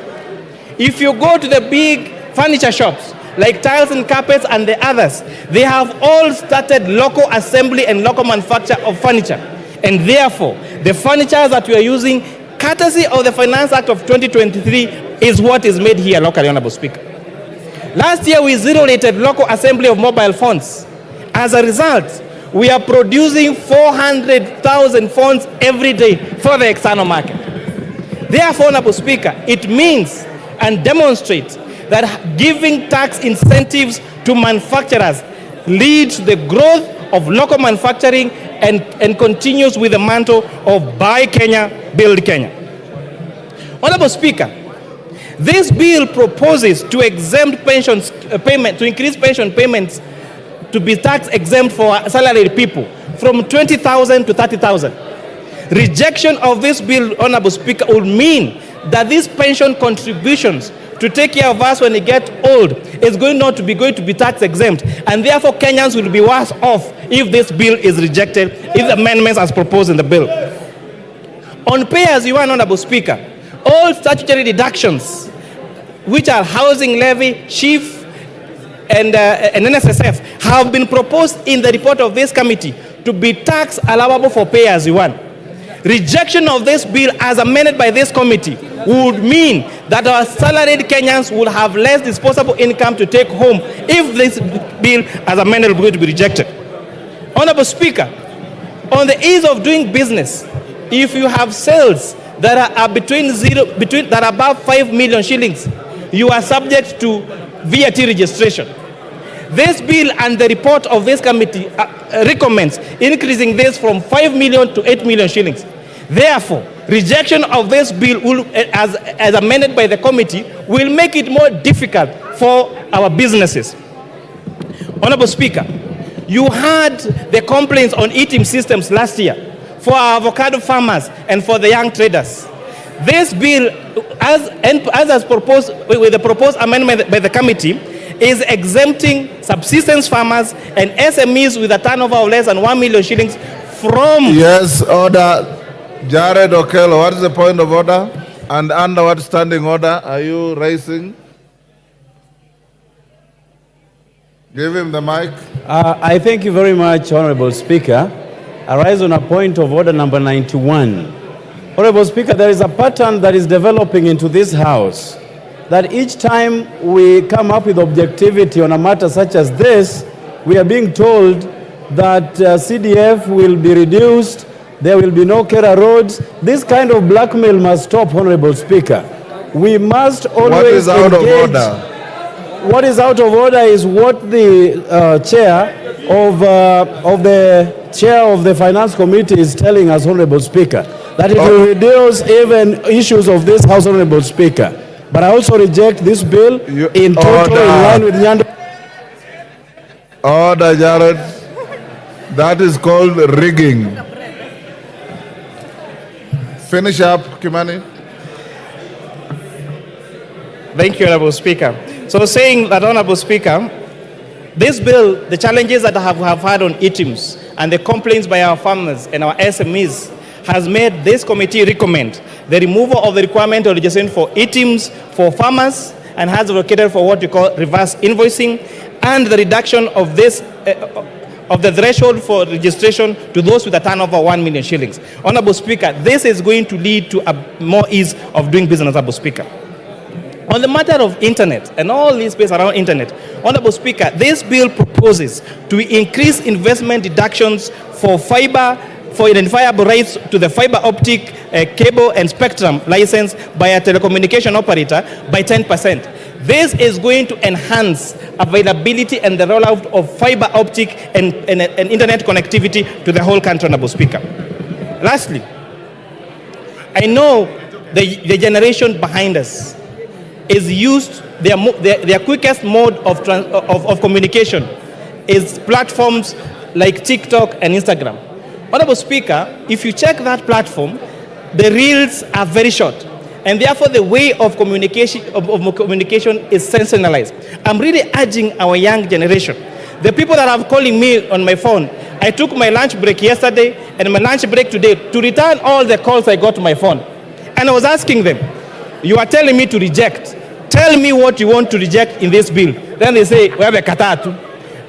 If you go to the big furniture shops, like tiles and carpets and the others, they have all started local assembly and local manufacture of furniture. And therefore, the furniture that we are using, courtesy of the Finance Act of 2023, is what is made here locally, Honorable Speaker. Last year, we zero-rated local assembly of mobile phones. As a result, we are producing 400,000 phones every day for the external market. Therefore, Honorable Speaker, it means and demonstrates that giving tax incentives to manufacturers leads to the growth of local manufacturing and continues with the mantle of Buy Kenya, Build Kenya. Honorable Speaker, this bill proposes to exempt pensions payment, to increase pension payments to be tax exempt for salaried people from 20,000 to 30,000. Rejection of this bill, Honorable Speaker, would mean that these pension contributions to take care of us when we get old is going to be tax exempt, and therefore Kenyans will be worse off if this bill is rejected, if the amendments as proposed in the bill. On pay as you earn, Honorable Speaker, all statutory deductions, which are housing levy, chief, and NSSF, have been proposed in the report of this committee to be tax allowable for pay as you earn. Rejection of this bill as amended by this committee would mean that our salaried Kenyans would have less disposable income to take home if this bill as amended is going to be rejected. Honorable Speaker, on the ease of doing business, if you have sales that are that are above 5 million shillings, you are subject to VAT registration. This bill and the report of this committee recommends increasing this from 5 million to 8 million shillings. Therefore, rejection of this bill will, as amended by the committee, will make it more difficult for our businesses. Honorable Speaker, you had the complaints on eating systems last year for our avocado farmers and for the young traders. This bill, as proposed with the proposed amendment by the committee, is exempting subsistence farmers and SMEs with a turnover of less than 1 million shillings from... Yes, order. Jared Okello, what is the point of order? And under what standing order are you raising? Give him the mic. I thank you very much, Honorable Speaker. I rise on a point of order number 91. Honorable Speaker, there is a pattern that is developing into this House that each time we come up with objectivity on a matter such as this, we are being told that CDF will be reduced, there will be no Kera roads. This kind of blackmail must stop, Honorable Speaker. We must always What is out engage. of order? What is out of order is what the chair of the Finance Committee is telling us, Honorable Speaker, that it will reduce even issues of this House, Honorable Speaker. But I also reject this bill in total in line with Nyando. Order, Jared. That is called rigging. Finish up, Kimani. Thank you, Honorable Speaker. So saying that, Honorable Speaker, this bill, the challenges that have had on ETIMS and the complaints by our farmers and our SMEs has made this committee recommend the removal of the requirement of registration for ETIMS for farmers and has advocated for what we call reverse invoicing and the reduction of this of the threshold for registration to those with a turnover of 1 million shillings. Honorable Speaker, this is going to lead to a more ease of doing business, Honorable Speaker. On the matter of internet and all this space around internet, Honorable Speaker, this bill proposes to increase investment deductions for fiber, for identifiable rights to the fiber optic cable and spectrum license by a telecommunication operator by 10%. This is going to enhance availability and the rollout of fiber optic and internet connectivity to the whole country, Honorable Speaker. Lastly, I know the generation behind us is used, their quickest mode of communication is platforms like TikTok and Instagram. Honorable Speaker, if you check that platform, the reels are very short, and therefore the way of communication is sensationalized. I'm really urging our young generation, the people that are calling me on my phone, I took my lunch break yesterday and my lunch break today to return all the calls I got to my phone. And I was asking them, you are telling me to reject. Tell me what you want to reject in this bill. Then they say, we have a katatu.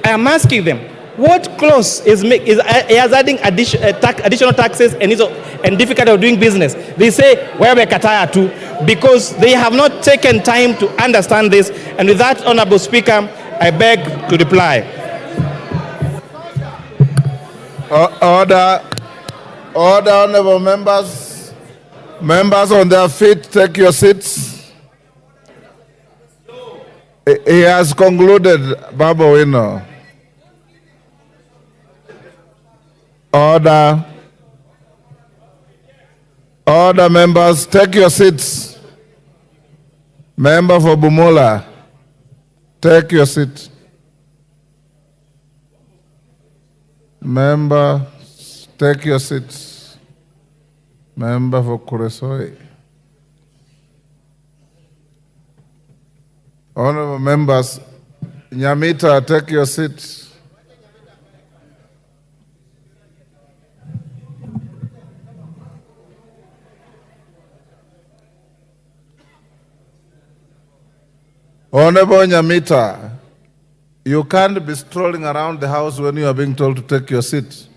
I am asking them, what clause is adding additional taxes and difficulty of doing business? They say, we have a katatu, because they have not taken time to understand this. And with that, Honorable Speaker, I beg to reply. Order, honorable members. Members on their feet, take your seats. He has concluded, Baba Wino. Order. Order, members, take your seats. Member for Bumula, take your seat. Member, take your seats. Member for Kuresoi. Honorable members, Nyamita, take your seat. Honorable Nyamita, you can't be strolling around the house when you are being told to take your seat.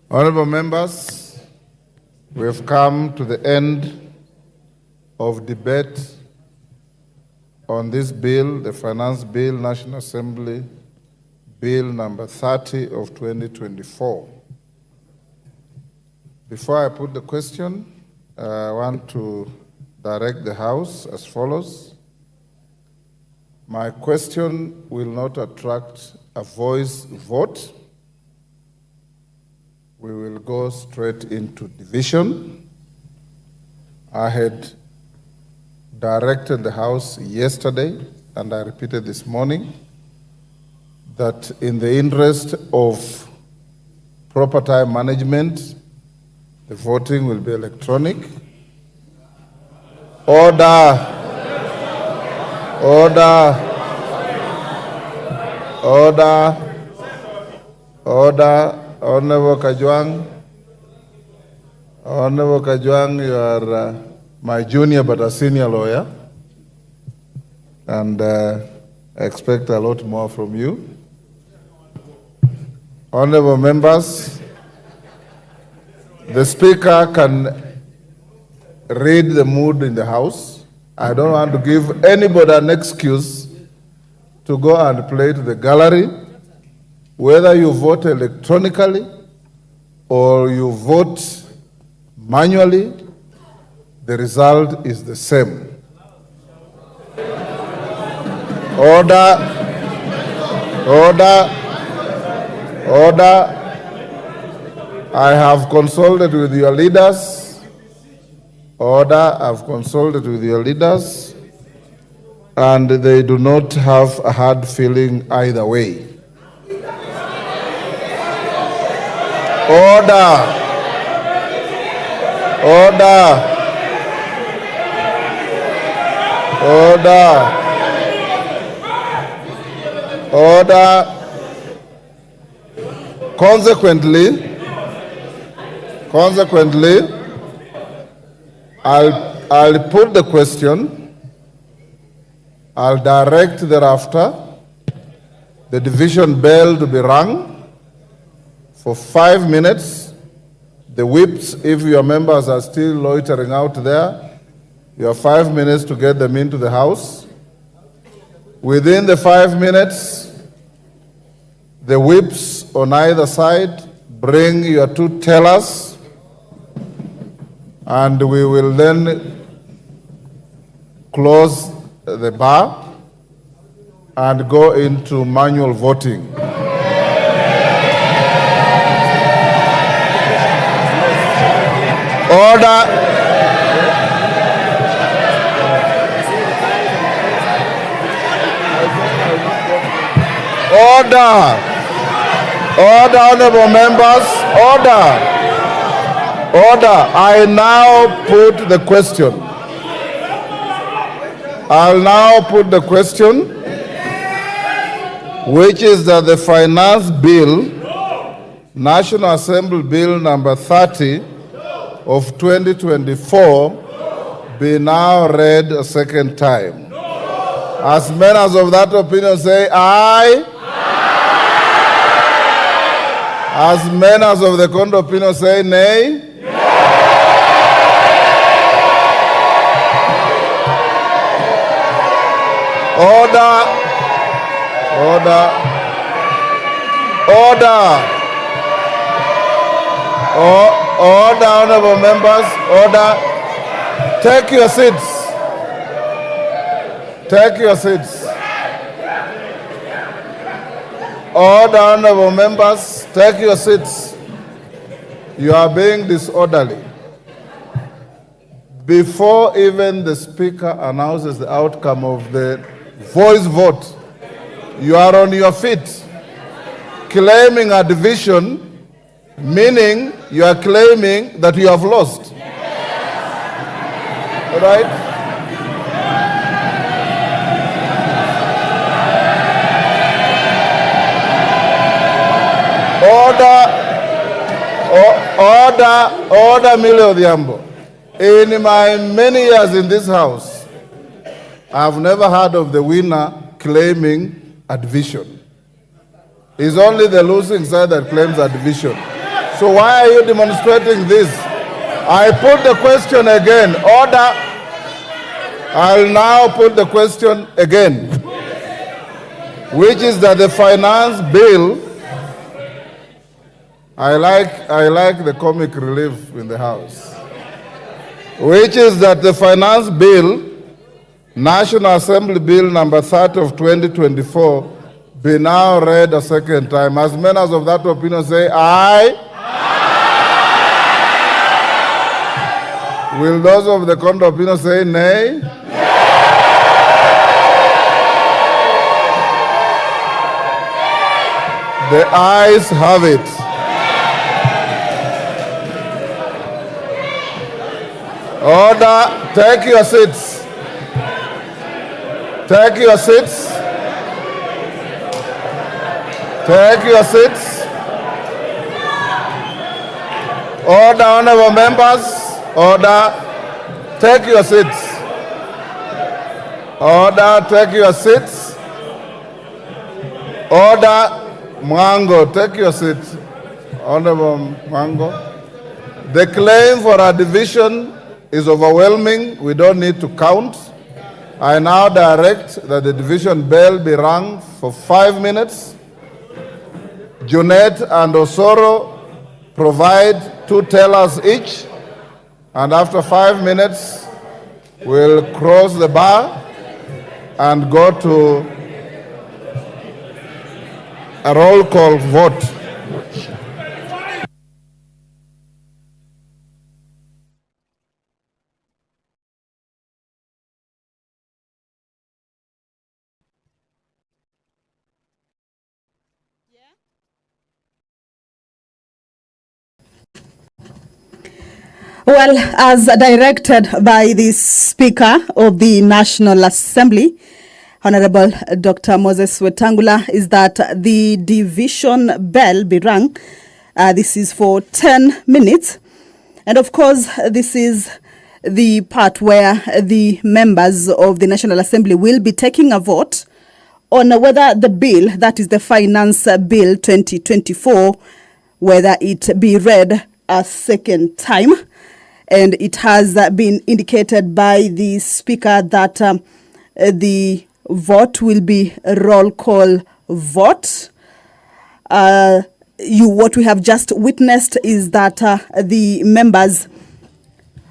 Honorable members, we have come to the end of debate on this bill, the Finance Bill, National Assembly Bill number 30 of 2024. Before I put the question, I want to direct the House as follows. My question will not attract a voice vote. We will go straight into division. I had directed the House yesterday, and I repeated this morning, that in the interest of proper time management, the voting will be electronic. Order. Order. Order. Order. Honorable Kajwang. Honorable Kajwang, you are my junior but a senior lawyer, and I expect a lot more from you. Honorable members, the Speaker can read the mood in the House. I don't want to give anybody an excuse to go and play to the gallery. Whether you vote electronically or you vote manually, the result is the same. Order. Order. Order. I have consulted with your leaders. Order. I've consulted with your leaders, and they do not have a hard feeling either way. Order. Order. Order. Order. Consequently, I'll put the question. I'll direct thereafter the division bell to be rung for 5 minutes. The whips, if your members are still loitering out there, you have 5 minutes to get them into the House. Within the 5 minutes, the whips on either side, bring your two tellers, and we will then close the bar and go into manual voting. Order. Order. Order, honorable members. Order. Order. I now put the question. I'll now put the question, which is that the Finance Bill, National Assembly Bill number 30 of 2024, be now read a second time. As many as of that opinion say aye. As many as of the contrary opinion say nay. Order. Order. Order. Order, honorable members. Order. Take your seats. Take your seats. Order, honorable members. Take your seats. You are being disorderly. Before even the Speaker announces the outcome of the voice vote, you are on your feet, claiming a division, meaning you are claiming that you have lost. All right? Order. Order, Mile Odhiambo. In my many years in this house, I've never heard of the winner claiming a division. It's only the losing side that claims a division. So why are you demonstrating this? I put the question again. Order. I'll now put the question again, which is that the finance bill, I like the comic relief in the house, which is that the finance bill, National Assembly Bill number 30 of 2024, be now read a second time. As members of that opinion say aye. Will those of the contrary opinion say nay? The ayes have it. Order, take your seats. Take your seats. Take your seats. Order, honorable members. Order, take your seats. Order, take your seats. Order, Mwango, take your seat. Honorable Mwango. The claim for a division is overwhelming. We don't need to count. I now direct that the division bell be rung for 5 minutes. Junet and Osoro provide 2 tellers each. And after 5 minutes, we'll cross the bar and go to a roll call vote. Well, as directed by the Speaker of the National Assembly, Honorable Dr. Moses Wetangula, is that the division bell be rung. This is for 10 minutes. And of course, this is the part where the members of the National Assembly will be taking a vote on whether the bill, that is the Finance Bill 2024, whether it be read a second time. And it has been indicated by the Speaker that the vote will be a roll call vote. What we have just witnessed is that the members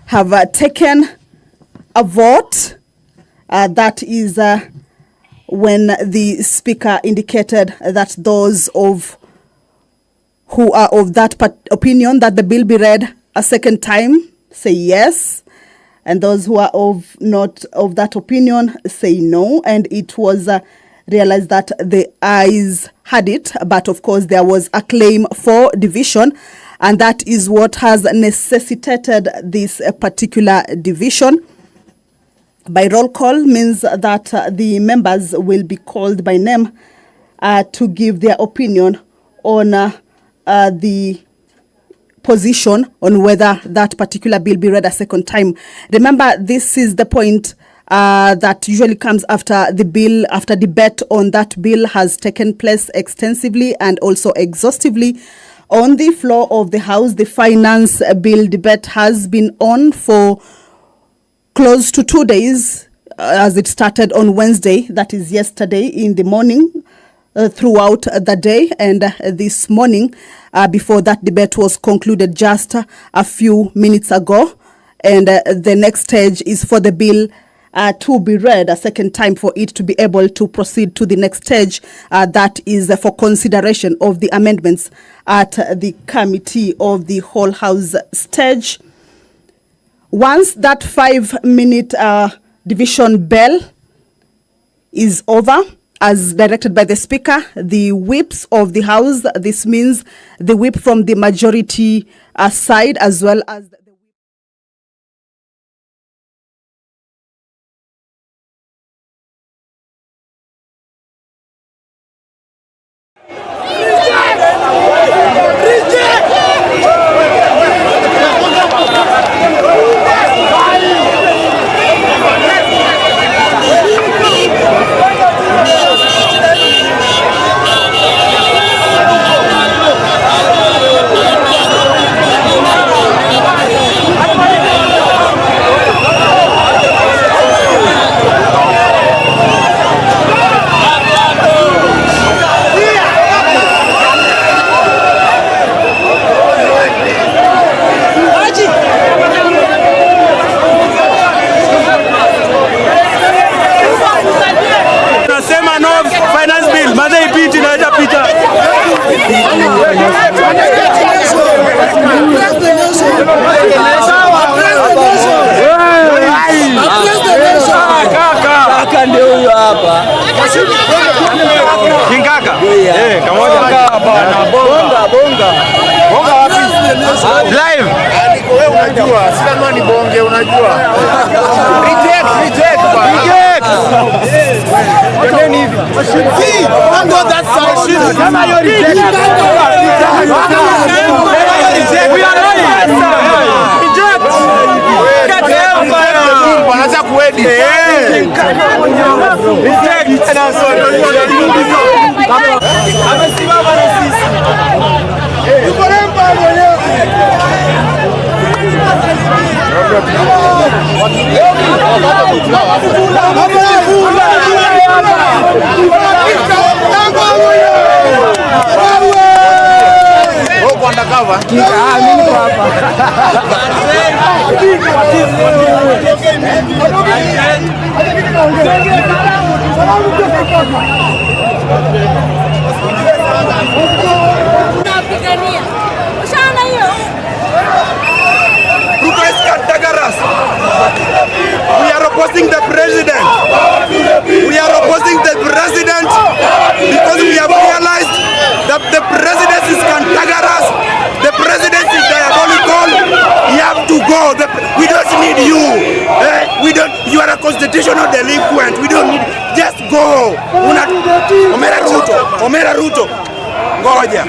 have taken a vote. That is when the Speaker indicated that those who are of that opinion that the bill be read a second time say yes, and those who are not of that opinion say no. And it was realized that the ayes had it, but of course there was a claim for division, and that is what has necessitated this particular division. By roll call means that the members will be called by name to give their opinion on the position on whether that particular bill be read a second time. Remember, this is the point that usually comes after the bill, after debate on that bill has taken place extensively and also exhaustively on the floor of the House. The finance bill debate has been on for close to 2 days, as it started on Wednesday, that is yesterday in the morning, throughout the day, and this morning before that debate was concluded just a few minutes ago. And the next stage is for the bill to be read a second time for it to be able to proceed to the next stage. That is for consideration of the amendments at the Committee of the Whole House stage. Once that 5-minute division bell is over, as directed by the Speaker, the whips of the House, this means the whip from the majority side as well as the Kingaka. Kamoja bana bonga wapi? Live. Wewe unajua, sina nani bonge unajua. Reject bana. Reject. Twendeni hivi. Don't go that side. Kama hiyo reject. We are ready. Reject. Wanaanza kuedi. Amesimama na sisi. Yuko remba mwenyewe. Undercover. Mimi niko hapa. We are opposing the president. We are opposing the president because we have realized that the president is Kantagaras. The president is diabolical. You have to go. We don't need you. We don't. You are a constitutional delinquent. We don't need. Just go. Omera Ruto. Ngoja.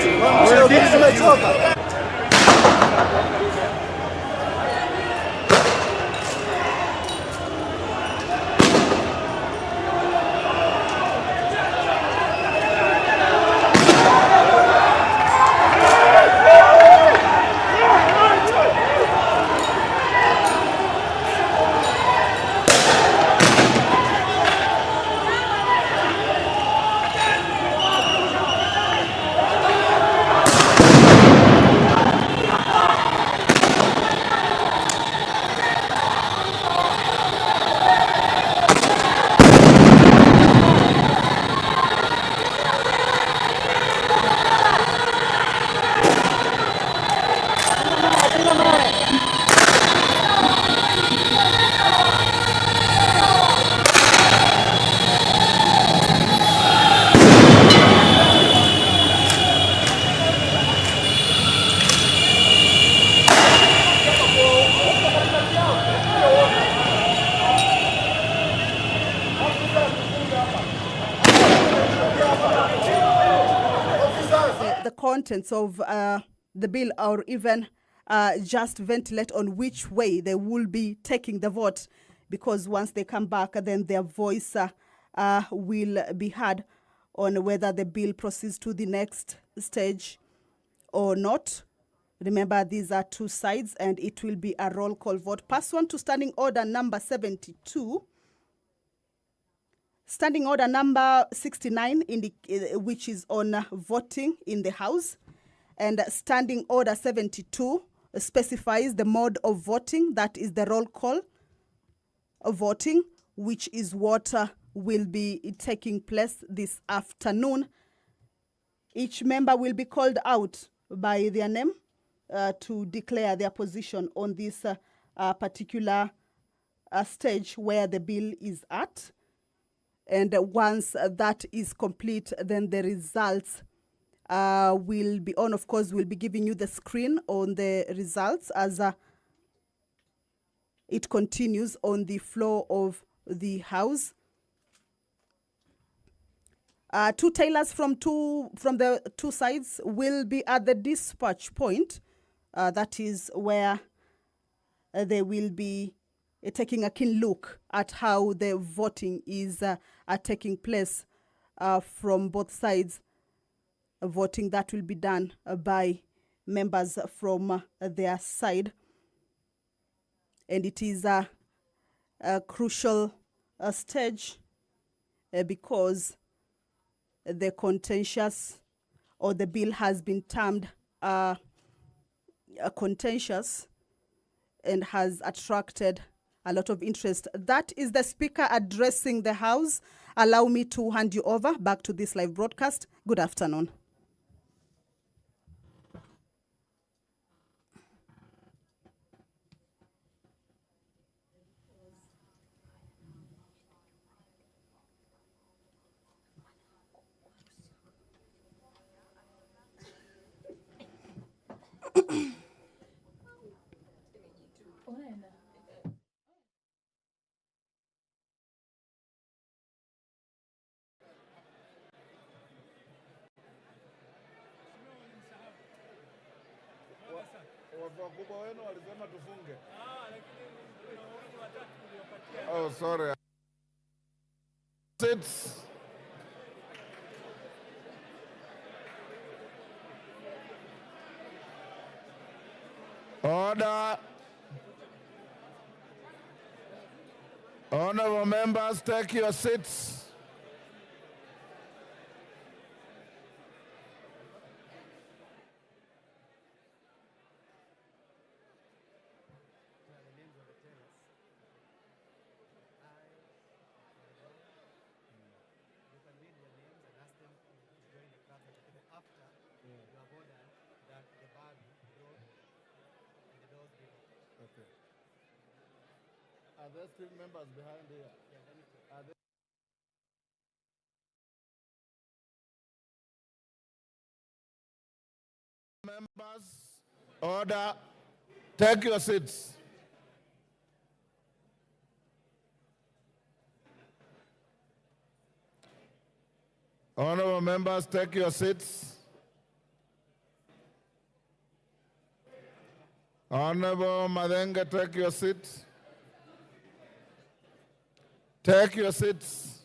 Contents of the bill, or even just ventilate on which way they will be taking the vote, because once they come back, then their voice will be heard on whether the bill proceeds to the next stage or not. Remember, these are two sides, and it will be a roll call vote. Pursuant to Standing Order number 72, Standing Order number 69, which is on voting in the House, and Standing Order 72 specifies the mode of voting, that is the roll call of voting, which is what will be taking place this afternoon. Each member will be called out by their name to declare their position on this particular stage where the bill is at. And once that is complete, then the results will be on. Of course, we'll be giving you the screen on the results as it continues on the floor of the House. Two tailors from the two sides will be at the dispatch point. That is where they will be taking a keen look at how the voting is taking place from both sides. Voting that will be done by members from their side. And it is a crucial stage because the contentious, or the bill has been termed contentious and has attracted a lot of interest. That is the Speaker addressing the House. Allow me to hand you over back to this live broadcast. Good afternoon. Wakubwa wenu walisema tufunge. Oh, sorry. Sits. Order. Honorable members, take your seats. Are there still members behind here? Are there... Members, order, take your seats. Honorable members, take your seats. Honorable Madenge, take your seats. Take your seats.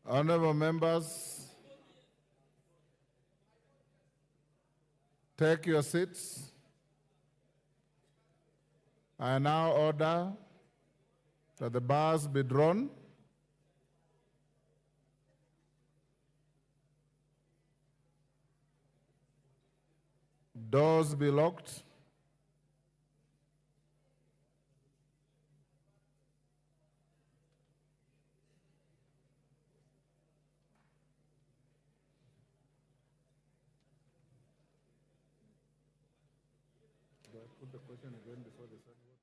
Honorable members, take your seats. I now order that the bars be drawn. Doors be locked. Do I put the question again before the second vote?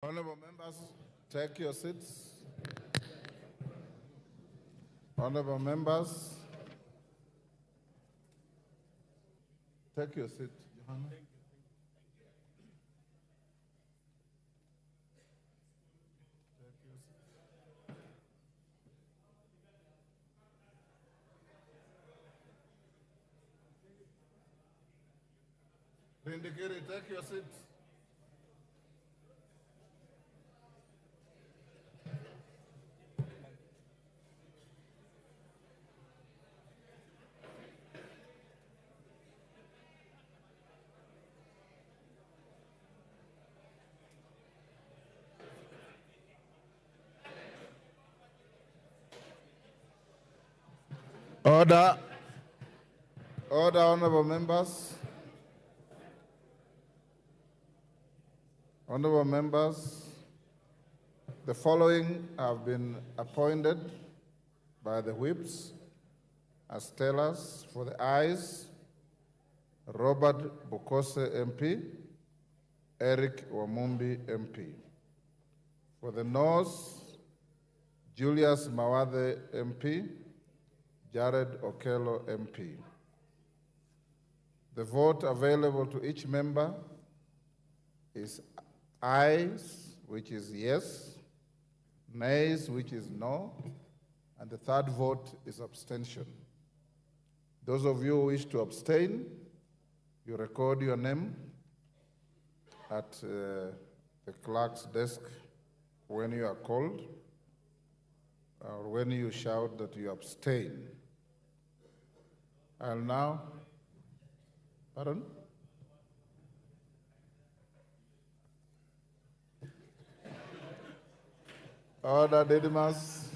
Honorable members, take your seats. Honorable members, take your seat. Johanna. Rindikiri, take your seat. Order. Order, honorable members. Honorable members, the following have been appointed by the whips as tellers. For the ayes: Robert Bukose MP, Eric Wamumbi MP. For the noes: Julius Mawathe MP, Jared Okello MP. The vote available to each member is ayes, which is yes, nays, which is no, and the third vote is abstention. Those of you who wish to abstain, you record your name at the clerk's desk when you are called, or when you shout that you abstain. I'll now, pardon? Order, Didymus.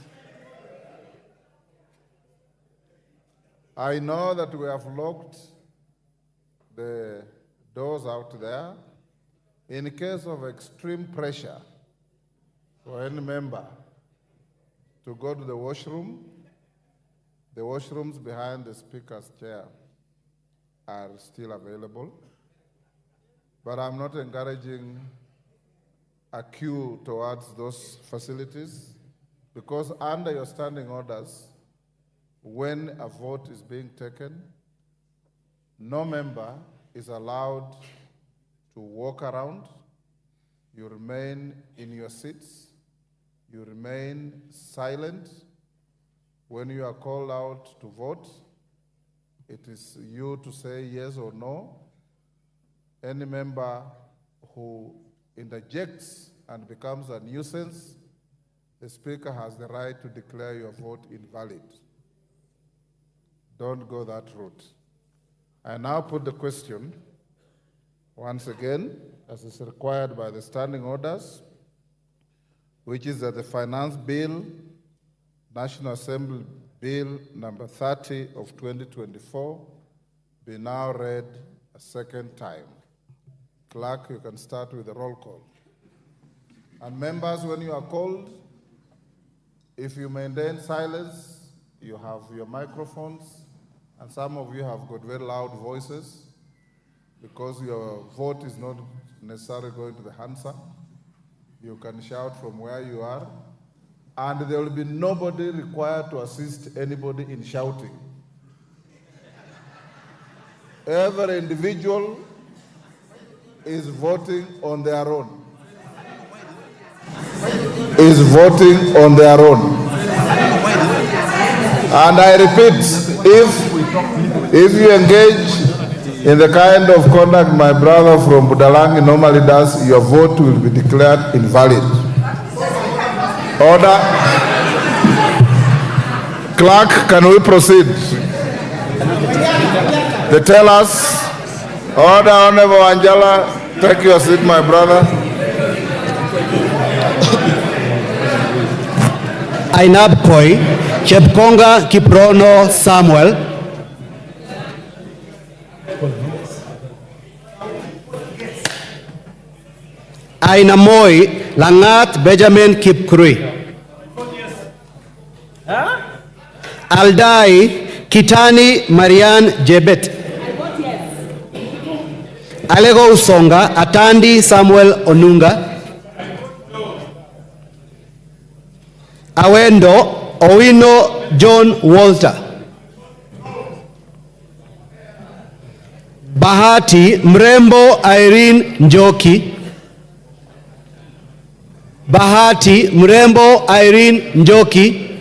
I know that we have locked the doors out there. In case of extreme pressure for any member to go to the washroom, The washrooms behind the Speaker's chair are still available, but I'm not encouraging a queue towards those facilities because under your standing orders, when a vote is being taken, no member is allowed to walk around. You remain in your seats. You remain silent. When you are called out to vote, it is you to say yes or no. Any member who interjects and becomes a nuisance, the Speaker has the right to declare your vote invalid. Don't go that route. I now put the question once again, as is required by the standing orders, which is that the Finance Bill, National Assembly Bill number 30 of 2024, be now read a second time. Clerk, you can start with the roll call. And members, when you are called, if you maintain silence, you have your microphones, and some of you have got very loud voices because your vote is not necessarily going to the Hansa. You can shout from where you are, and there will be nobody required to assist anybody in shouting. Every individual is voting on their own. Is voting on their own. And I repeat, if you engage in the kind of conduct my brother from Budalangi normally does, your vote will be declared invalid. Order. Clerk, can we proceed? They tell us. Order, Honorable Angela, take your seat, my brother. Ainab Koi, Chepkonga Kiprono Samuel. Ainamoi Langat Benjamin Kipkrui. Aldai Kitani Marian Jebet. Alego Usonga Atandi Samuel Onunga. Awendo Owino John Walter. Bahati Mrembo Irene Njoki. Bahati Mrembo Irene Njoki.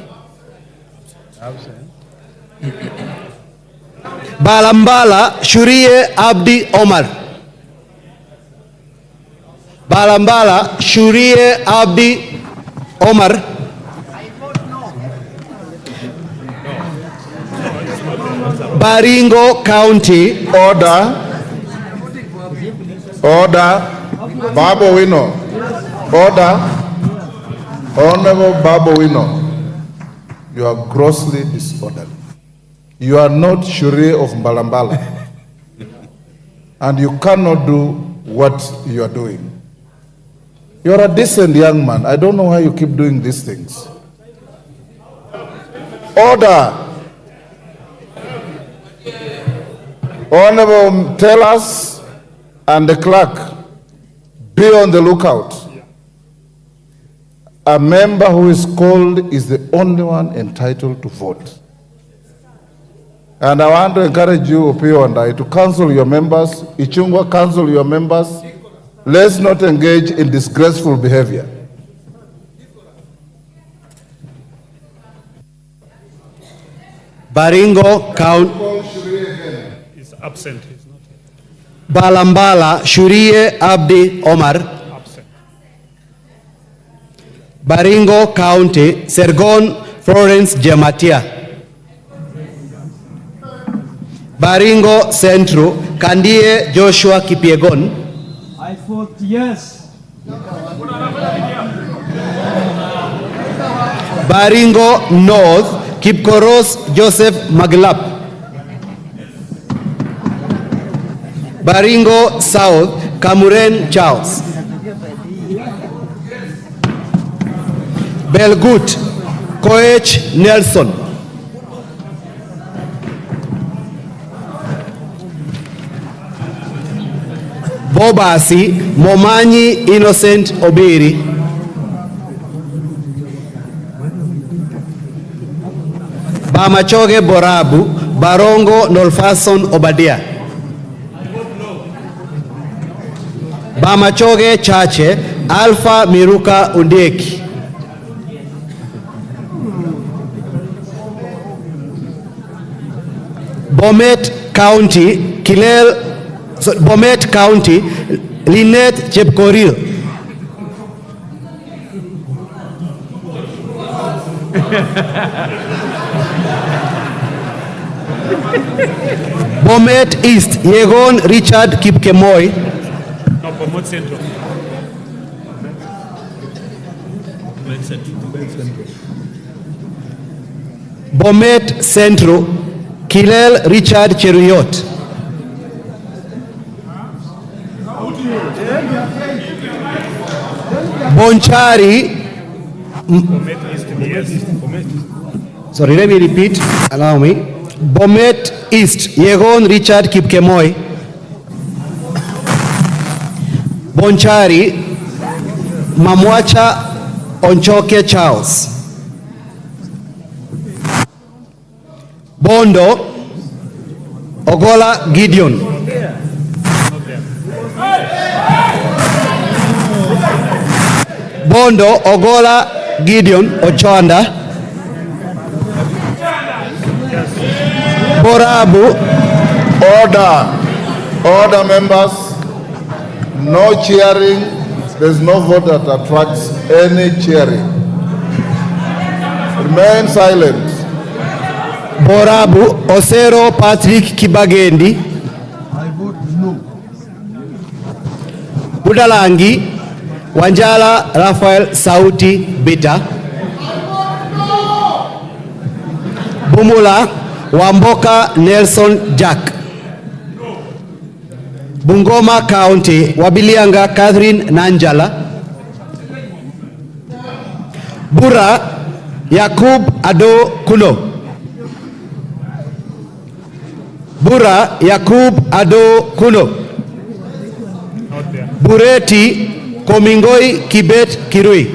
Balambala Shurie Abdi Omar. Balambala Shurie Abdi Omar. Baringo County. Order. Babu Wino. Order. Honorable Babu Wino, you are grossly disorderly. You are not Shurie of Mbalambala. And you cannot do what you are doing. You are a decent young man. I don't know why you keep doing these things. Order. Honorable, tell us and the clerk, be on the lookout. A member who is called is the only one entitled to vote. And I want to encourage you, Opio and I, to counsel your members. Ichungwa, counsel your members. Let's not engage in disgraceful behavior. Baringo County. Is absent. Balambala Shurie Abdi Omar. Absent. Baringo County Sergon Florence Jematia. Baringo Central Kandie Joshua Kipiegon. I vote yes. Baringo North Kipkoros Joseph Maglap. Baringo South Kamuren Charles. Belgut Koech Nelson. Bobasi, Momanyi Innocent Obiri, Bamachoge Borabu, Barongo Nolfason Obadia, Bamachoge Chache, Alpha Miruka Undieki, Bomet County, Bomet County, Lynette Chepkoril, Bomet East, Yegon Richard Kipkemoi, Bomet Central, Kilel Richard Cheruyot, Bonchari, sorry, let me repeat, allow me. Bomet East, Yegon Richard Kipkemoi, Bonchari, Mamwacha Onchoke Charles, Bondo, Ogola Gideon, Bondo, Ogola Gideon Ochanda, Borabu. Order members, no cheering. There's no vote that attracts any cheering. Remain silent. Borabu, Osero Patrick Kibagendi, I vote no. Budalangi, Wanjala Rafael Sauti Bita, Bumula Wamboka Nelson Jack, Bungoma County, Wabilianga Catherine Nanjala, Bura Yakub Ado Kuno, Bura Yakub Ado Kuno, Bureti Komingoi Kibet Kirui,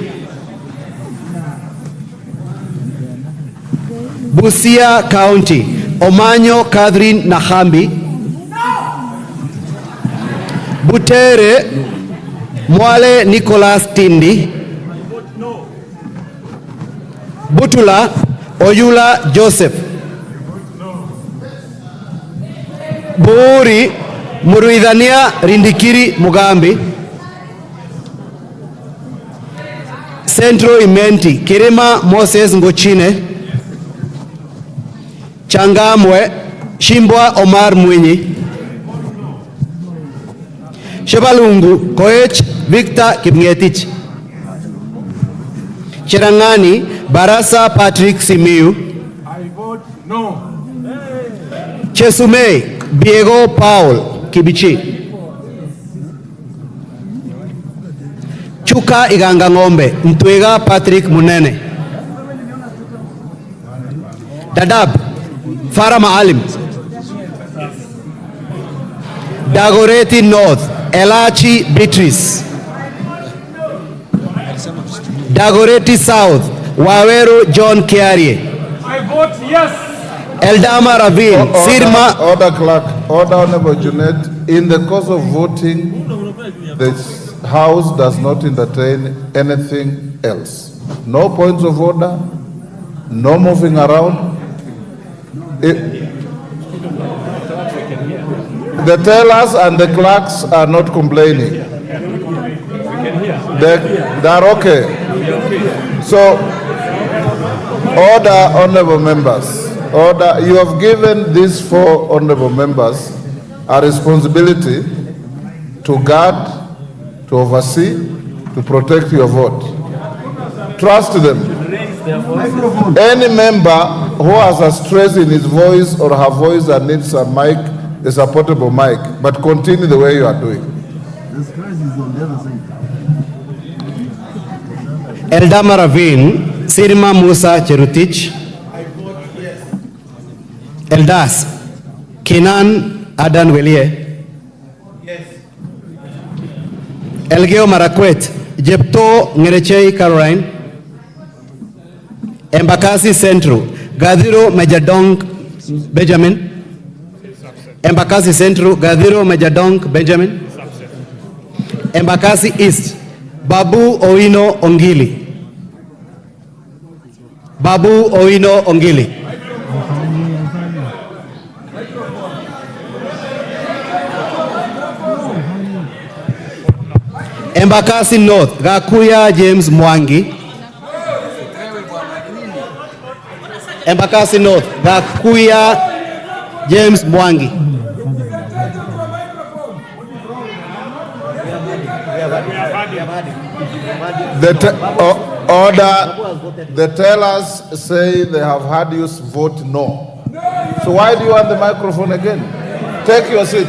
Busia County, Omanyo Catherine Nahambi, Butere Mwale Nicholas Tindi, Butula Oyula Joseph, Buuri Muruidhania Rindikiri Mugambi, Central Imenti Kirima Moses Ngochine, Changamwe Shimbwa Omar Mwinyi, Shebalungu Koech Victor Kipngetich, Cherangani Barasa Patrick Simiu, I vote no. Chesumei Diego Paul Kibichi, Chuka Iganga Ng'ombe Mtwega Patrick Munene, Dadab Farah Maalim, Dagoreti North Elachi Beatrice, Dagoreti South Waweru John Kiarie, I vote yes. Eldama Ravine Sirma. Order clerk, order Honorable Junet. In the course of voting, the House does not entertain anything else. No points of order, no moving around. The tellers and the clerks are not complaining. They are okay. So, order, honorable members. Order. You have given these 4 honorable members a responsibility to guard, to oversee, to protect your vote. Trust them. Any member who has a stress in his voice or her voice and needs a mic, is a portable mic, but continue the way you are doing. The stress is on the other side. Eldama Ravine Sirma Musa Cherutich, Eldas Kinan Adan Welie, Elgeyo Marakwet, Jepto Ngerechei Caroline, Embakasi Central, Gadhiro Majadong Benjamin, Embakasi Central, Gadhiro Majadong Benjamin, Embakasi East, Babu Owino Ongili, Babu Owino Ongili. Embakasi North, Gakuya James Mwangi. Embakasi North, Gakuya James Mwangi. The tellers say they have had you vote no. So why do you want the microphone again? Take your seat.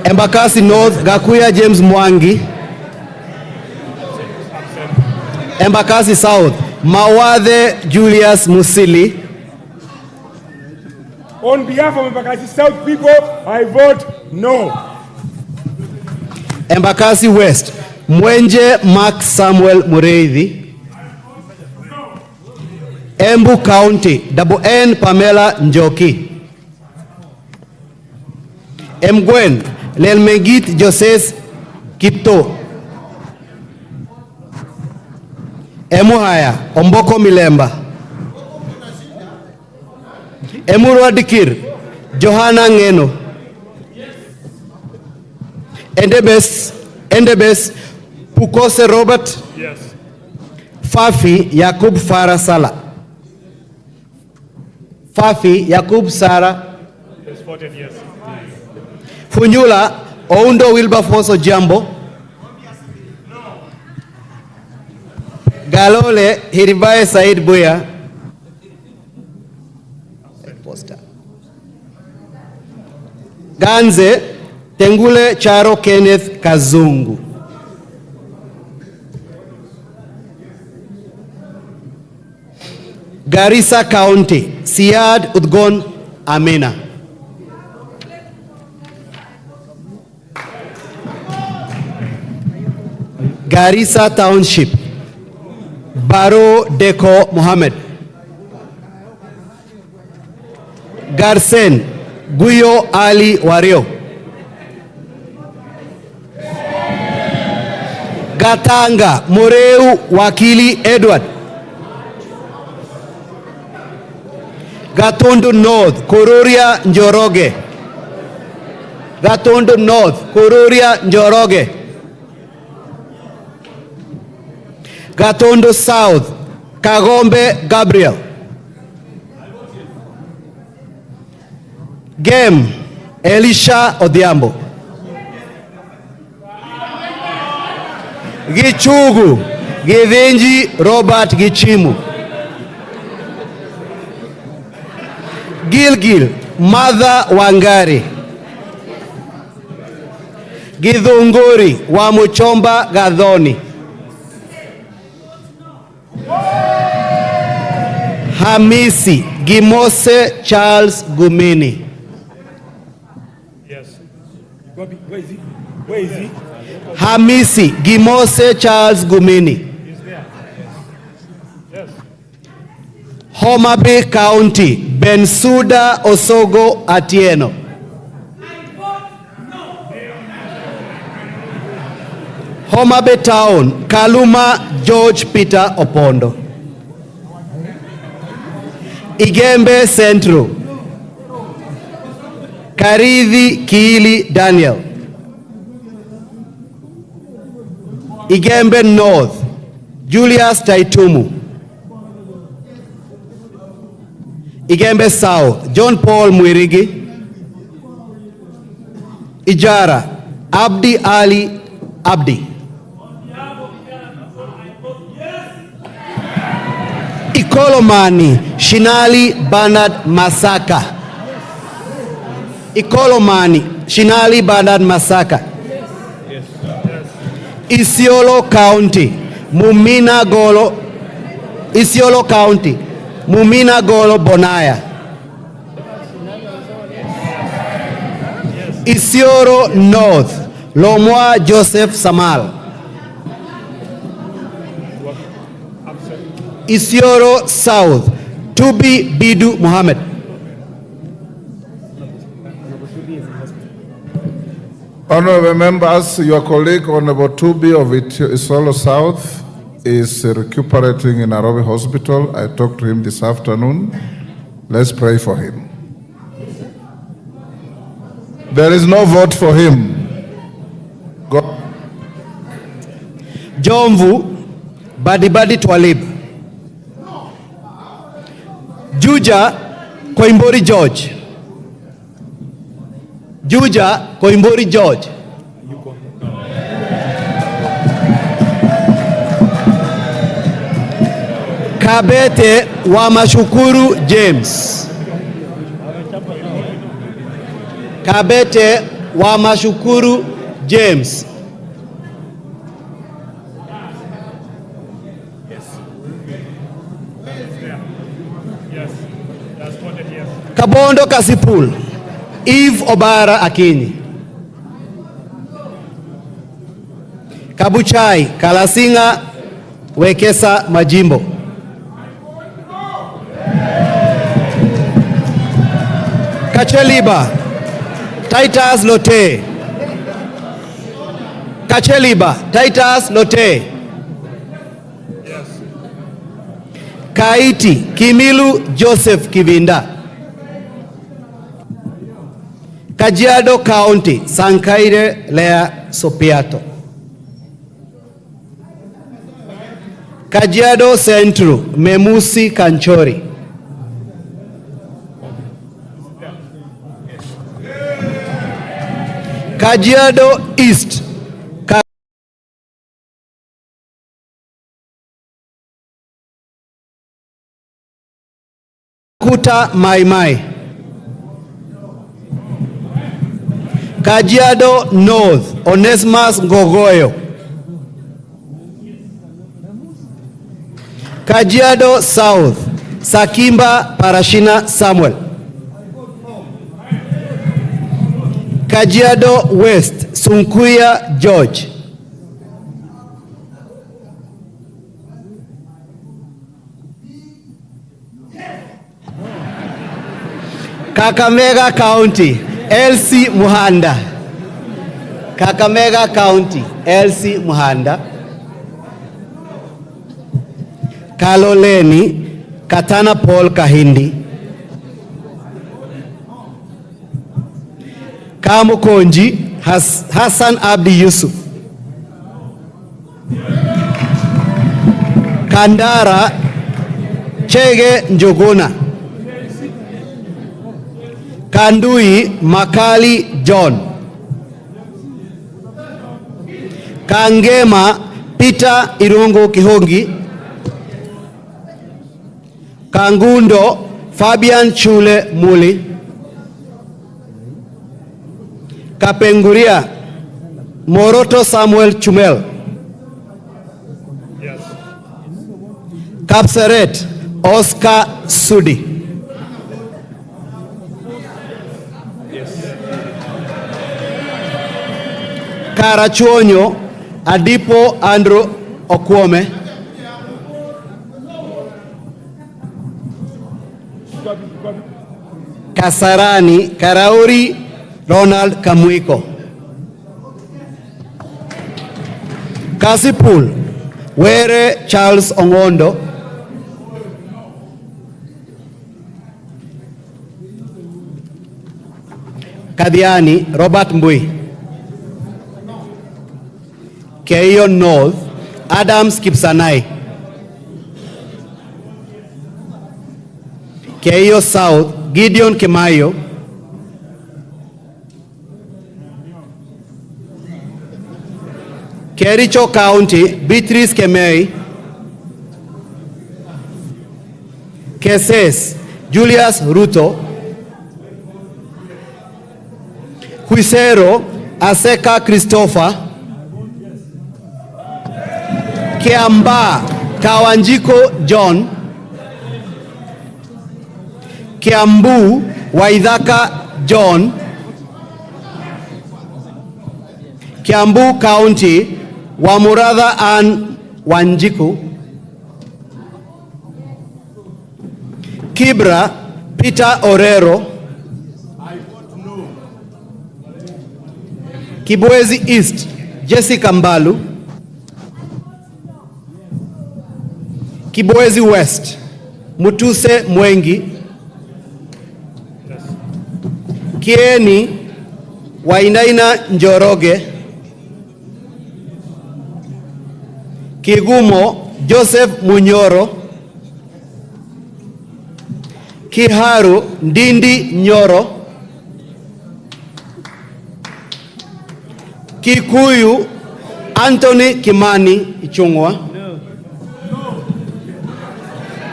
Embakasi North, Gakuya James Mwangi. Embakasi South, Mawathe Julius Musili. On behalf of Embakasi South people, I vote no. Embakasi West, Mwenje Mark Samuel Mureithi. Embu County, Double N Pamela Njoki. Emgwen, Lelmegit Joses Kipto. Emuhaya, Omboko Milemba. Emurwa Dikir, Johanna Ngeno. Endebes, Pukose Robert. Yes. Fafi Yakub Farah Sala. Fafi Yakub Sara. Yes, voted yes. Funyula Oundo Wilberforce Jambo. Galole Hiribaye Said Buya. Ganze Tengule Charo Kenneth Kazungu. Garissa County, Siad Udgon Amina. Garissa Township, Baro Deko Mohammed. Garsen, Guyo Ali Wario. Gatanga, Moreu Wakili Edward. Gatundu North, Kururia Njoroge. Gatundu North, Kururia Njoroge. Gatundu South, Kagombe Gabriel. Game, Elisha Odhiambo. Gichugu, Githinji Robert Gichimu. Gilgil, Martha Wangari. Githunguri wa Muchomba Gathoni. Hamisi Gimose Charles Gumini. Yes. Where is he? Where is he? Hamisi Gimose Charles Gumini. He's there. Yes. Homa Bay County, Bensuda Osogo Atieno. Homa Bay Town, Kaluma George Peter Opondo. Igembe Central, Karithi Kiili Daniel. Igembe North, Julius Taitumu. Igembe South, John Paul Mwirigi. Ijara, Abdi Ali Abdi. Ikolomani, Shinali Bernard Masaka. Ikolomani, Shinali Bernard Masaka. Isiolo County, Mumina Golo. Isiolo County, Mumina Golo Bonaya. Isiolo North, Lomwa Joseph Samal. Isiolo South, Tubi Bidu Mohammed. Honorable members, your colleague Honorable Tubi of Isiolo South is recuperating in Nairobi Hospital. I talked to him this afternoon. Let's pray for him. There is no vote for him. Go. Jomvu Badibadi Twalib. Juja Koimbori George. Juja Koimbori George. Kabete Wamashukuru James. Kabete Wamashukuru James. Kabondo Kasipul, Eve Obara Akinyi. Kabuchai Kalasinga Wekesa Majimbo. Kacheliba Titus Lote. Kacheliba Titus Lote. Kaiti Kimilu Joseph Kivinda. Kajiado County Sankaire Lea Sopiato. Kajiado Central Memusi Kanchori. Kajiado East Kuta Maimai. Kajiado North Onesmus Ngogoyo. Kajiado South Sakimba Parashina Samuel. Kajiado West Sunkuya George. Kakamega County Elsie Muhanda. Kakamega County Elsie Muhanda. Kaloleni Katana Paul Kahindi. Kamukonji Hassan Abdi Yusuf. Kandara Chege Njoguna. Kandui Makali John. Kangema Peter Irungu Kihongi. Kangundo Fabian Chule Muli. Kapenguria Moroto Samuel Chumel. Yes. Kapseret Oscar Sudi. Karachuonyo Adipo Andrew Okwome. Kasarani Karauri Ronald Kamuiko. Kasipul Were Charles Ongondo. Kadiani Robert Mbui. Keio North Adams Kipsanai. Keio South Gideon Kemayo. Kericho County Beatrice Kemei. Keses Julius Ruto. Huisero Aseka Christopher. Kiamba Kawanjiko John. Kiambu Waidhaka John. Kiambu County, Wamuratha Ann Wanjiku. Kibra, Peter Orero. Kibwezi East, Jessica Mbalu. Kibwezi West, Mutuse Mwengi. Kieni, Wainaina Njoroge. Kigumo, Joseph Munyoro. Kiharu, Ndindi Nyoro. Kikuyu, Anthony Kimani Ichungwa.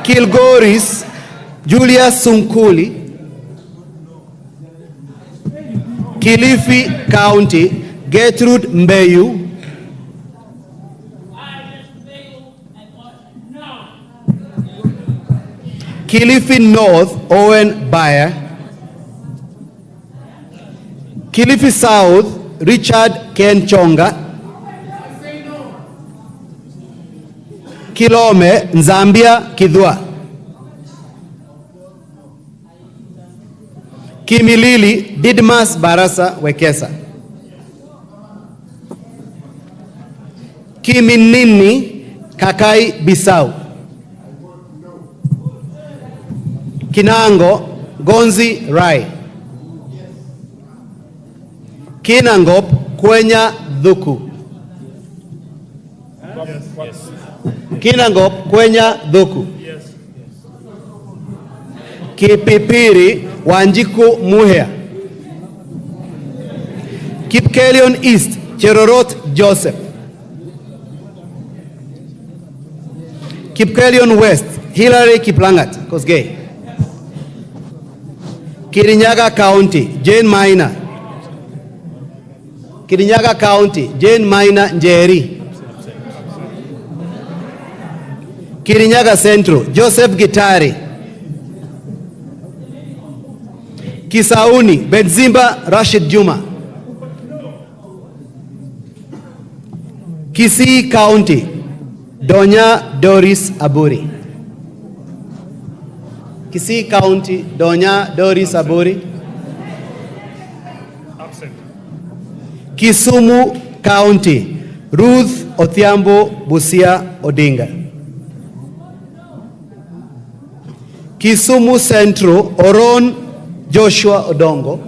Kilgoris, Julius Sunkuli. Kilifi County, Gertrude Mbeyu. Kilifi North, Owen Bayer. Kilifi South, Richard Kenchonga. Kilome, Nzambia Kidwa. Kimilili, Didmas Barasa Wekesa. Kiminini, Kakai Bisau. Kinango, Gonzi Rai. Kinangop, Kwenya Dhuku. Kinangop, Kwenya Dhuku. Kipipiri, Wanjiku Muhea. Kipkelion East, Cherorot Joseph. Kipkelion West, Hillary Kiplangat Kosgei. Kirinyaga County, Jane Maina. Kirinyaga County, Jane Maina Njeri. Kirinyaga Central, Joseph Gitari. Kisauni, Benzimba Rashid Juma. Kisii County, Donya Doris Aburi. Kisii County, Donya Doris Aburi. Absent. Kisumu County, Ruth Othiambo Busia Odinga. Kisumu Central, Oron Joshua Odongo.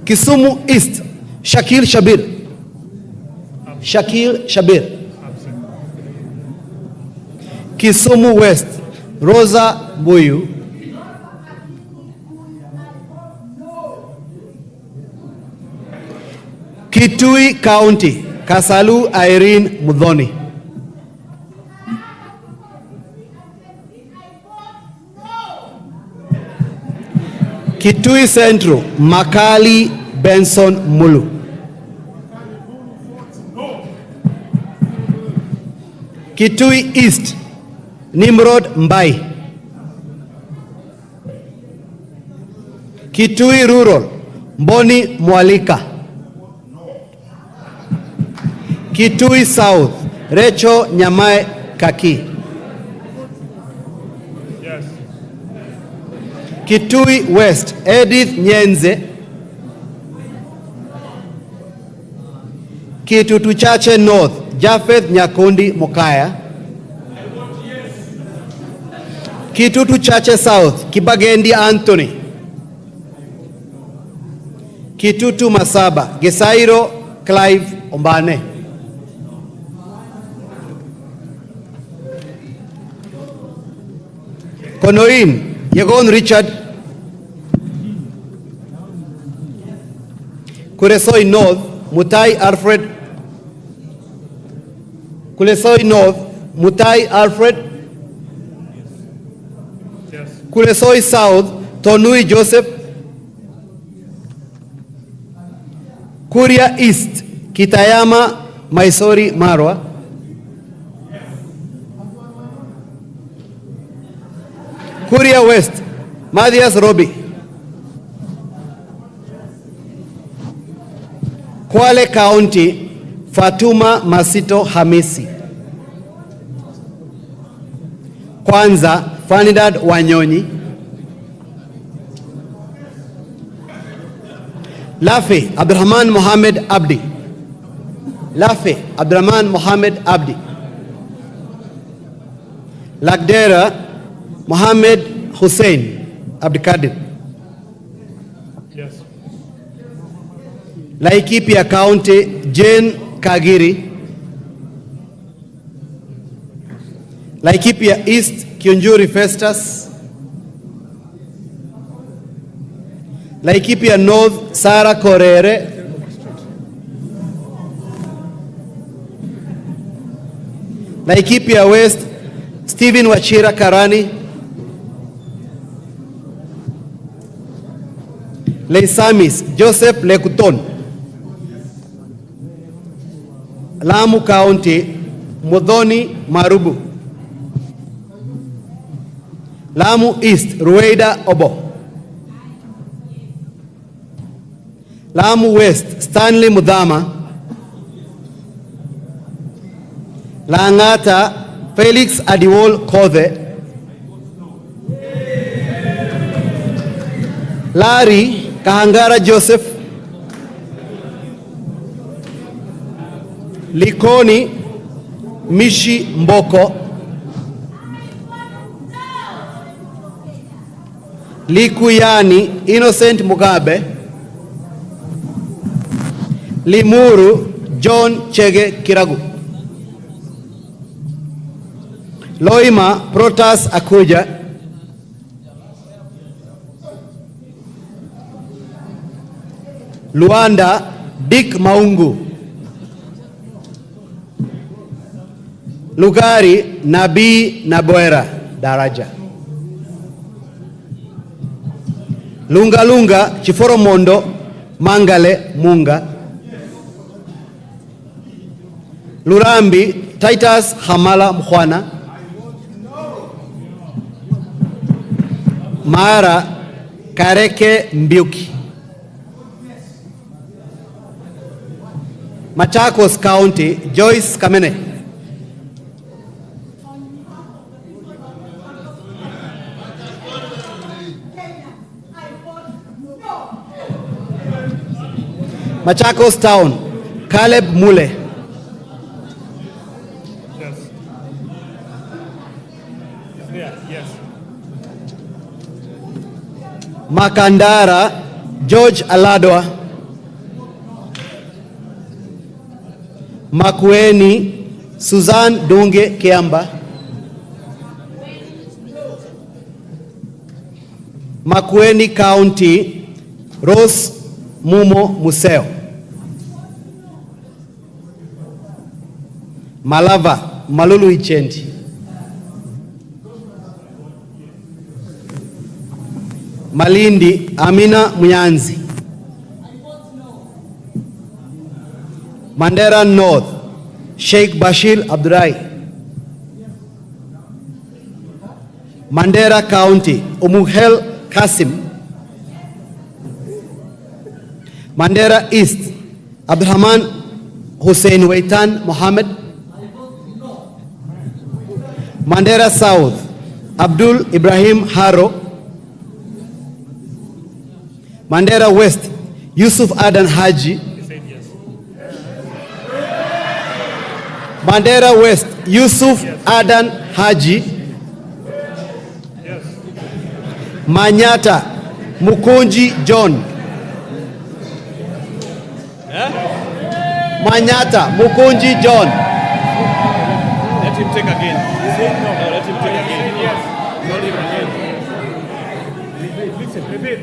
Kisumu East, Shakil Shabir. Shakil Shabir. Kisumu West, Rosa Buyu. Kitui County, Kasalu Irene Mudhoni. Kitui Central, Makali Benson Mulu. Kitui East, Nimrod Mbai. Kitui Rural, Mboni Mwalika. Kitui South, Recho Nyamae Kaki. Yes. Kitui West, Edith Nyenze. Kitutu Chache North, Japheth Nyakundi Mokaya. Kitutu Chache South, Kibagendi Anthony. Kitutu Masaba, Gesairo Clive Ombane. Konoin, Yegon Richard. Kuresoi North, Mutahi Alfred. Kuresoi North, Mutahi Alfred. Yes. Kuresoi South, Tonui Joseph. Kuria East, Kitayama Maisori Marwa. Kuria West, Mathias Robi. Kwale County, Fatuma Masito Hamisi. Kwanza, Ferdinand Wanyonyi. Lafe, Abdurrahman Mohamed Abdi. Lafe, Abdurrahman Mohamed Abdi. Lagdera, Mohamed Hussein Abdikadir. Yes. Laikipia County, Jane Kagiri. Laikipia East, Kiunjuri Festus. Laikipia North, Sara Korere. Laikipia West, Stephen Wachira Karani. Leisamis, Joseph Lekuton. Lamu County, Modoni Marubu. Lamu East, Rueda Obo. Lamu West, Stanley Mudhama. Langata, Felix Adiwol Kothe. Lari, Kahangara Joseph. Likoni, Mishi Mboko. Likuyani, Innocent Mugabe. Limuru, John Chege Kiragu. Loima, Protas Akuja. Luanda, Dick Maungu. Lugari, Nabii Nabwera Daraja. Lunga Lunga, Chiforomondo, Mangale Munga. Lurambi, Titus Hamala Mkhwana. Mara, Kareke Mbiuki. Machakos County, Joyce Kamene. Machakos Town, Caleb Mule. Yes. It's there, yes. Makandara, George Aladwa. Makwiny, Suzanne Dunge Kiamba. Makwiny County, Rose Mumo Museo. Malava, Malulu Ichendi. Malindi, Amina Munyanzi. Mandera North, Sheikh Bashir Abdurai. Mandera County, Umuhel Kasim. Mandera East, Abdurrahman Hussein Waitan Mohammed. Mandera South, Abdul Ibrahim Haro. Mandera West, Yusuf Adan Haji. Mandera West, Yusuf Adan Haji. Manyata, Mukunji John. Manyata, Mukunji John. Let him take again. No, let him take again. Yes. Not even again. Listen, repeat.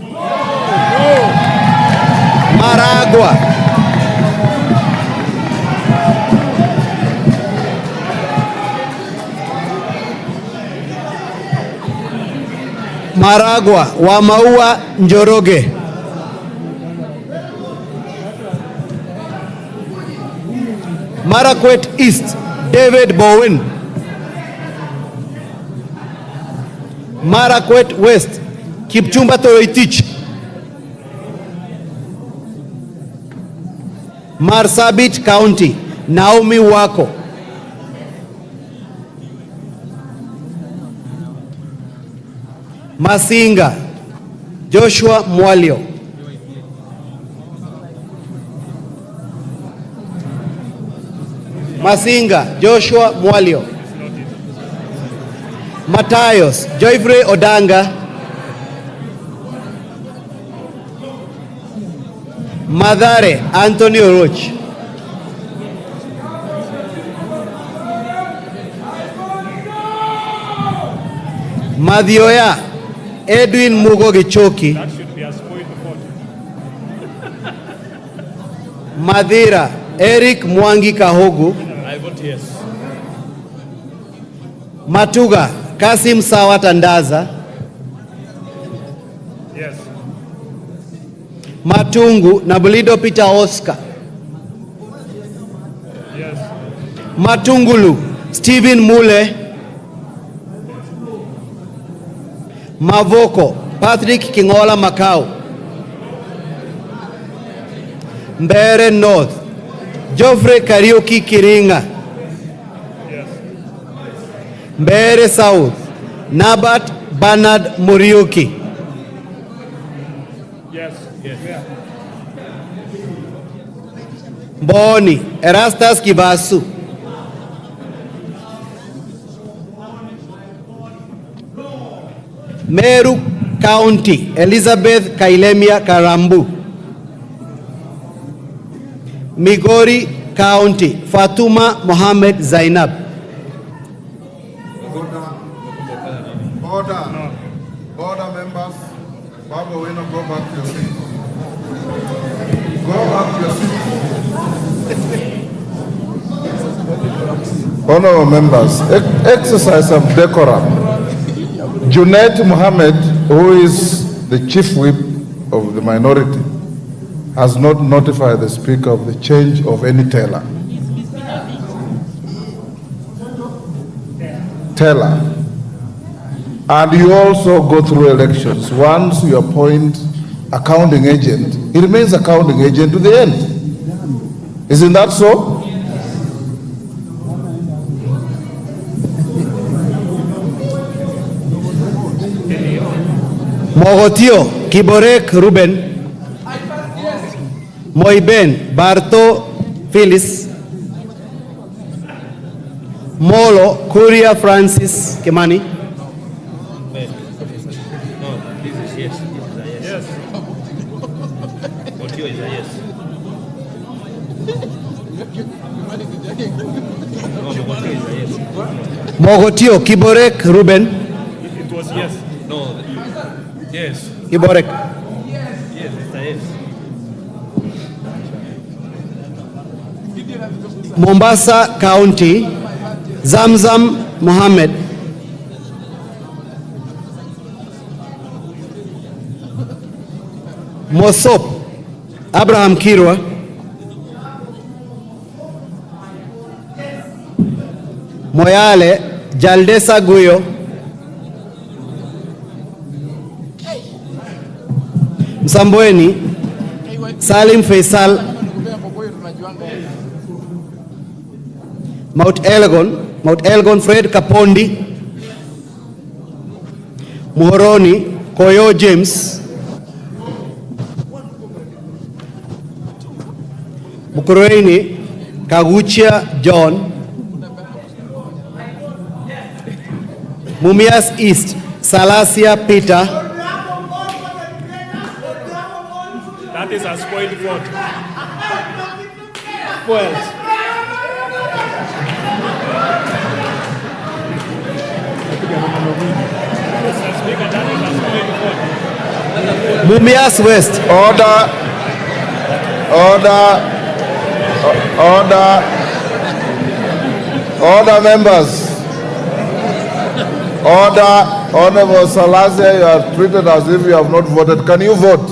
No. Maragua. Maragua, Wamaua Njoroge. Marakwet East, David Bowen. Marakwet West, Kipchumba Toroitich. Marsabit County, Naomi Wako. Masinga, Joshua Mwalio. Masinga, Joshua Mwalio. Matayos, Joyfrey Odanga. Madare, Anthony Oroch. Madhioya, Edwin Mugo Gichoki. That should be a spoiled vote. Madira, Eric Mwangi Kahogu. I vote yes. Matuga, Kasim Sawa Tandaza. Yes. Matungu, Nabulido Peter Oscar. Yes. Matungulu, Stephen Mule. Mavoko, Patrick Kingola Macau. Mbere North, Geoffrey Kariuki Kiringa. Yes. Mbere South, Nabat Bernard Muriuki. Yes. Yes. Yeah. Boni, Erastus Kibasu. Meru County, Elizabeth Kailemia Karambu. Migori County, Fatuma Mohammed Zainab. Order. Order, members. Baba, we not go back to your seat. Go back to your seat. Honorable members, exercise some decorum. Junaid Mohammed, who is the chief whip of the minority, has not notified the speaker of the change of any teller. Teller. And you also go through elections. Once you appoint accounting agent, he remains accounting agent to the end. Isn't that so? Mogotio, Kiborek Ruben. Moiben, Barto Phyllis. Molo, Kuria Francis Kimani. Mogotio, Kiborek Ruben. It was yes. No. Yes. Kiborek. Yes, it's a yes. Mombasa County, Zamzam Mohammed. Mosop, Abraham Kirwa. Moyale, Jaldesa Guyo. Msambweni, Salim Faisal. Mount Elgon Fred Kapondi. Muhoroni, Koyo James. Mukurweini, Kaguchia John. Mumias East, Salasia Peter. That is a spoiled vote. Spoiled. Mumias West. Order. Order. Order. Order, members. Order. Honorable Salasia, you are treated as if you have not voted. Can you vote?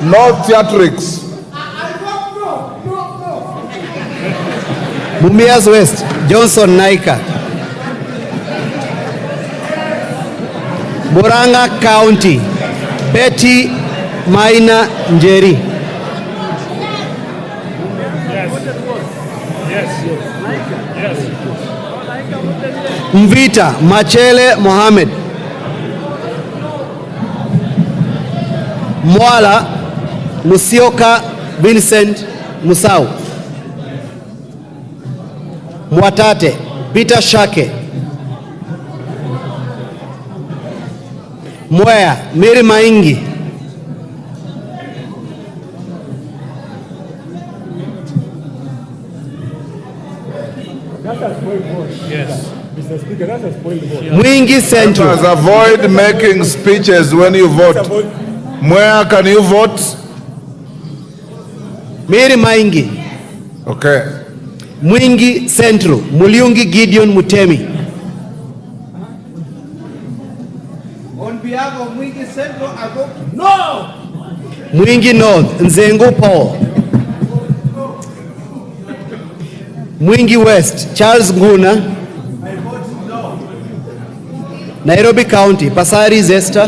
No theatrics. Mumias West, Johnson Naika. Murang'a County, Betty Maina Njeri. Yes. Mvita Machele Mohamed, Mwala Musioka Vincent Musau, Mwatate Peter Shake, Mwea Miri Maingi, Yes. Mr. Speaker, that's a spoiled vote. Mwingi Central. Members, avoid making speeches when you vote. Where can you vote? Miri Maingi. Okay. Mwingi Central, Muliungi Gideon Mutemi. On behalf of Mwingi Central, I vote no! Mwingi North, Nzengu Paul. Mwingi West, Charles Nguna. Nairobi County, Pasari Zesta.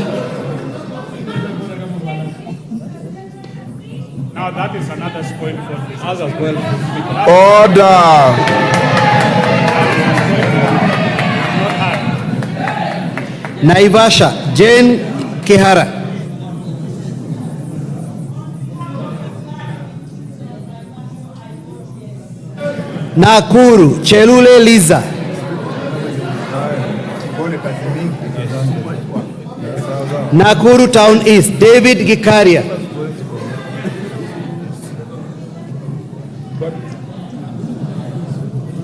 Now that is another spoiled vote. Order. Naivasha, Jane Kihara. Nakuru, Chelule Liza. Nakuru Town East, David Gikaria.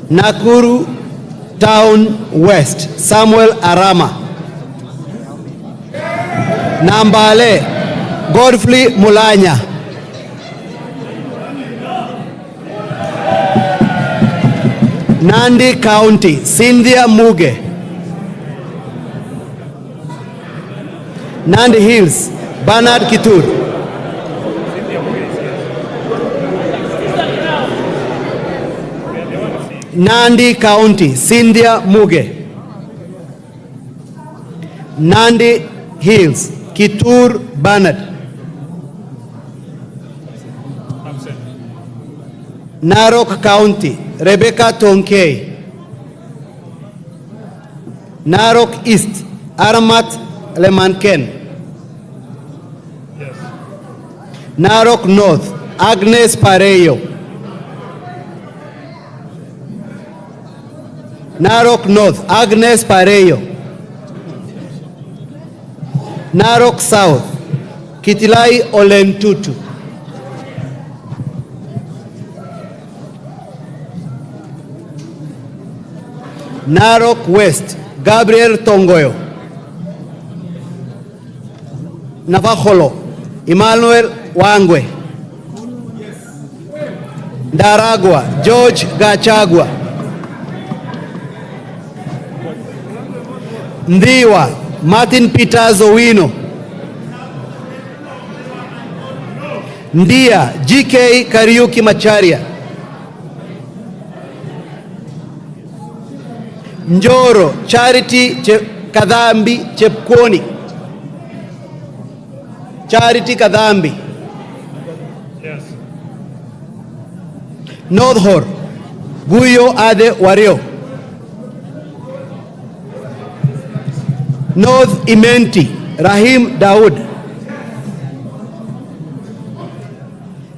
Nakuru Town West, Samuel Arama. Nambale, Godfrey Mulanya. Nandi County, Cynthia Muge. Nandi Hills, Bernard Kitur. Nandi County, Cynthia Muge. Nandi Hills, Kitur Bernard. Narok County, Rebecca Tonkei. Narok East, Aramat Lemanken. Narok North, Agnes Pareyo. Narok North, Agnes Pareyo. Narok South, Kitilai Olentutu. Narok West, Gabriel Tongoyo. Navajolo, Emmanuel Wangwe. Daragwa, George Gachagua. Ndiwa, Martin Peters Owino. Ndia, GK Kariuki Macharia. Njoro, Charity Kadhambi Chepkoni. Charity Kadhambi. Yes. North Hor, Guyo Ade Wario. North Imenti, Rahim Daud.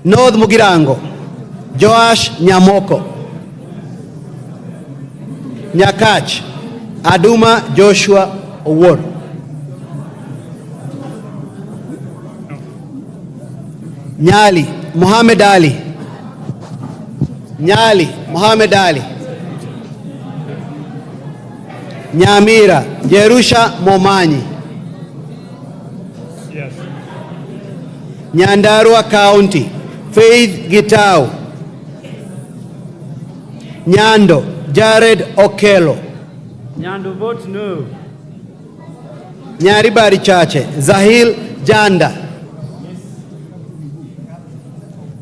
North Mugirango, Joash Nyamoko. Nyakach, Aduma Joshua Owor. Nyali, Muhammad Ali. Nyali, Muhammad Ali. Nyamira, Jerusha Momanyi. Yes. Nyandarua County, Faith Gitau. Nyando, Jared Okelo. Nyando vote no. Nyaribari Chache, Zahil Janda.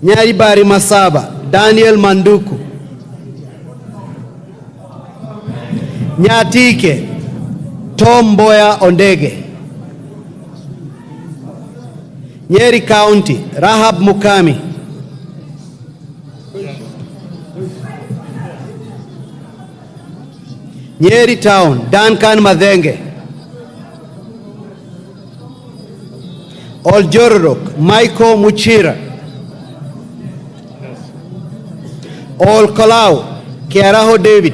Nyaribari Masaba, Daniel Manduku. Nyatike, Tom Boya Ondege. Nyeri County, Rahab Mukami. Nyeri Town, Duncan Madhenge. Oljororok, Michael Muchira. Ol Kalau, Kiaraho David.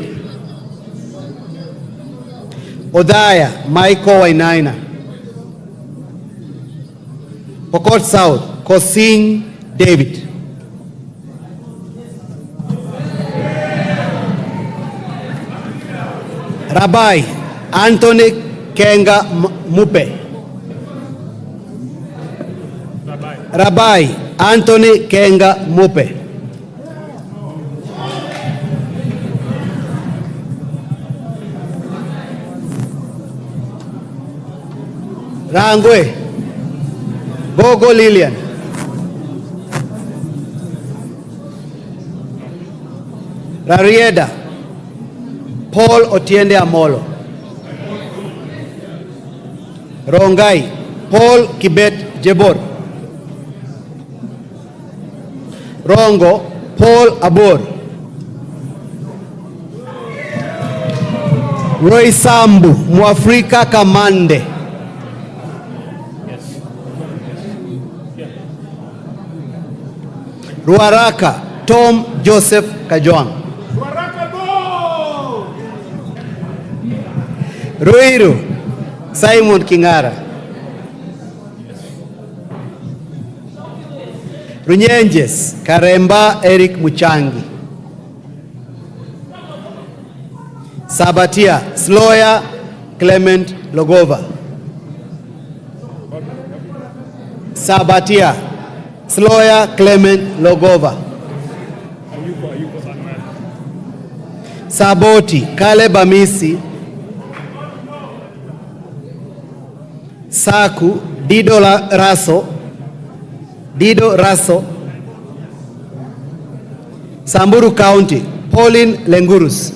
Odaya, Michael Wainaina. Pokot South, Kosing David. Rabbi Anthony Kenga Mupe. Rabbi Anthony Kenga Mupe. Rangwe Gogo Lilian. Rarieda Paul Otiende Amolo. Rongai Paul Kibet Jebor. Rongo Paul Abor. Roy Sambu Mwafrika Kamande. Ruaraka Tom Joseph Kajwang. Ruiru Simon Kingara. Runyenjes Karemba Eric Muchangi. Sabatia Sloya Clement Logova. Sabatia Sloya Clement Logova. Saboti Caleb Amisi. Saku Dido Raso. Samburu County Pauline Lengurus.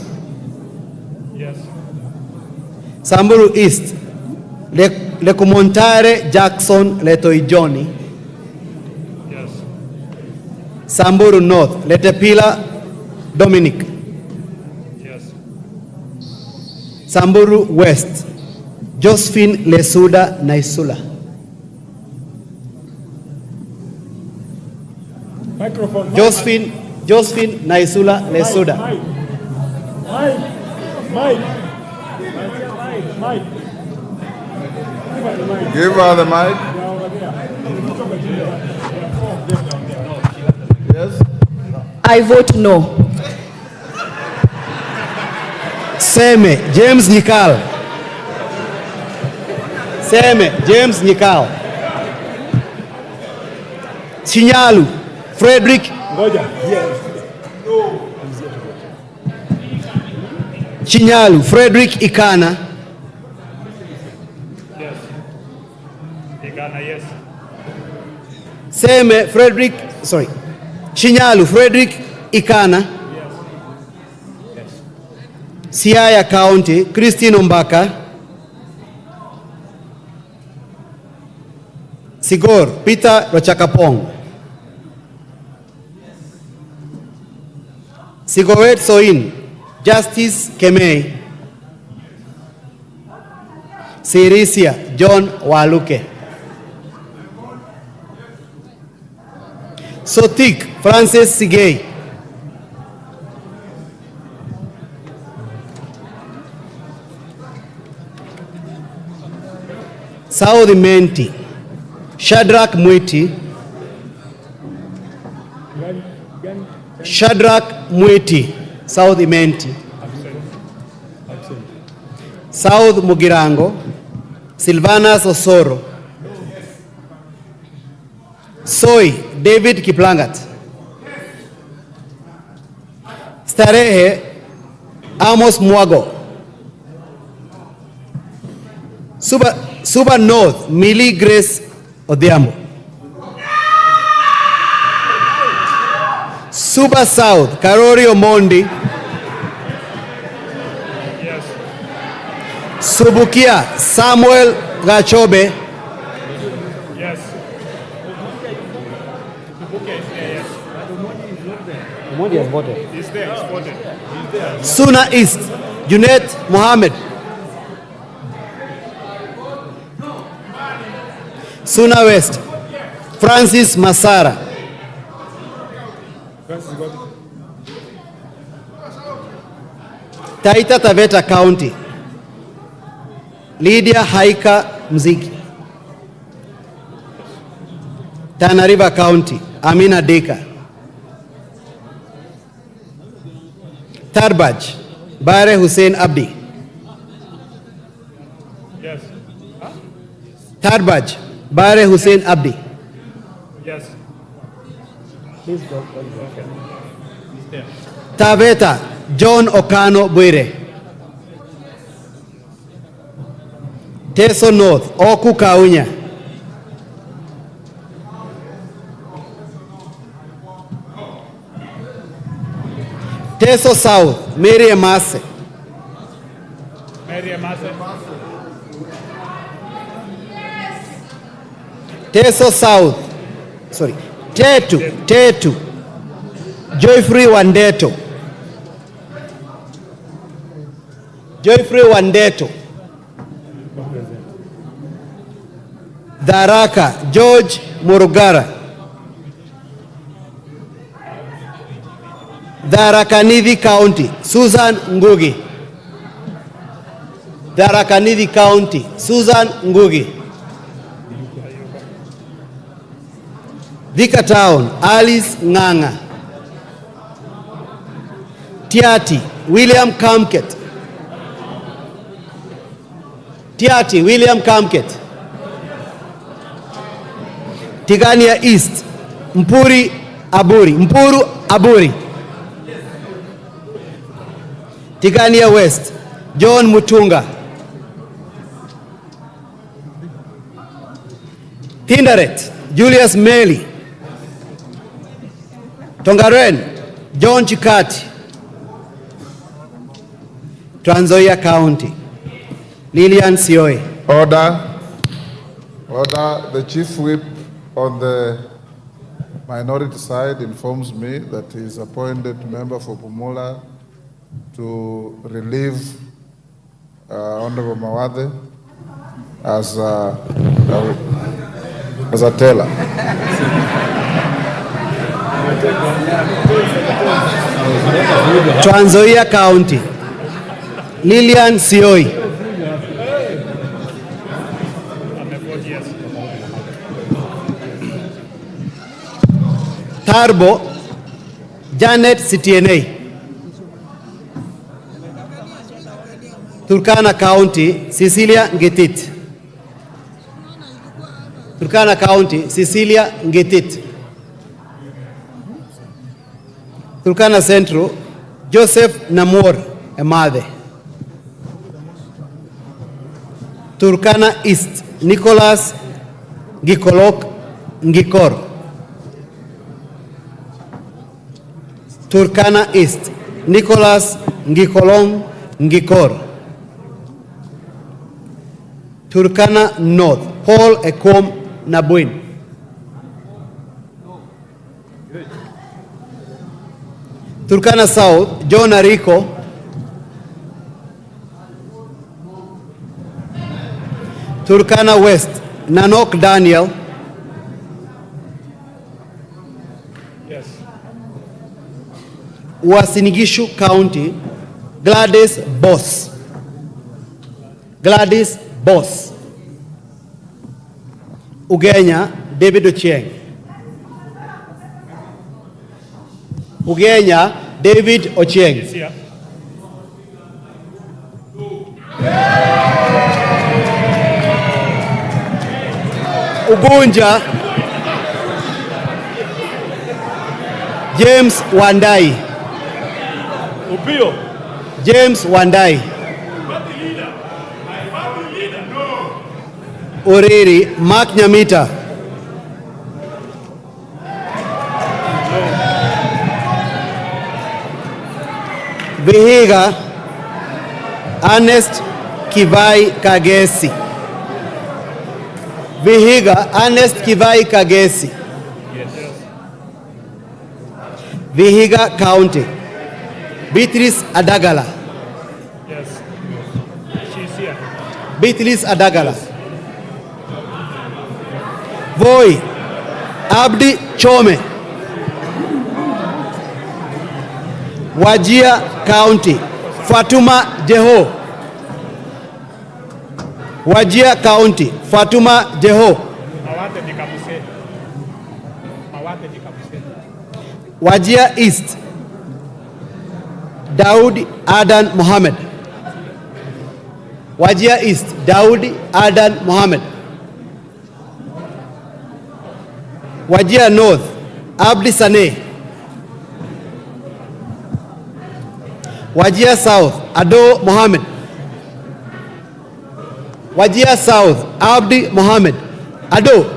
Yes. Samburu East Lekumontare Jackson Letoijoni. Yes. Samburu North Letepila Dominic. Yes. Samburu West Josephine Lesuda Naisula. Microphone. Josephine Naisula Lesuda. Mike. Give her the mic. Yes. I vote no. Seme James Nyikal. Chinyalu Frederick Chinyalu Frederick Ikana. Yes. Ikana, yes. Seme Frederick, Chinyalu Frederick Ikana. Yes. Siaya County Christine Ombaka. Sigor Peter Rochakapong. Sigoret Soin Justice Kemei. Sirisia John Waluke. Sotik Francis Sigei. Saudi Menti Shadrach Mwiti. South Imenti. South Mugirango Silvanas Osoro. Soy David Kiplangat. Starehe Amos Mwago. Suba North Millie Grace Odhiambo. Suba South Karori Omondi. Yes. Subukia Samuel Gachobe. Yes. Okay, yes. Omondi has voted. He's there, he's voted. Suna East Junet Mohammed, Suna West, Francis Masara, Taita Taveta County, Lydia Haika Mziki, Tana River County, Amina Deka, Tarbaj, Bare Hussein Abdi. Yes. Huh? Tarbaj, Bare Hussein Abdi. Yes. Please go. Okay. Yeah. Taveta, John Okano Bwire. Teso North, Oku Kaunya. Teso South, Mary Emase. Mary Emase. Teso South, sorry, Tetu, Joyfrey Wandeto. Joyfrey Wandeto. Dharaka, George Murugara. Tharaka Nithi County, Susan Ngugi. Tharaka Nithi County, Susan Ngugi. Thika Town, Alice Nganga. Tiati, William Kamket. Tiati, William Kamket. Tigania East, Mpuru Aburi. Tigania West, John Mutunga. Tinderet, Julius Meli. Tongaren, John Chikati. Trans Nzoia County, Lillian Sioe. Order. The Chief Whip on the minority side informs me that he is appointed member for Pumula to relieve Honorable Mawathe as a teller. Trans Nzoia County, Lillian Sioe. Tarbo, Janet Citienei. Turkana County, Cecilia Ngetit. Turkana County, Cecilia Ngetit. Turkana Central, Joseph Namor Emade. Turkana East, Nicholas Gikolok Ngikor. Turkana East, Nicholas Ngikolong Ngikor. Turkana North, Paul Ekom Nabuin. Turkana South, John Ariko. Turkana West, Nanok Daniel. Yes. Uasin Gishu County, Gladys Boss. Gladys Boss. Ugenya, David Ochieng. Ugenya, David Ochieng. Yes, yeah. Ugunja, James Wandai. Upio. James Wandai. Oriri, Mark Nyamita. Vihiga, Ernest Kivai Kagesi. Vihiga, Ernest Kivai Kagesi. Yes. Vihiga County, Beatrice Adagala. Yes. Beatrice Adagala. Voi Abdi Chome. Wajir County, Fatuma Jeho. Wajir County, Fatuma Jeho. Wajir East, Daud Adan Mohammed. Wajir East, Daud Adan Mohammed. Wajir North, Abdi Saneh. Wajir South, Ado Mohammed. Wajir South, Abdi Mohammed. Ado.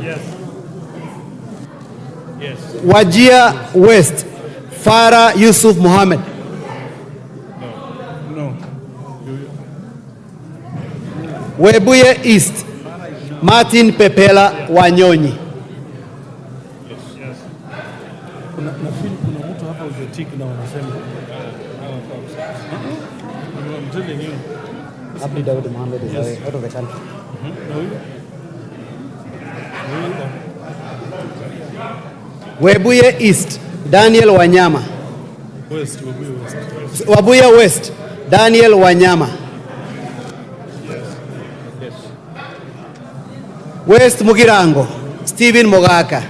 Yes. Yes. Wajir West, Farah Yusuf Mohammed. No. Webuye East, Martin Pepela Wanyonyi. Kuna mtu hapa uzetiki na wanasema. I'm telling you. Abdi Daud Mohammed is out of the country. Webuye East, Daniel Wanyama. West, Webuye West. Webuye West, Daniel Wanyama. Yes. West Mugirango, Stephen Mogaka.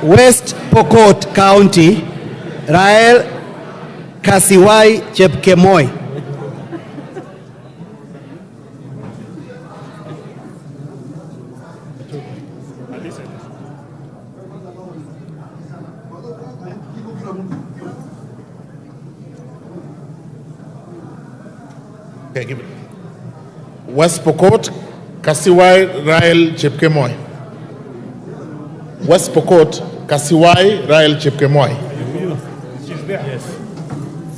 West Pokot County, Rael Kasiwai Chepkemoi. Okay, give it. West Pokot, Kasiwai Rael Chepkemoi. West Pokot, Kasiwai Rael Chepkemoi. She's there. Yes.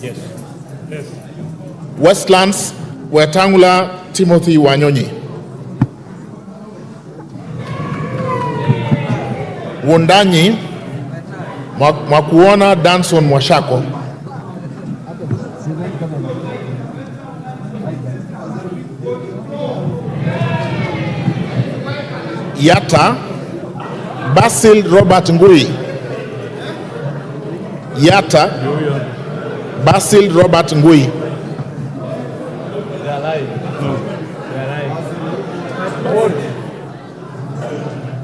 Yes. Yes. Westlands, Wetangula Timothy Wanyonyi. Wundanyi, Mwakuona Danson Mwashako. Yatta, Basil Robert Ngui. Yatta, Basil Robert Ngui. They are alive. No. They are alive.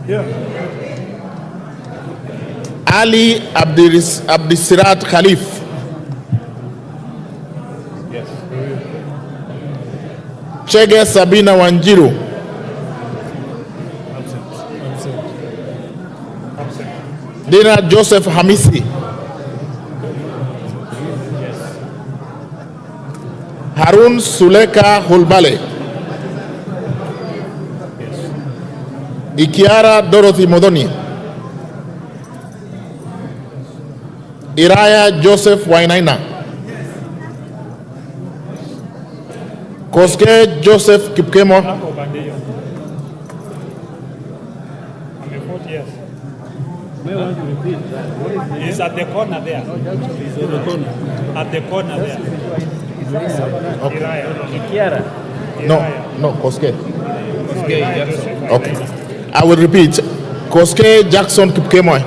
Yeah. Ali Abdisirat Khalif. Yes. Chege Sabina Wanjiru. Absent. Dina Joseph Hamisi. Yes. Harun Suleka Hulbale. Yes. Ikiara Dorothy Modoni. Iraya Joseph Wainaina. Koske Joseph Kipkemo. I'm a 40 years. May I want to repeat that? What is the He's at the corner there. He's at the corner. At the corner there. Okay. Kiara. No, Koske. Okay. I will repeat. Koske Jackson Kipkemo.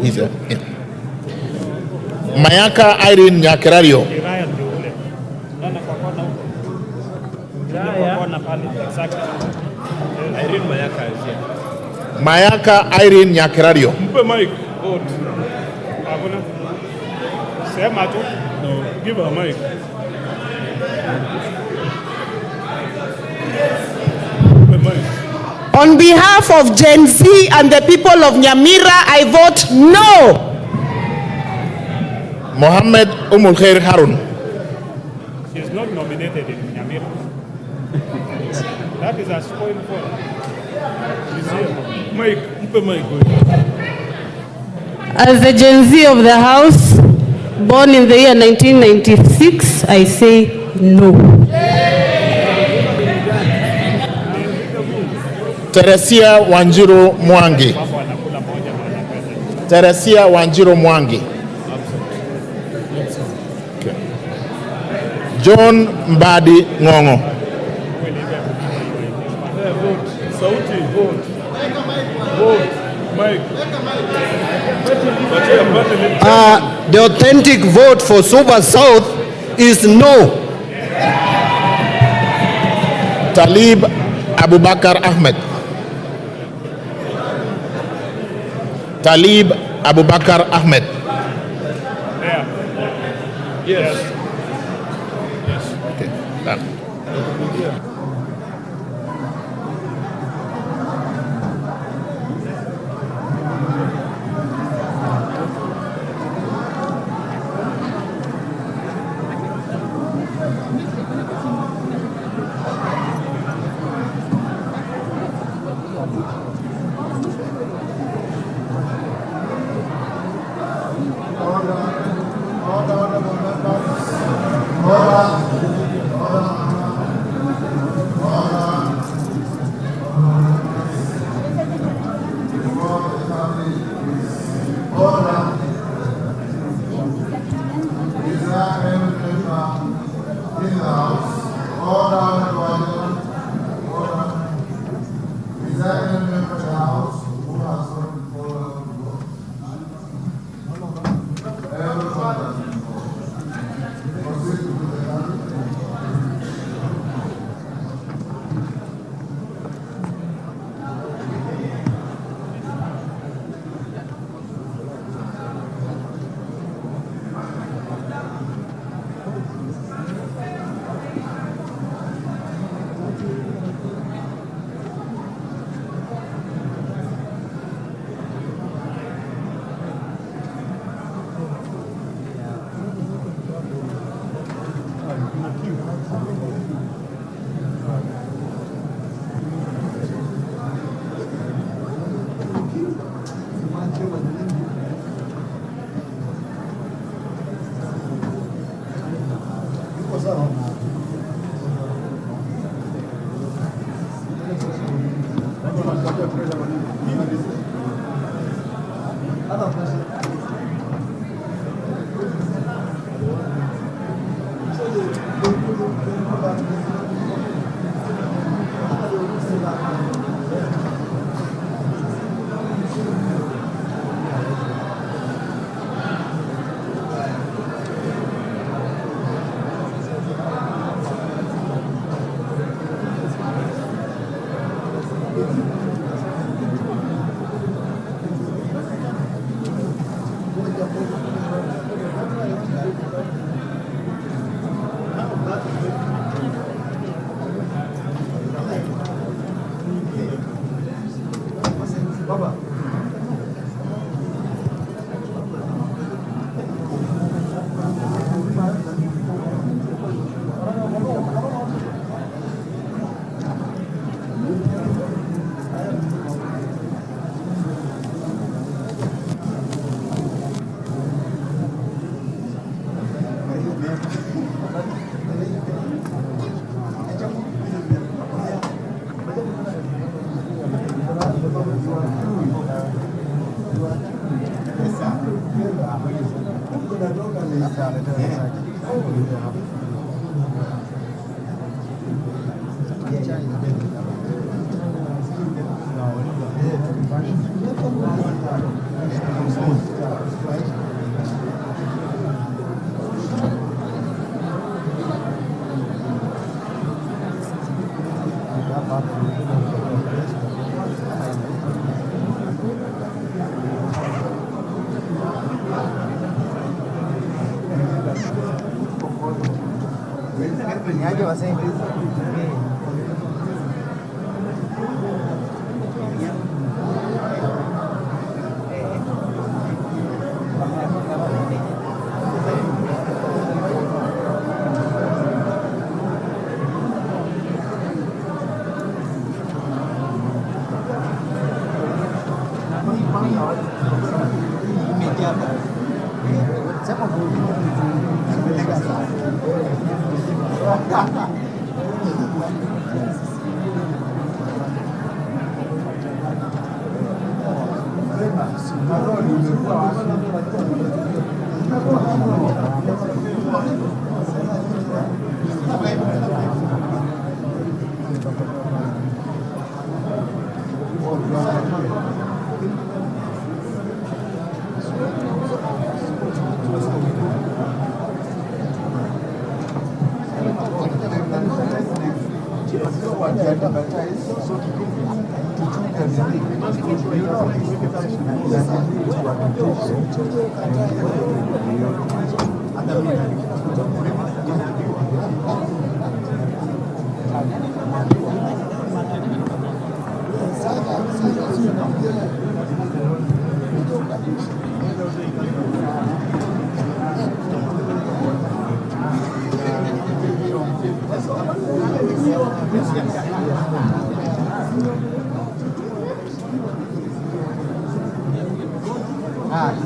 He's there. Yeah. Mayaka Irene Nyakerario. Irene Mayaka is here. Mayaka Irene Nyakerario. Mpe mic. Vote. Hakuna. Sema tu. No, give her mic. Mpe mic. On behalf of Gen Z and the people of Nyamira, I vote no. Mohammed Khair Harun. She is not nominated in Nyamira. That is a spoil for her. She's here. Mike, mpe mic. As the Gen Z of the House, born in the year 1996, I say no. Teresia Wanjiru Mwangi. Teresia Wanjiru Mwangi. John Mbadi Ngongo. The authentic vote for Suba South is no. Talib Abubakar Ahmed. Talib Abubakar Ahmed. Yes. Okay, done.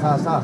Sasa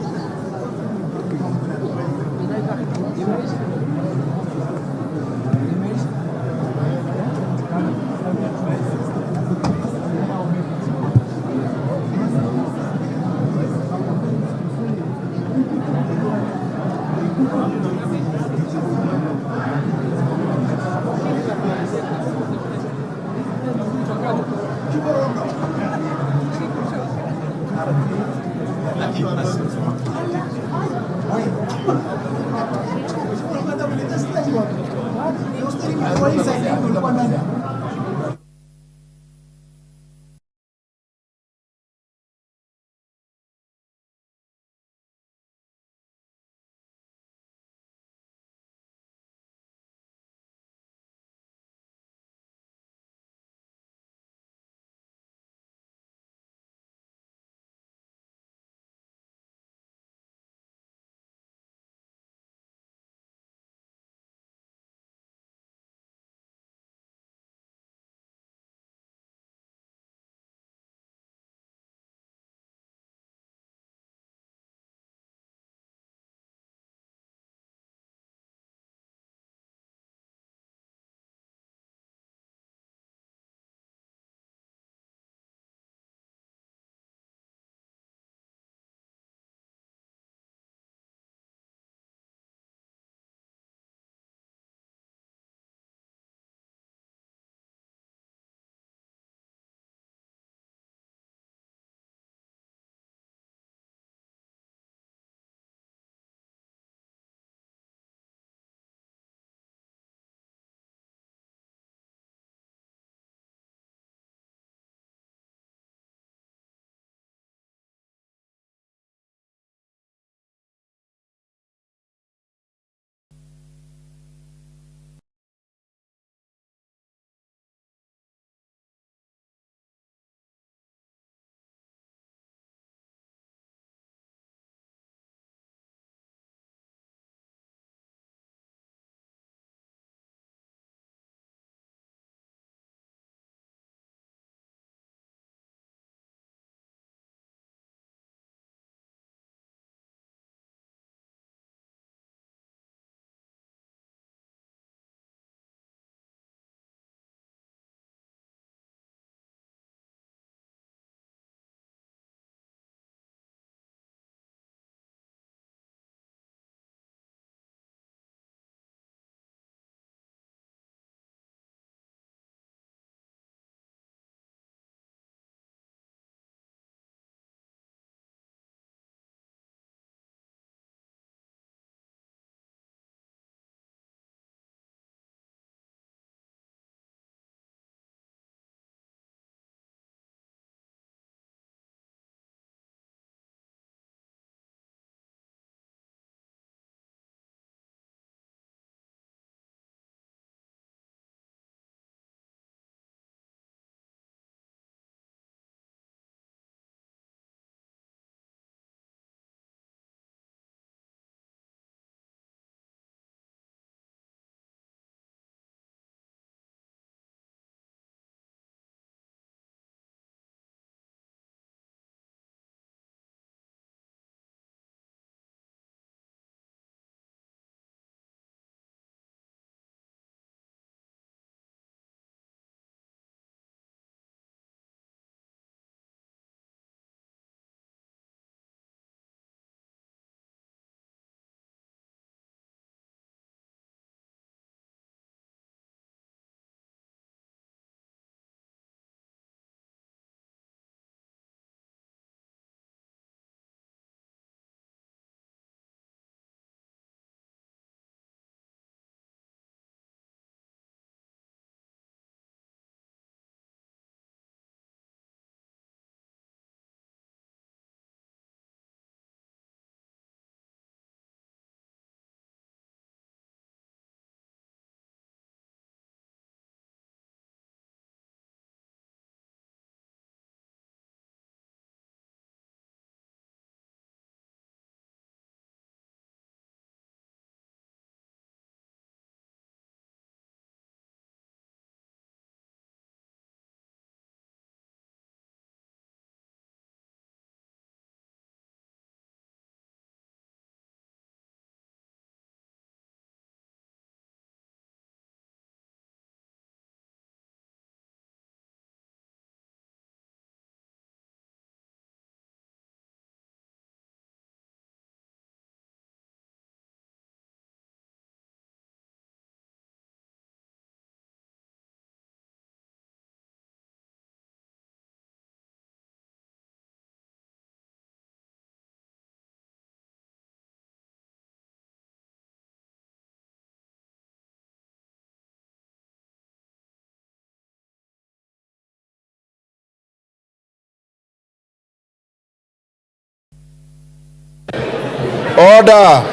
Order.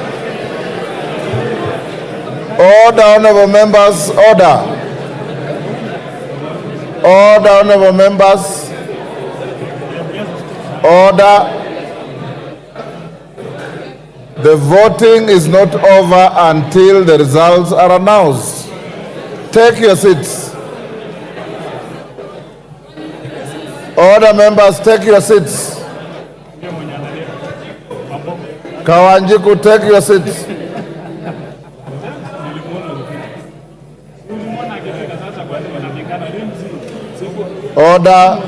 Order, honorable members, order. Order, honorable members. Order. The voting is not over until the results are announced. Take your seats. Order, members, take your seats. Kawanjiku, take your seats. Order.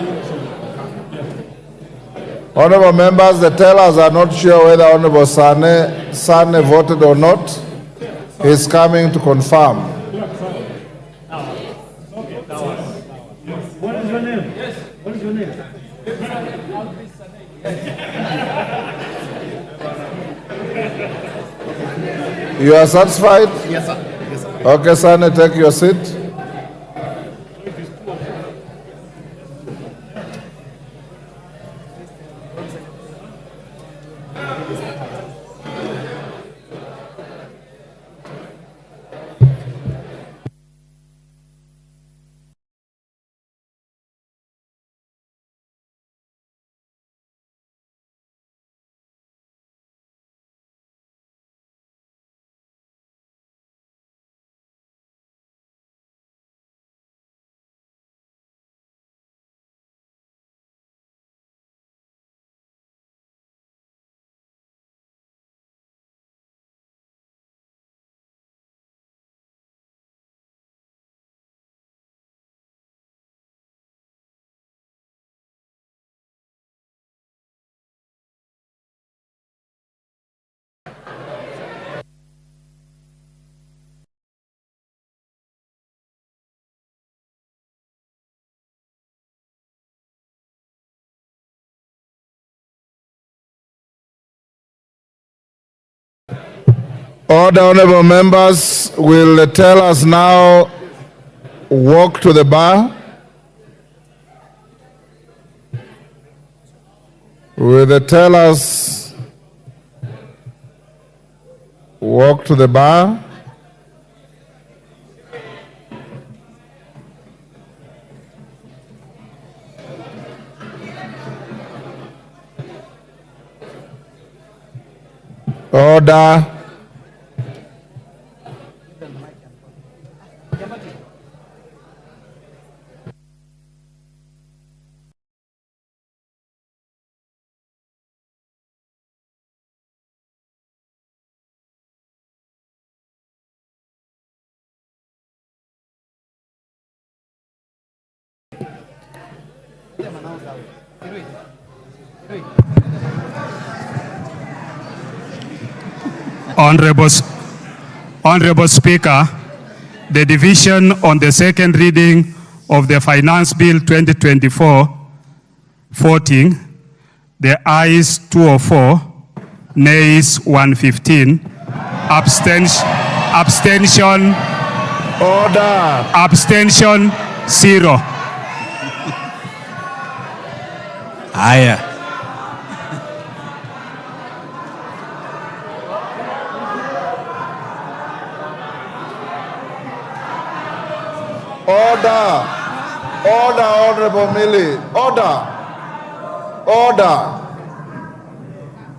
Honorable members, the tellers are not sure whether Honorable Sane voted or not. He's coming to confirm. What is your name? Yes. What is your name? You are satisfied? Yes, sir. Yes, sir. Okay, Sane, take your seat. Order, honorable members, will tell us now walk to the bar. Will the tellers walk to the bar? Order. Honorable Speaker, the division on the second reading of the Finance Bill 2024 voting, the ayes 204, nays 115, abstention, order, abstention 0. Haya. Order. Order, Honorable Millie. Order. Order.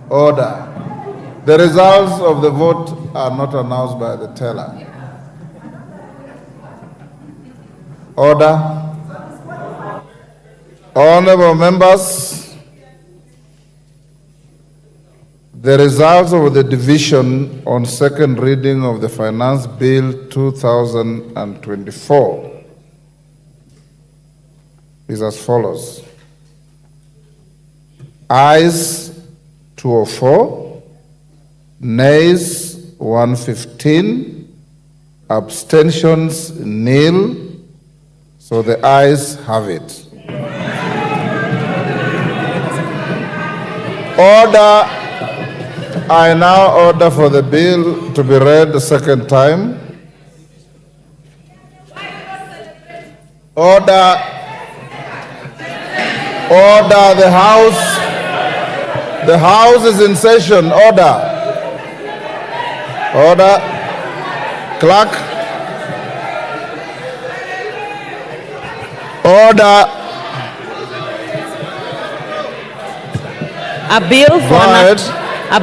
Order. The results of the vote are not announced by the teller. Order. Honorable members, the results of the division on second reading of the Finance Bill 2024 is as follows. Ayes 204, nays 115, abstentions nil. So the ayes have it. Order. I now order for the bill to be read the second time. Order. Order. The House is in session. Order. Order. Clerk. Order. A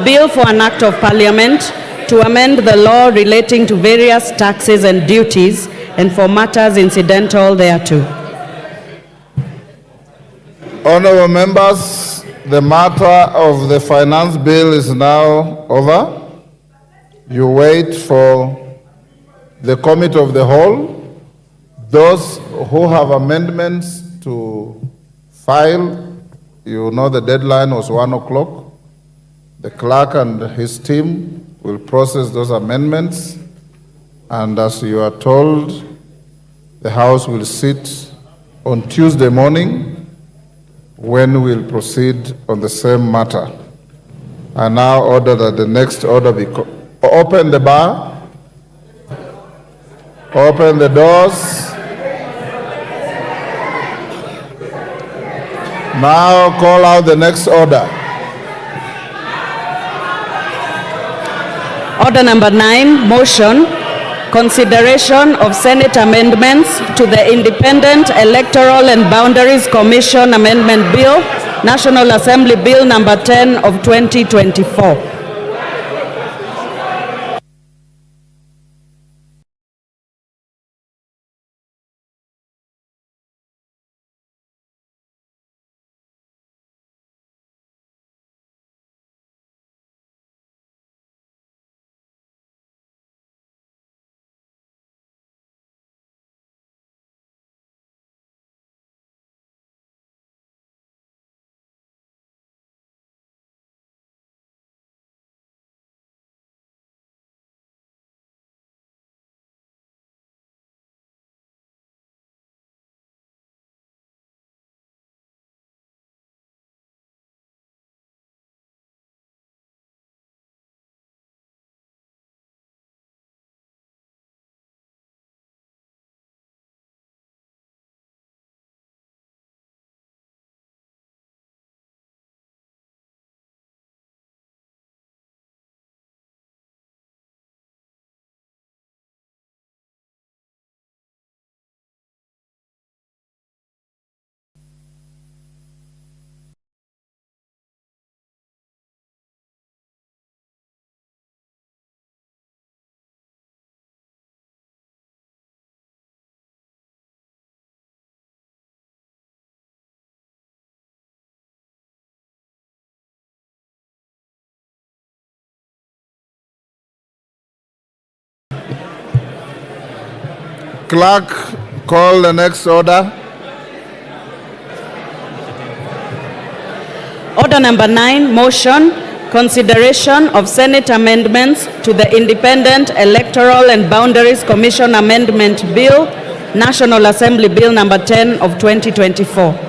bill for an act of Parliament to amend the law relating to various taxes and duties and for matters incidental thereto. Honorable members, the matter of the finance bill is now over. You wait for the committee of the whole. Those who have amendments to file, you know the deadline was 1 o'clock. The clerk and his team will process those amendments, and as you are told, the House will sit on Tuesday morning when we'll proceed on the same matter. I now order that the next order be open the bar, open the doors. Now call out the next order. Order number 9, motion, consideration of Senate amendments to the Independent Electoral and Boundaries Commission Amendment Bill, National Assembly Bill number 10 of 2024. Clerk, call the next order. Order number 9, motion, consideration of Senate amendments to the Independent Electoral and Boundaries Commission Amendment Bill, National Assembly Bill number 10 of 2024.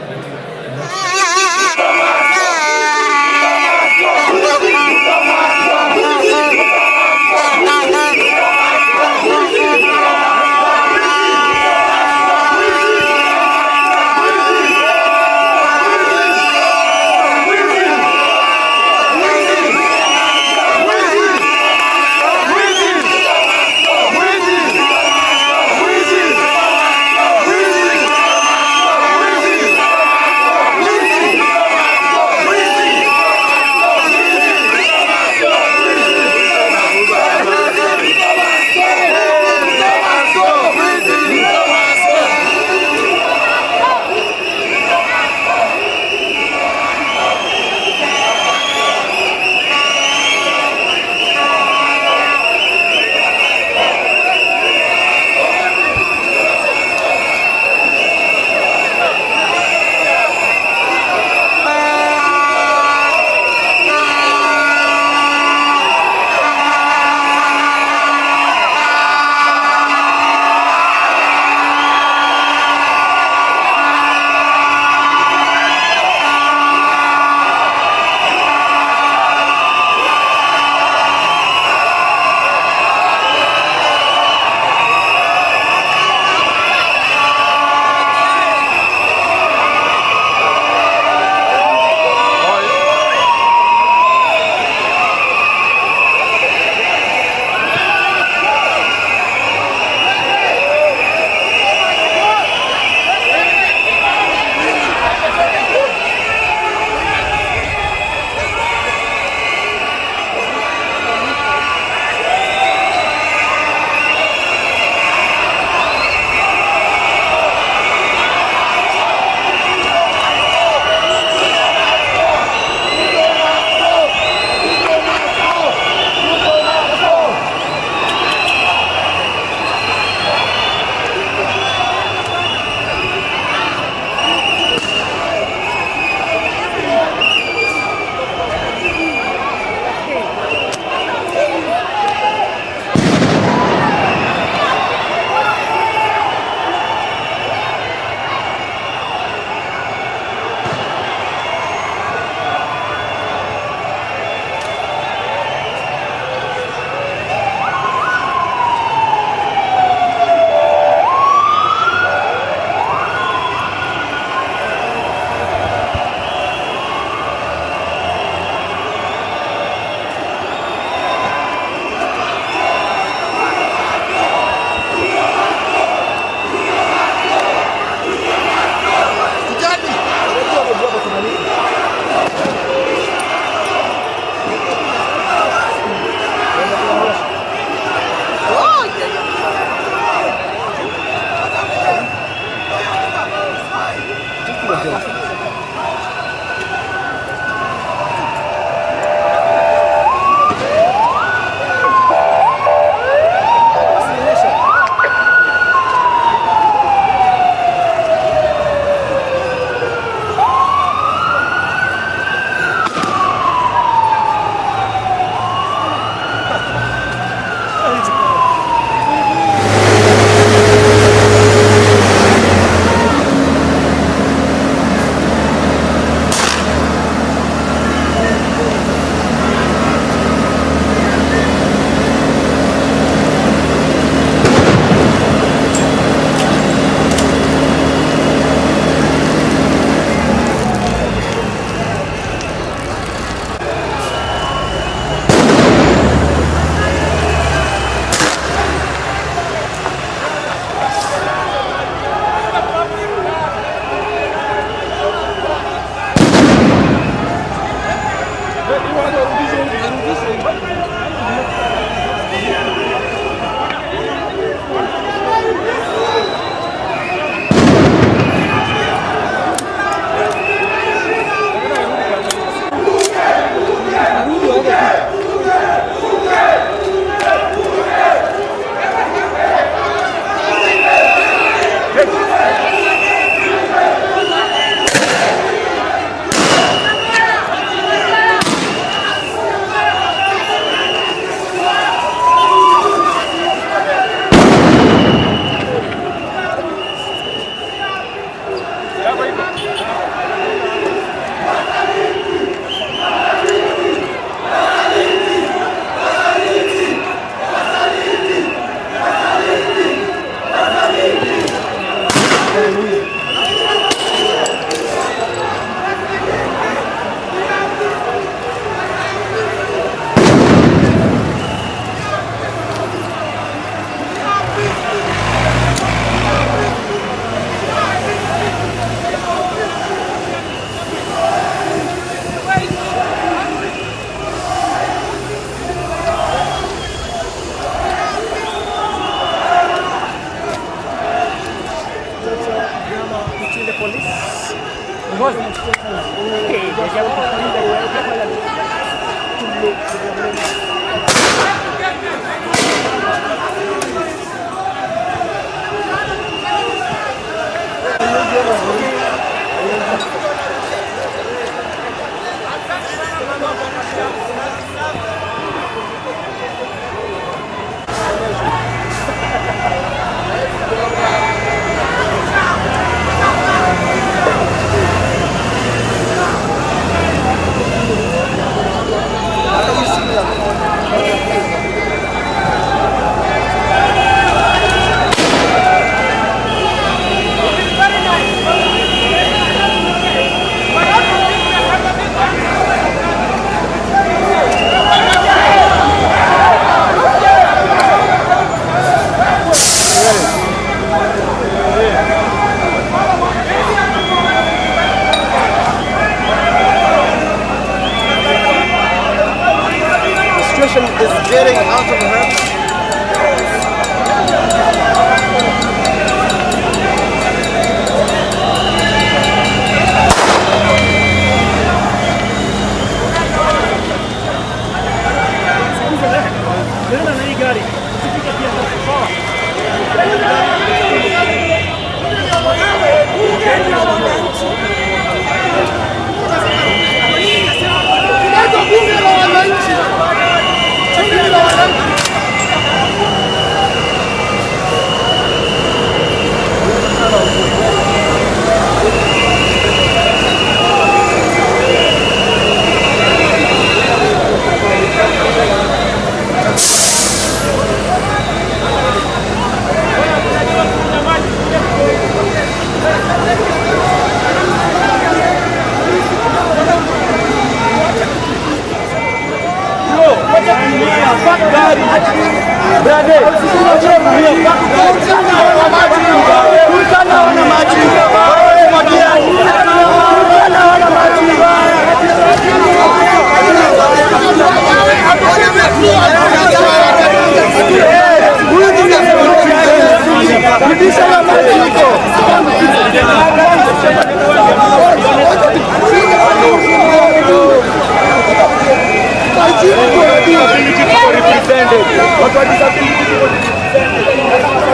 is getting out of hand.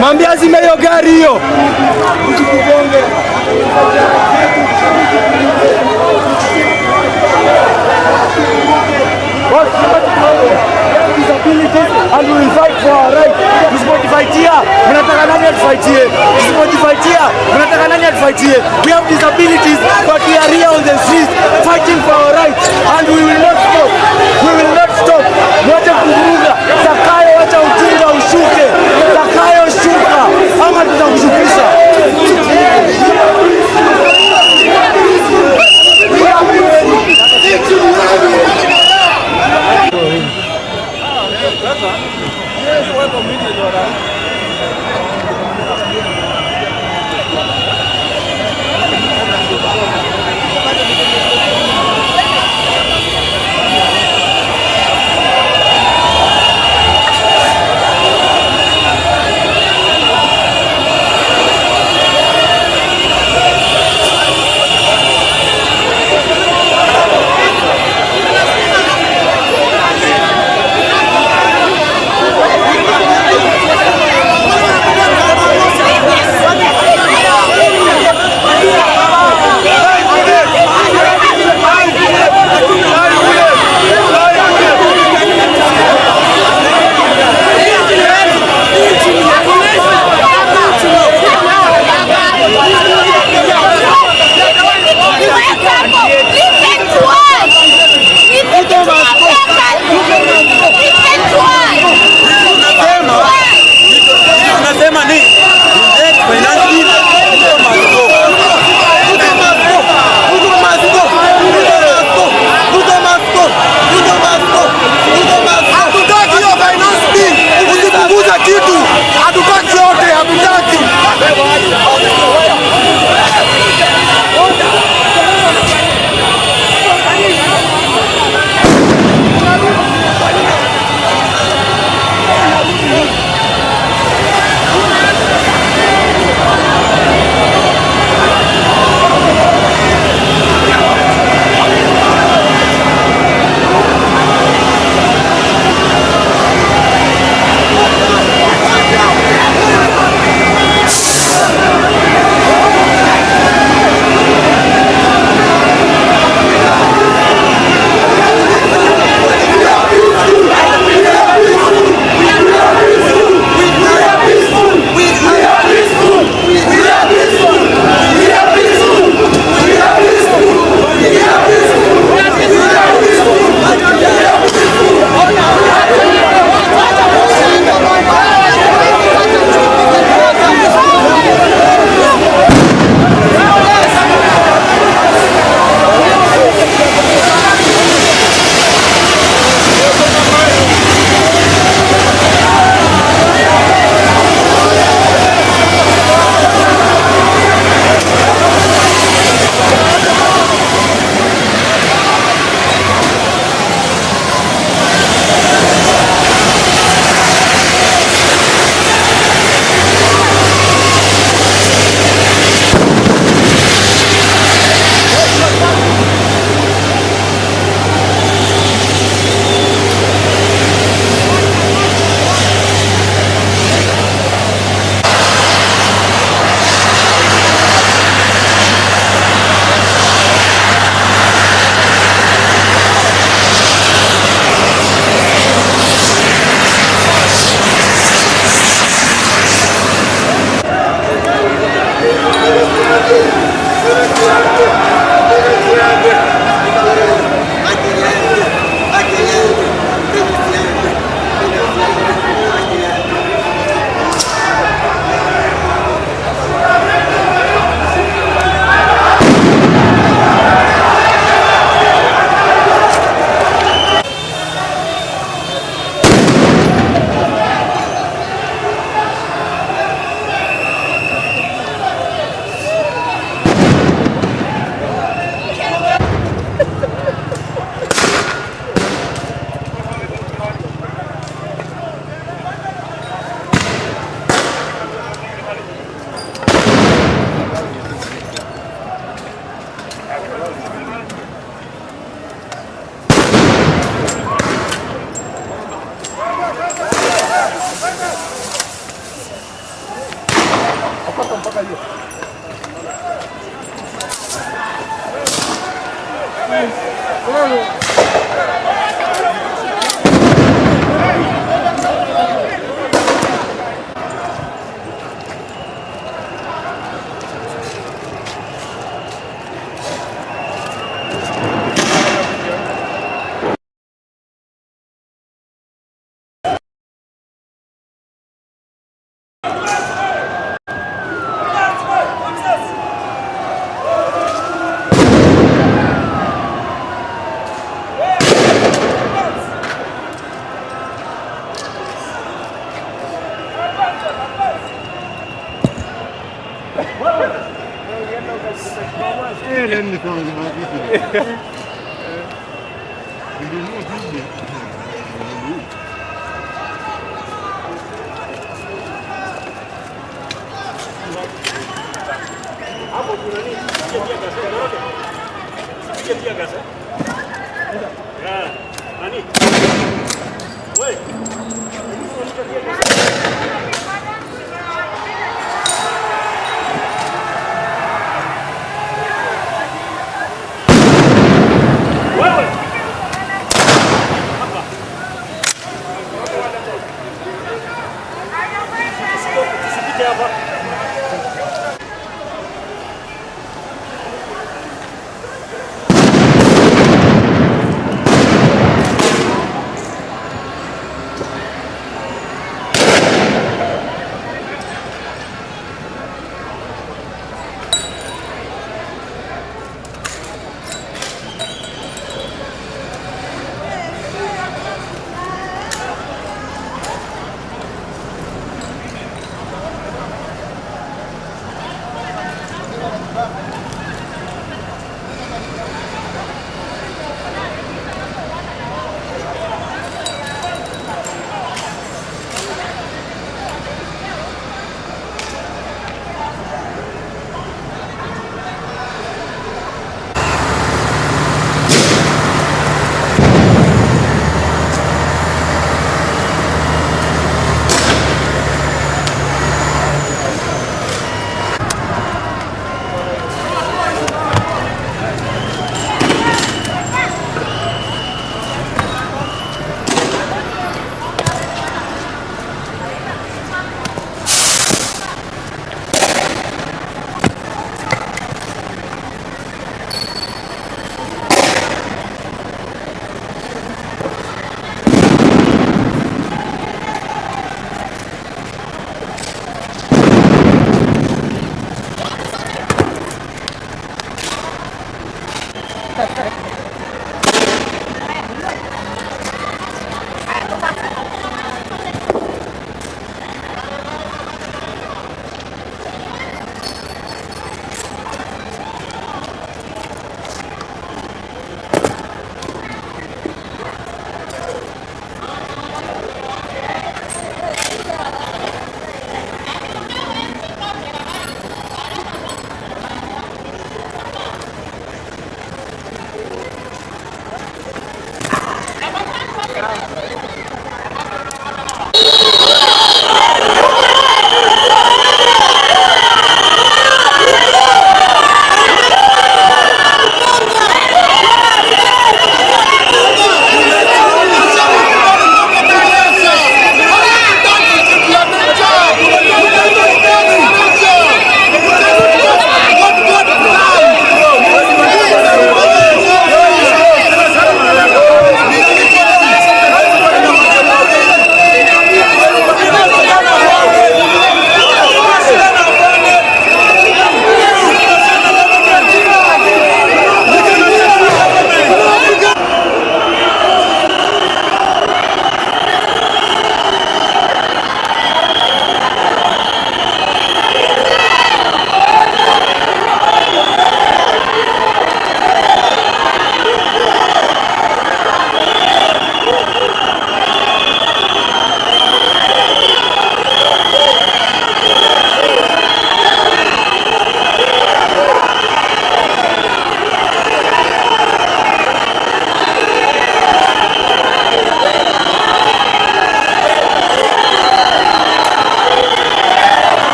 Mwambia zime hiyo gari hiyo. And we will fight for our right. Tusipojifightia, mnataka nani atufightie? Tusipojifightia, mnataka nani atufightie? We have disabilities, but we are here on the streets fighting for our rights, and we will not stop. We will not stop. Mwache kuvuruga. Zakayo, wacha ujinga ushuke. Zakayo shuka, ama tutakushukisha.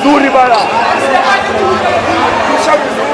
vizuri bana. Pisha vizuri.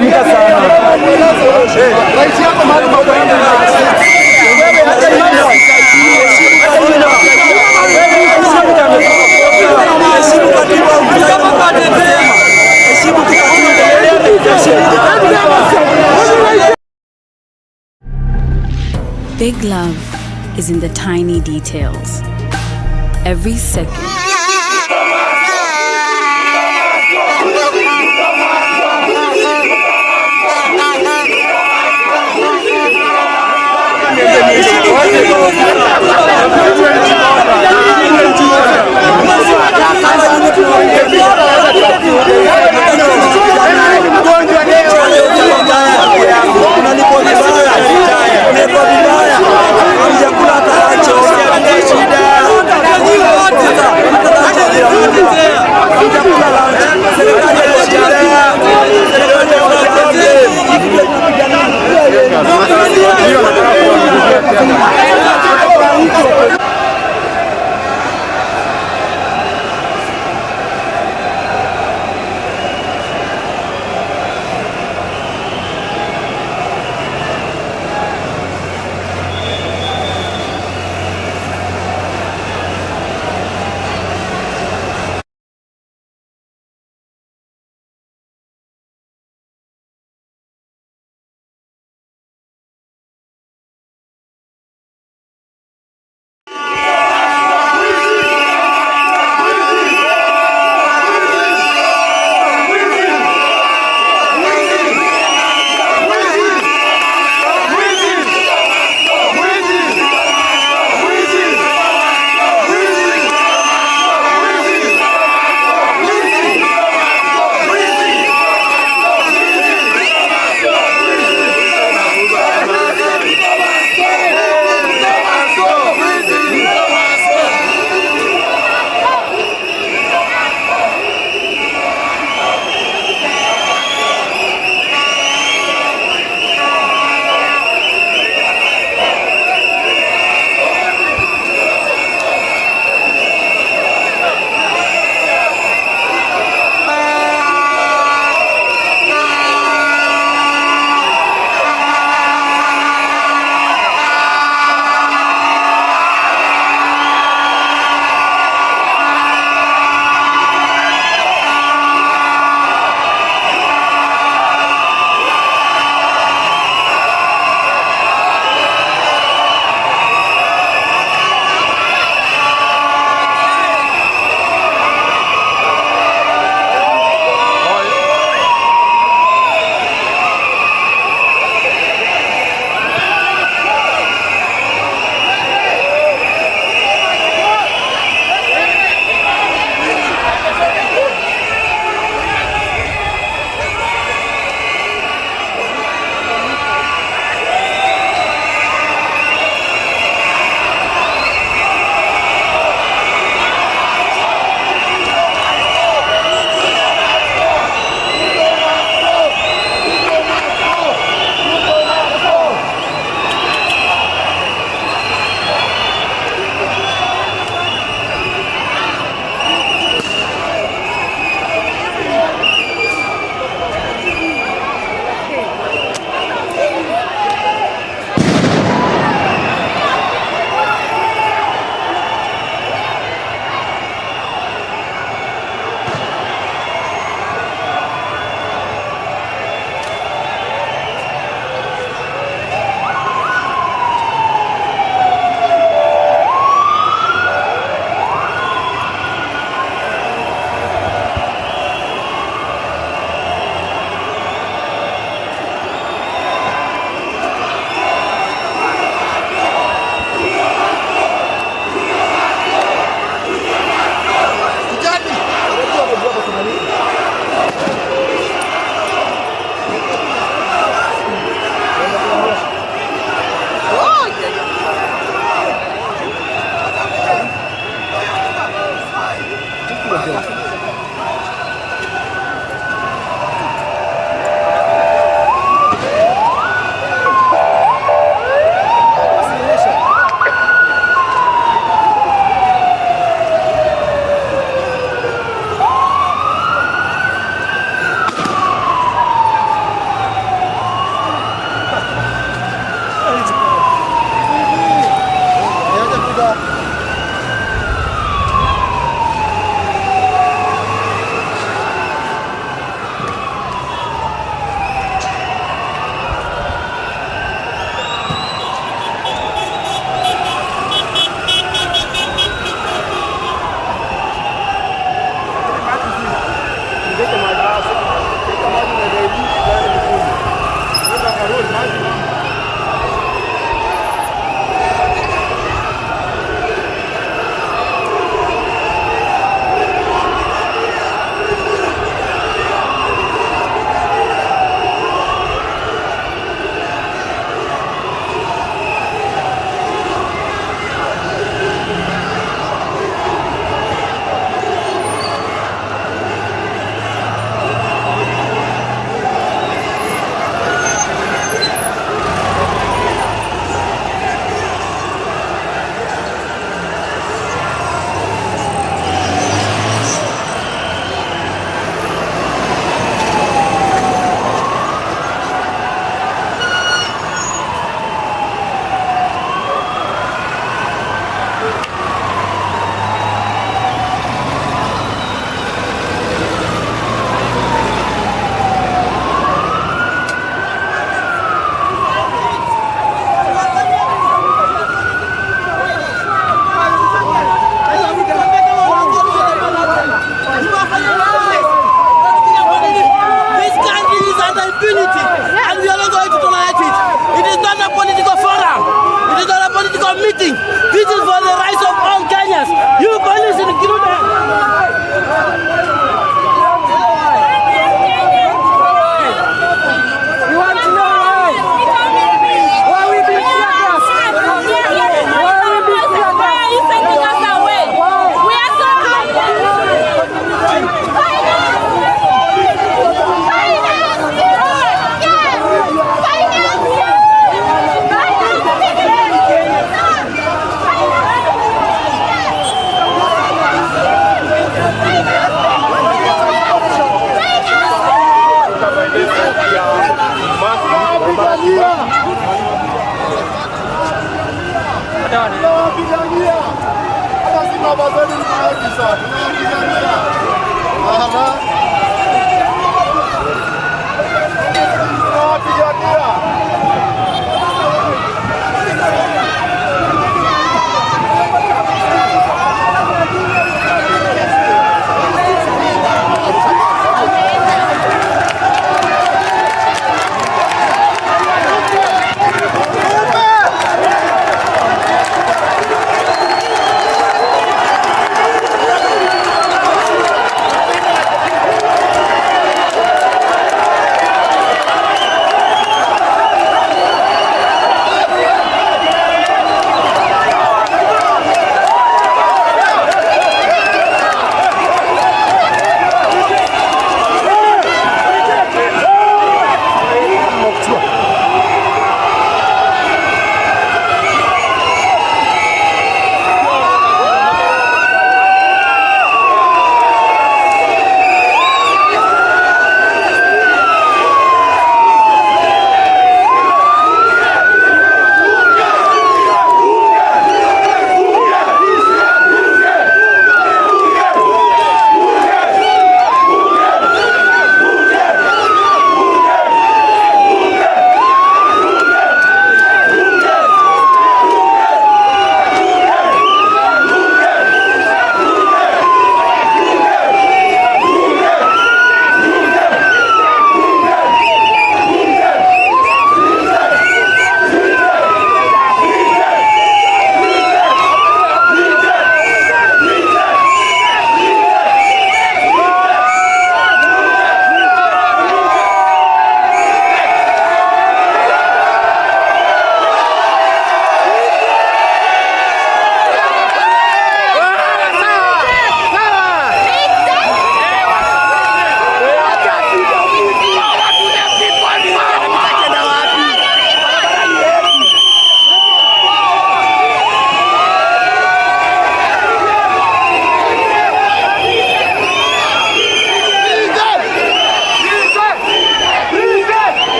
Chemka sana. Rais yako mahali pa kwenda. Big love is in the tiny details. Every second.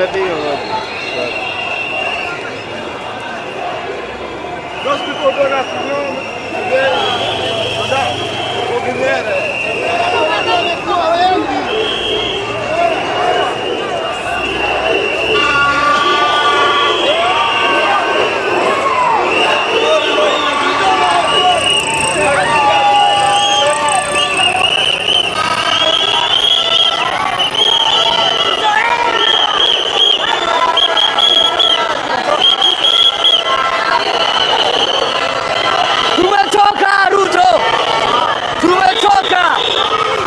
Those people don't have to know. Tumetoka Ruto, tumetoka.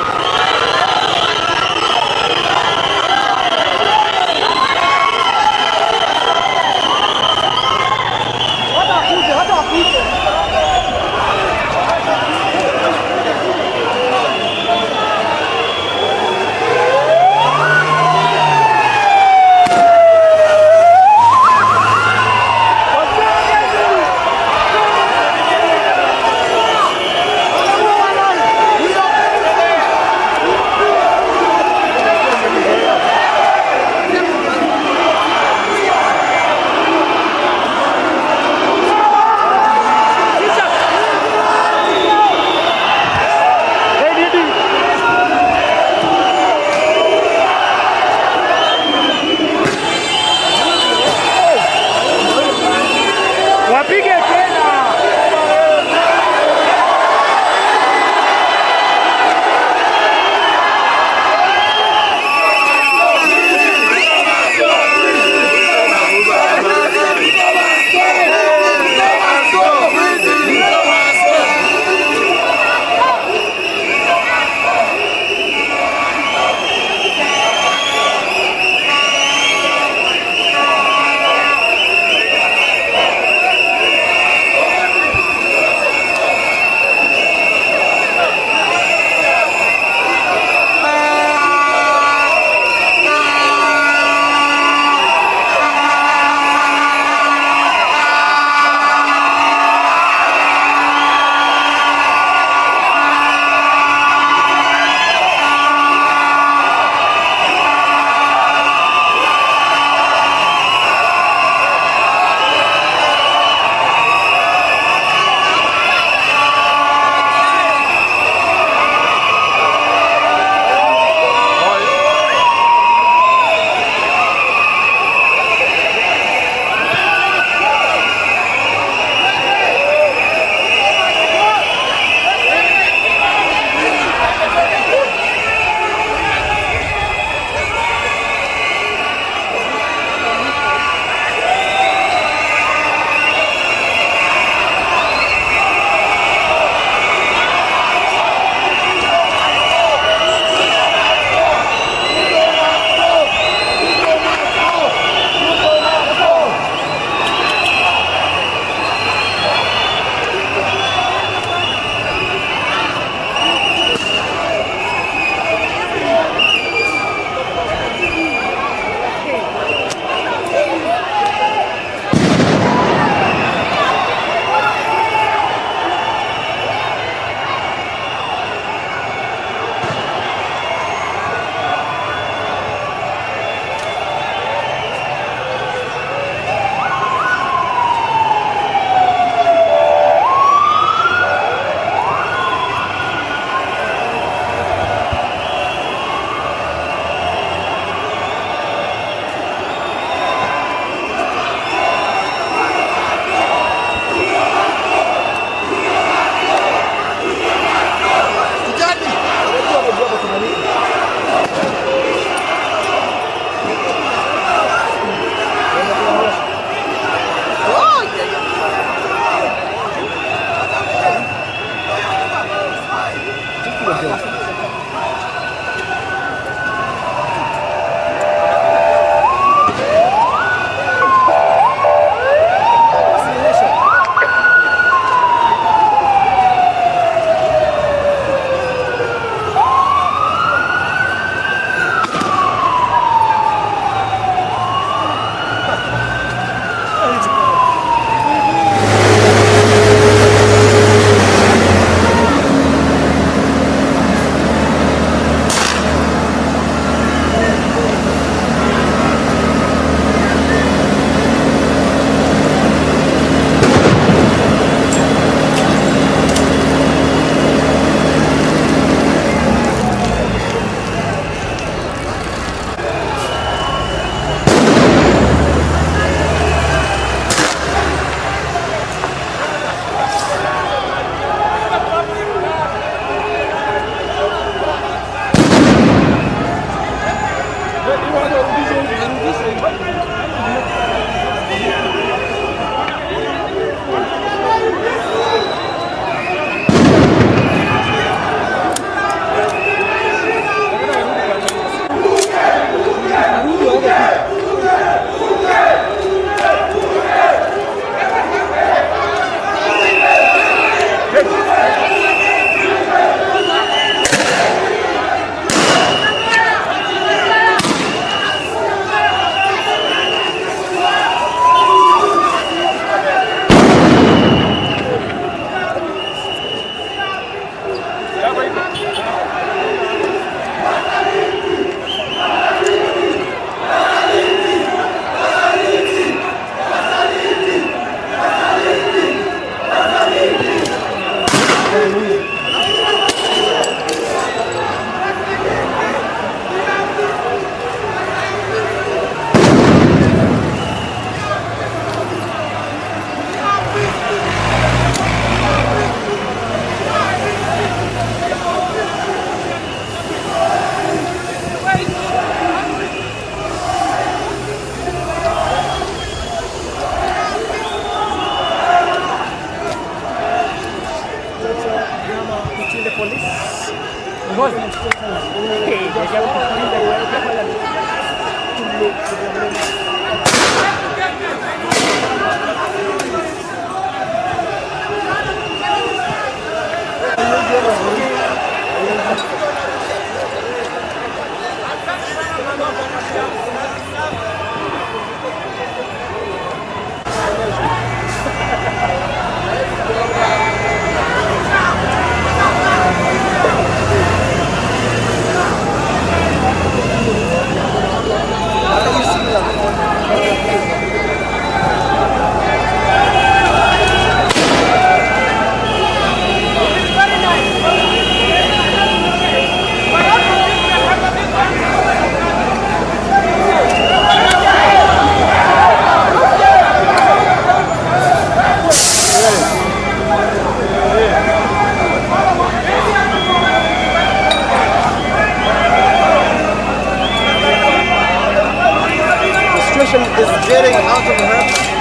Is getting out of hand.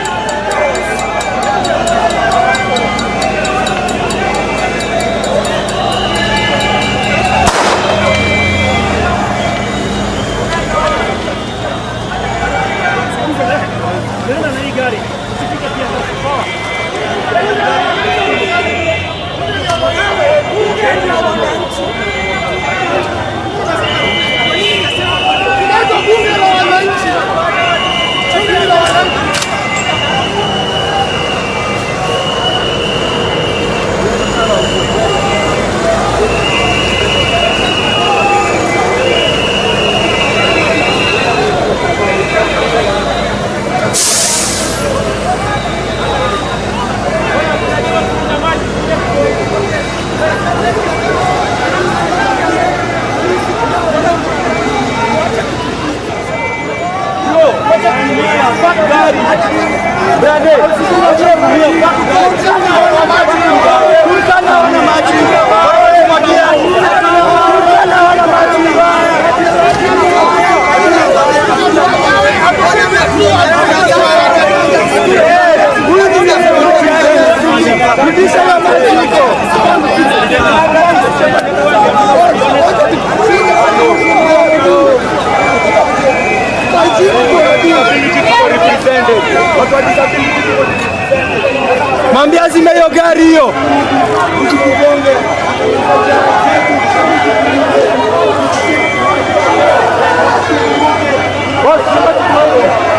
Mwambie azime hiyo gari hiyo.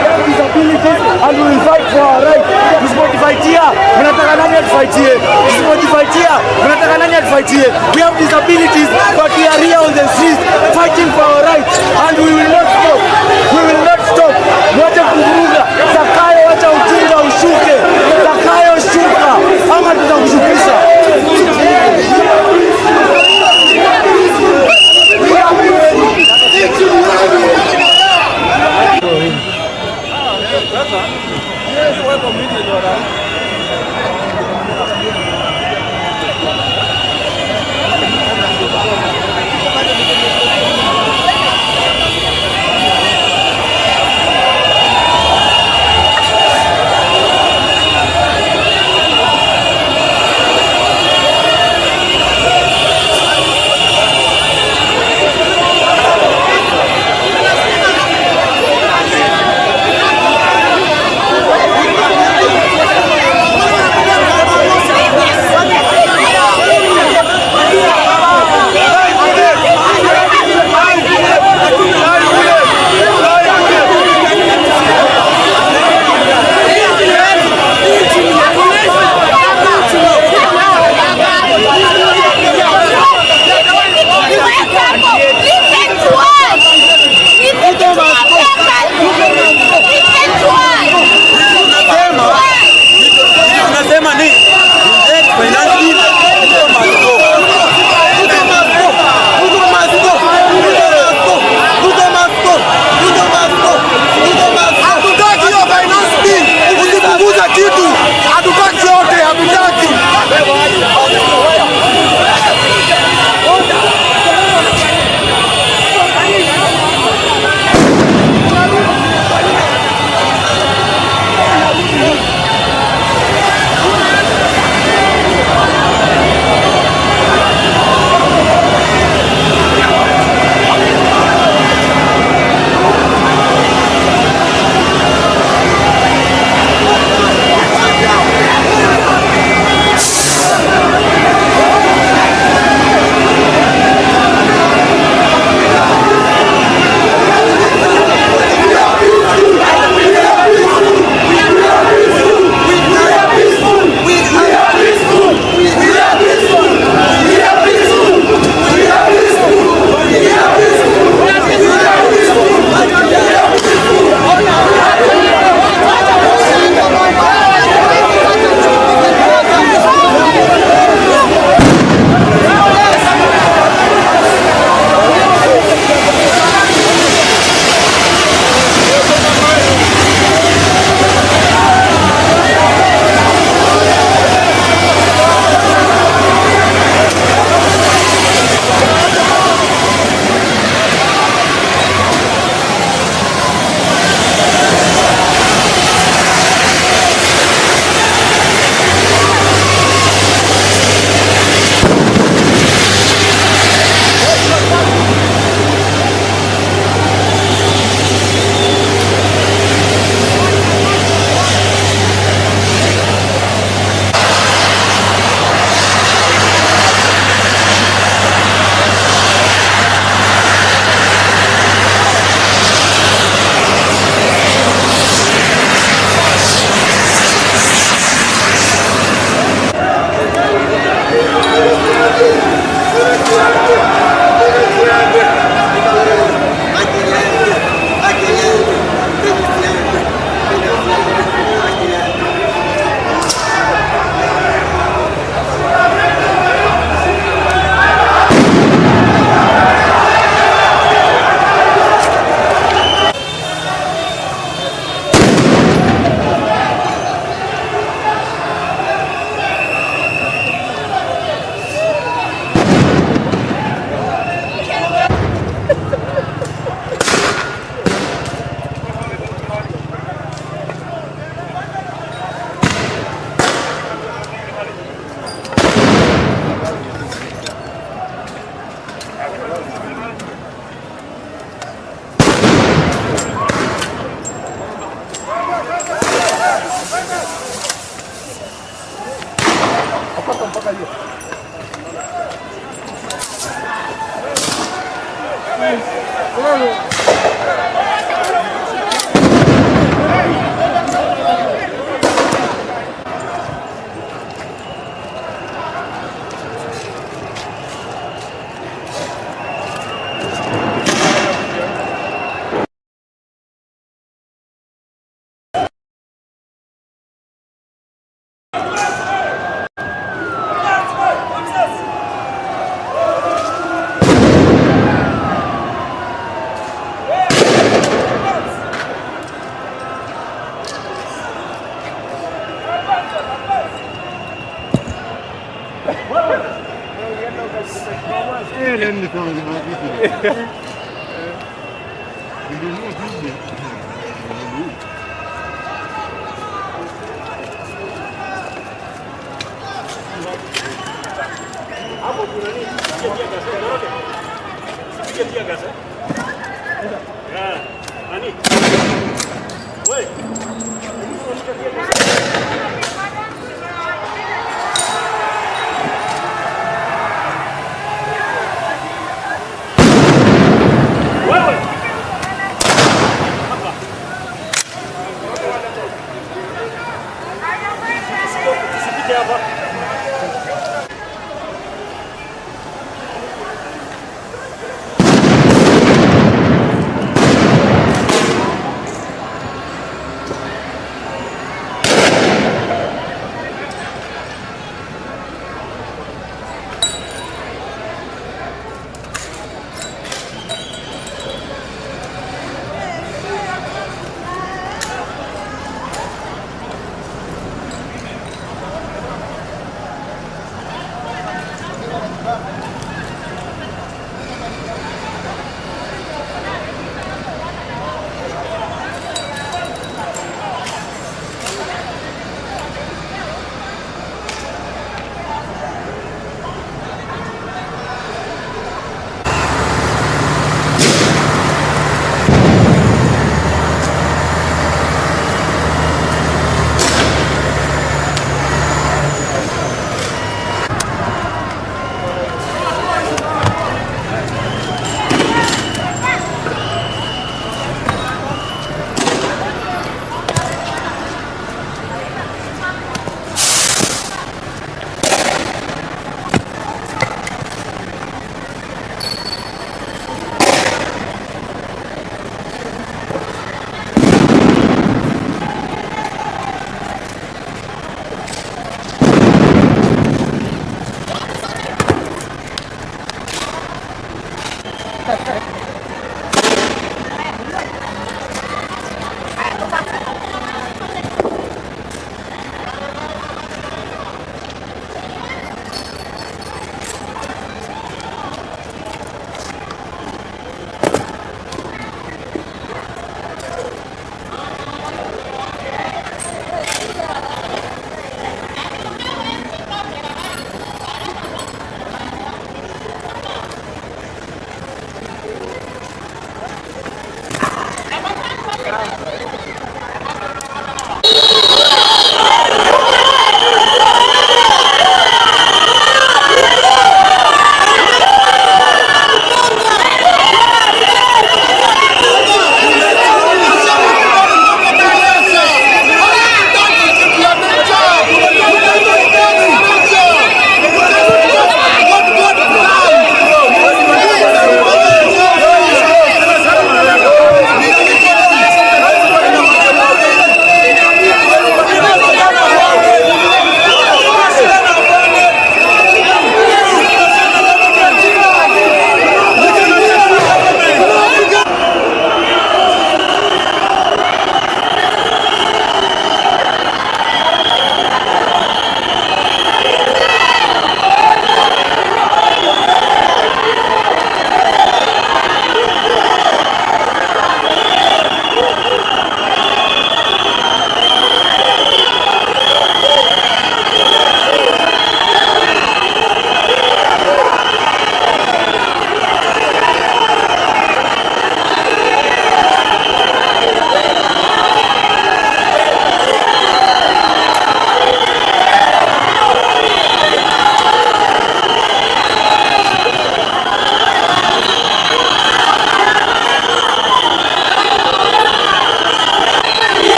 And we will fight for our right. Tusipojifightia, mnataka nani atufightie? Tusipojifightia, mnataka nani atufightie? We have disabilities, but we are here on the streets fighting for our rights, and we will not stop. We will not stop. Mwache kuvuruga. Zakayo, wacha ujinga ushuke. Zakayo shuka, ama tutakushukisha.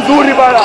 vizuri bana.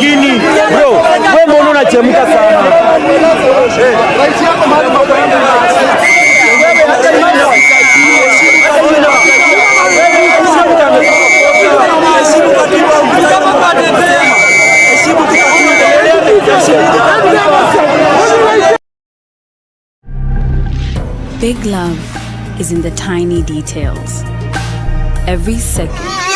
lakini bro, wewe mbona unachemka sana? Big love is in the tiny details. Every second.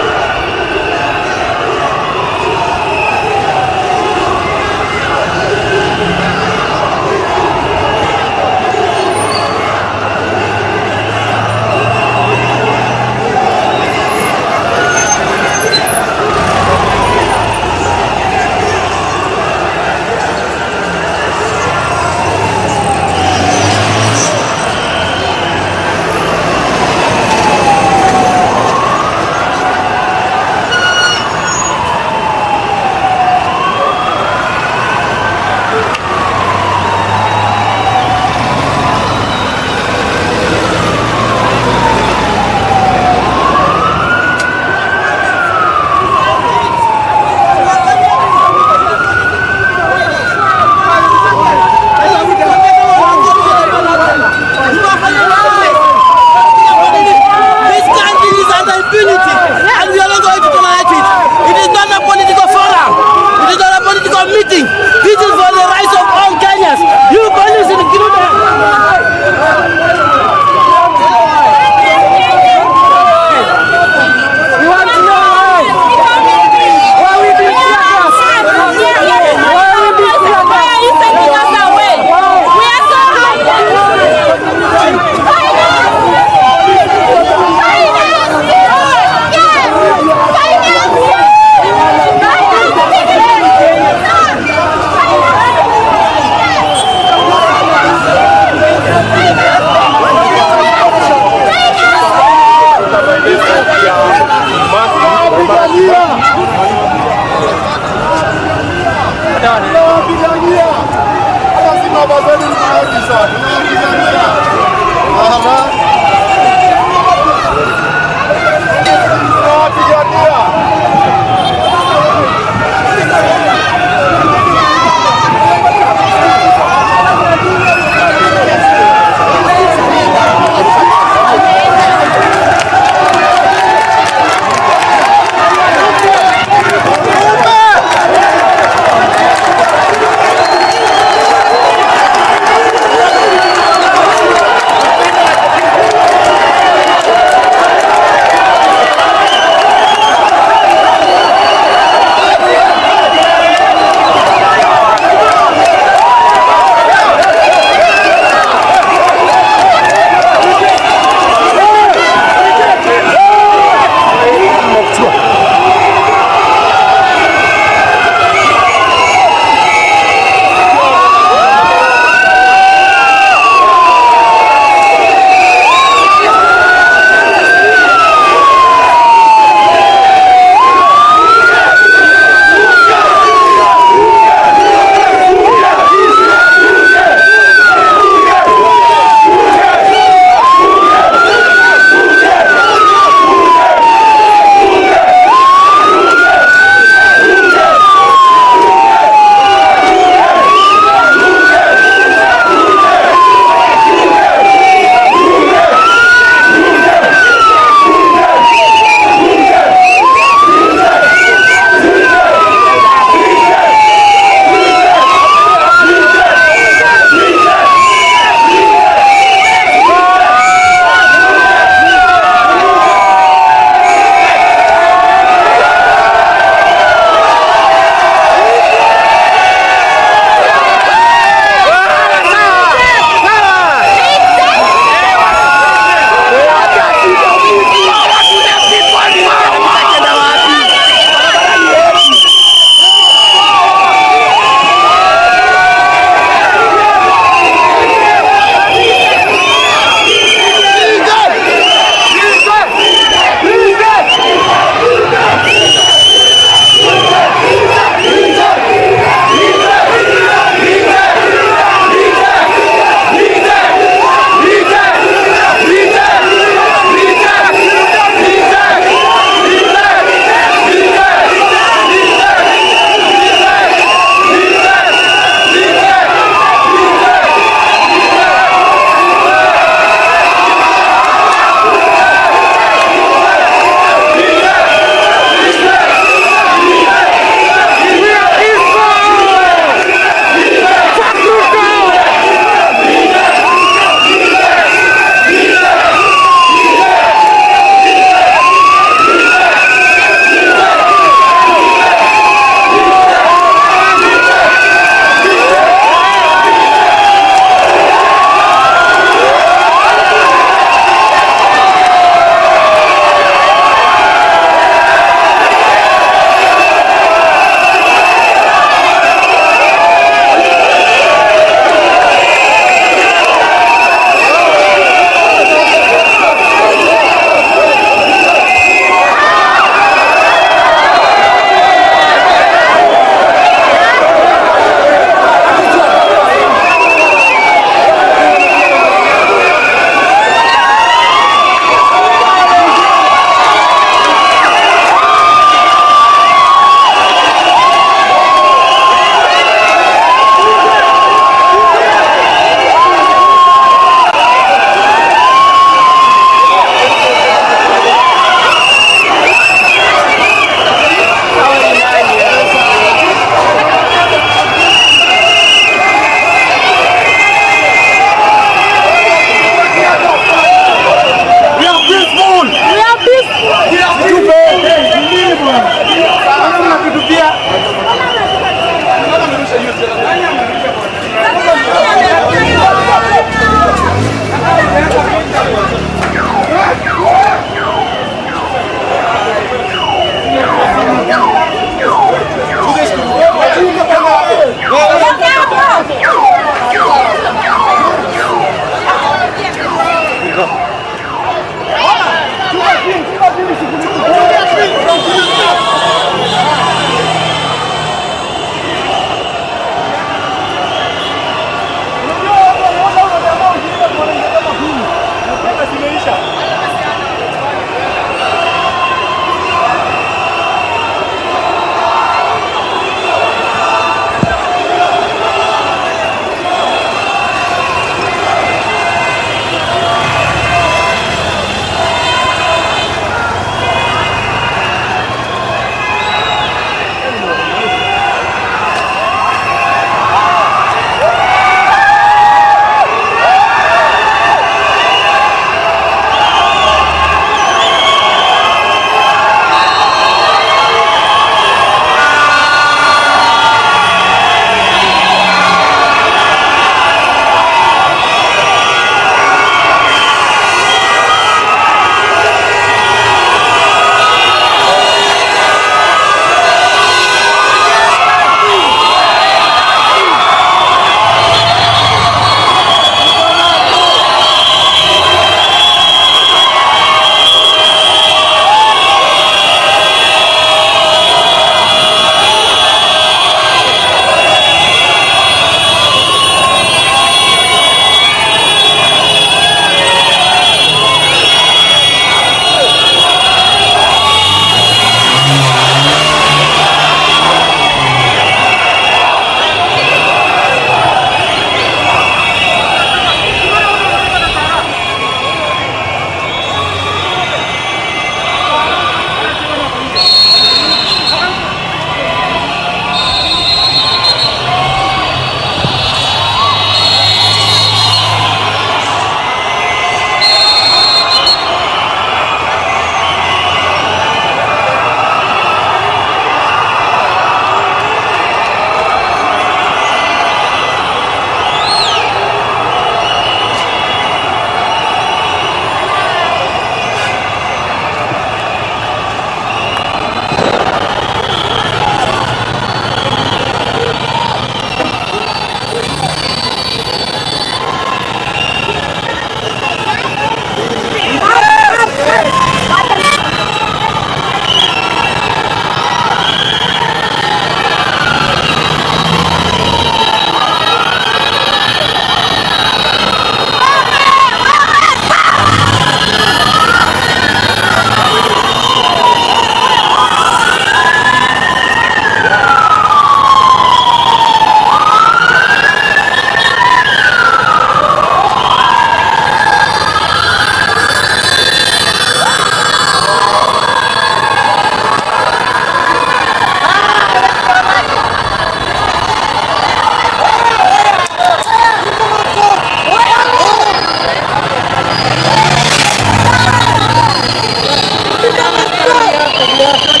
serikali yako miaka